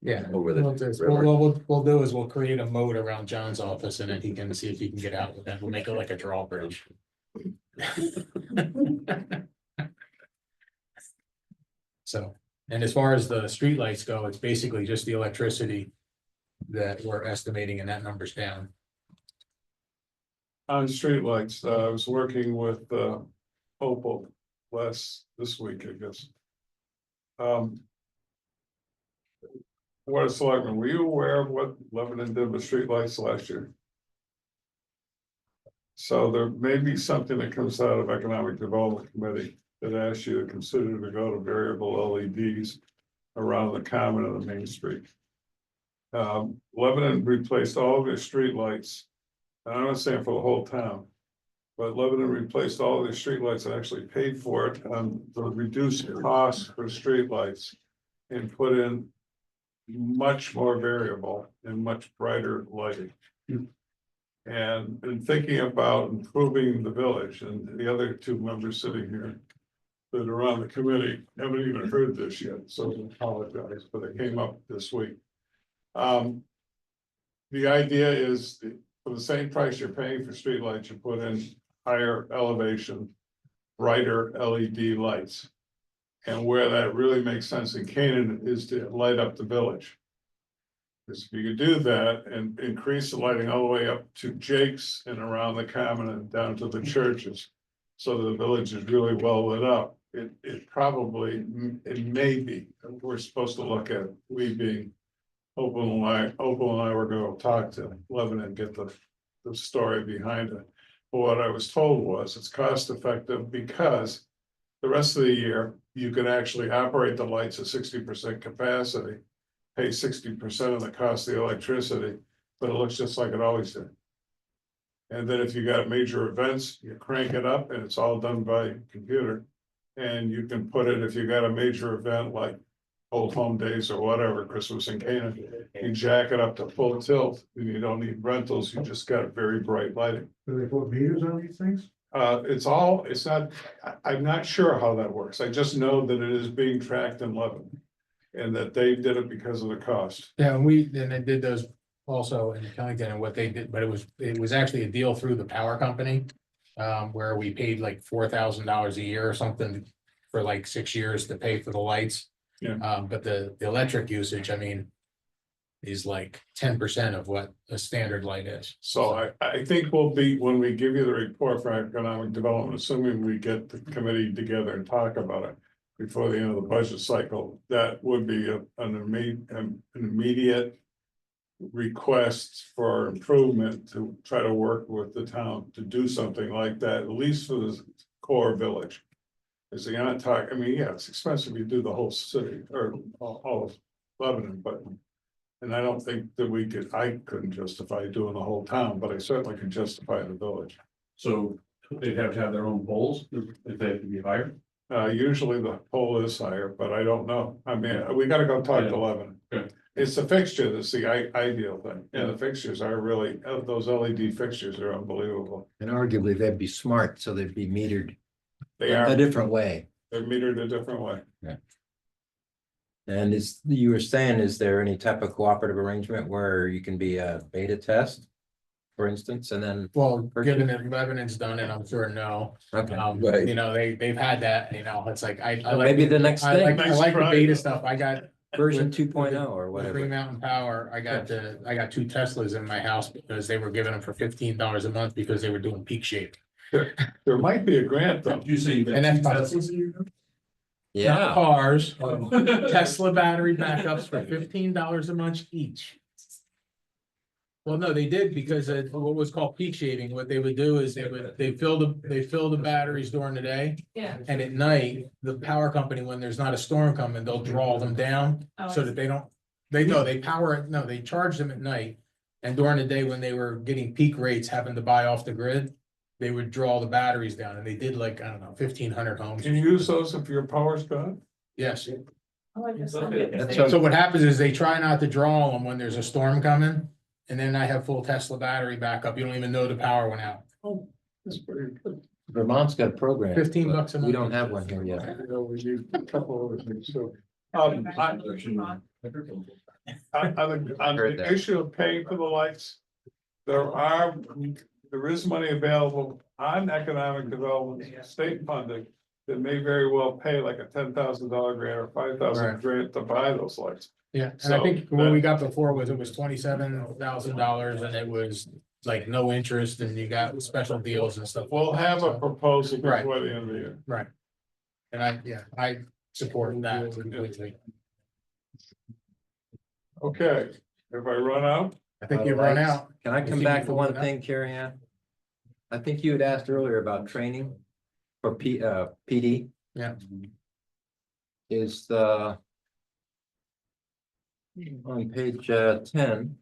yeah. over the What river. we'll do is we'll create a moat around John's office and then he can see if he can get out with that. We'll make it like a drawbridge. So, and as far as the streetlights go, it's basically just the electricity that we're estimating and that number's down. On streetlights, I was working with, Opal this week, I guess. Board of Selectmen, were you aware of what Lebanon did with streetlights last year? So there may be something that comes out of Economic Development Committee that asks you to consider to go to variable LEDs around the common and the main street. Lebanon replaced all of their streetlights. I'm not saying for the whole town. But Lebanon replaced all of their streetlights and actually paid for it on the reduced cost for streetlights. And put in much more variable and much brighter lighting. And in thinking about improving the village, and the other two members sitting here that are on the committee haven't even heard this yet, so I apologize, but it came up this week. The idea is for the same price you're paying for streetlights, you put in higher elevation, brighter LED lights. And where that really makes sense in Canaan is to light up the village. Because if you could do that and increase the lighting all the way up to Jake's and around the common and down to the churches. So that the village is really well lit up, it probably, it may be, we're supposed to look at, we being. Opal and I were gonna talk to Lebanon and get the story behind it. But what I was told was it's cost effective because the rest of the year, you can actually operate the lights at 60% capacity, pay 60% of the cost of the electricity, but it looks just like it always did. And then if you got major events, you crank it up and it's all done by computer. And you can put it, if you got a major event like Old Home Days or whatever, Christmas in Canaan, you jack it up to full tilt and you don't need rentals, you just got very bright lighting. Do they put meters on these things? I'm not sure how that works. I just know that it is being tracked in Lebanon. And that they did it because of the cost. Yeah, and they did those also in Killington, and what they did, but it was actually a deal through the power company. Where we paid like $4,000 a year or something for like 6 years to pay for the lights. Yeah. But the electric usage, I mean, is like 10% of what a standard light is. So I think we'll be, when we give you the report for economic development, assuming we get the committee together and talk about it. Before the end of the budget cycle, that would be an immediate. Request for improvement to try to work with the town to do something like that, at least for the core village. Is you're not talking, I mean, yeah, it's expensive, you do the whole city or all of Lebanon, but. And I don't think that I couldn't justify doing the whole town, but I certainly can justify the village. So they'd have to have their own poles if they have to be higher. Usually the pole is higher, but I don't know. I mean, we gotta go talk to Lebanon. Okay. It's the fixture that's the ideal thing. And the fixtures are really, those LED fixtures are unbelievable. And arguably they'd be smart, so they'd be metered They a are, different way. they're metered a different way. And you were saying, is there any type of cooperative arrangement where you can be a beta test? For instance, and then, Well, given that Lebanon's done it, I'm sure no. okay, You know, they've had that, you know, it's like, I Well, like. maybe the next I like, thing. I like the Next beta Friday. stuff. I got. version with- 2.0 or with Green whatever. Mountain Power, I got two Teslas in my house because they were giving them for $15 a month because they were doing peak shaving. There might be a grant though. Did you say And that's that? Not Yeah, cars, Tesla battery backups for $15 a month each. Well, no, they did because of what was called peak shaving. What they would do is they fill the batteries during the day. Yeah. And at night, the power company, when there's not a storm coming, they'll draw them down Oh, so that they don't. They charge them at night. And during the day when they were getting peak rates, having to buy off the grid, they would draw the batteries down, and they did like, I don't know, 1,500 homes. Can you use those if your power's gone? Yes. Oh, I just- That's So what happens is they try not to draw them when there's a storm coming, and then I have full Tesla battery backup. You don't even know the power went out. That's pretty good. Vermont's got a program. $15 but a month. We don't have one here yet. I know we need a couple other things, so. On Heard the that. issue of paying for the lights. There is money available on economic development, state funding. That may very well pay like a $10,000 grant or $5,000 Right. grant to buy those lights. Yeah, and I So think what that- we got before was it was $27,000 and it was like no interest and you got special deals and stuff. We'll have a proposal Right. before the end of the year. Right. And I support that completely. Okay, have I run out? I think you've run out. Can I You come think back you to can one open up? thing, Carrie Ann? I think you had asked earlier about training for PD. Yeah. Is the on page 10.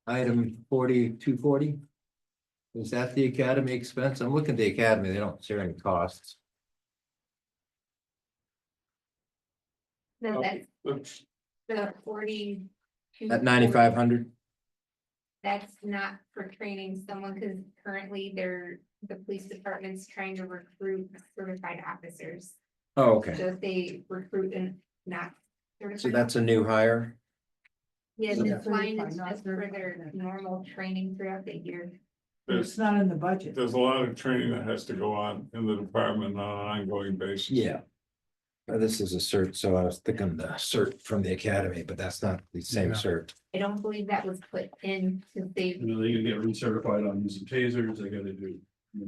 Item 4240. Is that the academy expense? I'm looking at the academy, they don't share any costs. No, that's Oops. the 42. At 9,500, That's not for training someone, because currently the police department's trying to recruit certified officers. oh, okay, So if they recruit and not. so certified that's a new hire. Yeah, So this line certified, is not just for their certified. normal training throughout the year. It's not in the budget. There's a lot of training that has to go on in the department on an ongoing basis. Yeah. This is a cert, so I was thinking the cert from the academy, but that's not the same No. cert. I don't believe that was put in to save. You know, they can get recertified on using tasers, they gotta do.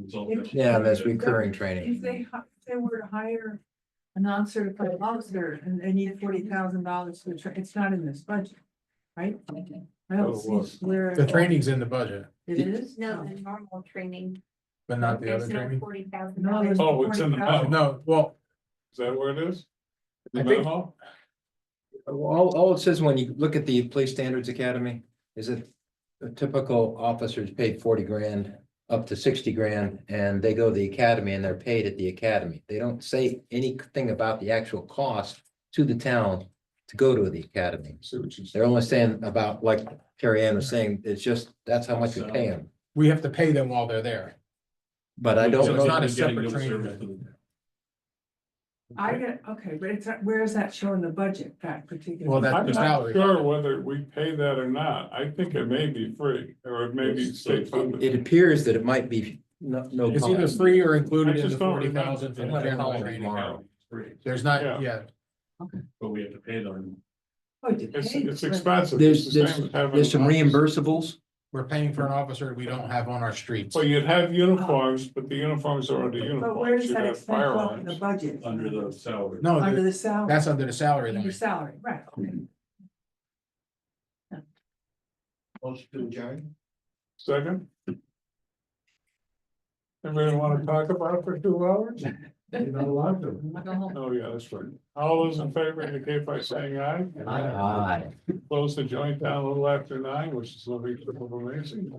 it's all different. Yeah, that's recurring training. If they were to hire a non-certified officer and they need $40,000 to train, it's not in this budget, right? I don't see where. The training's in the budget, It is? No, the normal training. but not the There's other no training. $40,000. No, there's Oh, it's in the Oh, memo. no, well, Is that where it is? The I think- memo? All it says when you look at the Police Standards Academy is that a typical officer's paid 40 grand up to 60 grand, and they go to the academy and they're paid at the academy. They don't say anything about the actual cost to the town to go to the academy. See what you said. They're only saying about, like Carrie Ann was saying, it's just, that's how much we pay them. we have to pay them while they're there. But I So don't it's know. not a Getting separate no training. service to the- I get, okay, but it's, where is that showing the budget, that particular? Well, that's I'm the not salary. sure whether we pay that or not. I think it may be free, or it may be state funded. It appears that it might be no It's either cost. free or I included in the just don't 40,000 for I'm the gonna general call it training. tomorrow. Free, There's Yeah. not, yeah, but we have to pay them. Oh, you It's, paid it's for it. expensive. There's, It's the there's, same as having there's some an officer. reimbursables. we're paying for an officer we don't have on our streets. Well, you'd have uniforms, but the uniforms are under But where uniforms. does You'd that have expense go in the firearms. budget? Under the salary. No, Under the- the salary, that's under the salary under line. salary, right, okay. Motion to adjourn? Second? Anybody want to talk about it for 2 hours? You're not allowed to. Oh, yeah, that's right. All those in favor indicate by saying aye. Aye. Close the joint down a little after 9, which is a little bit amazing.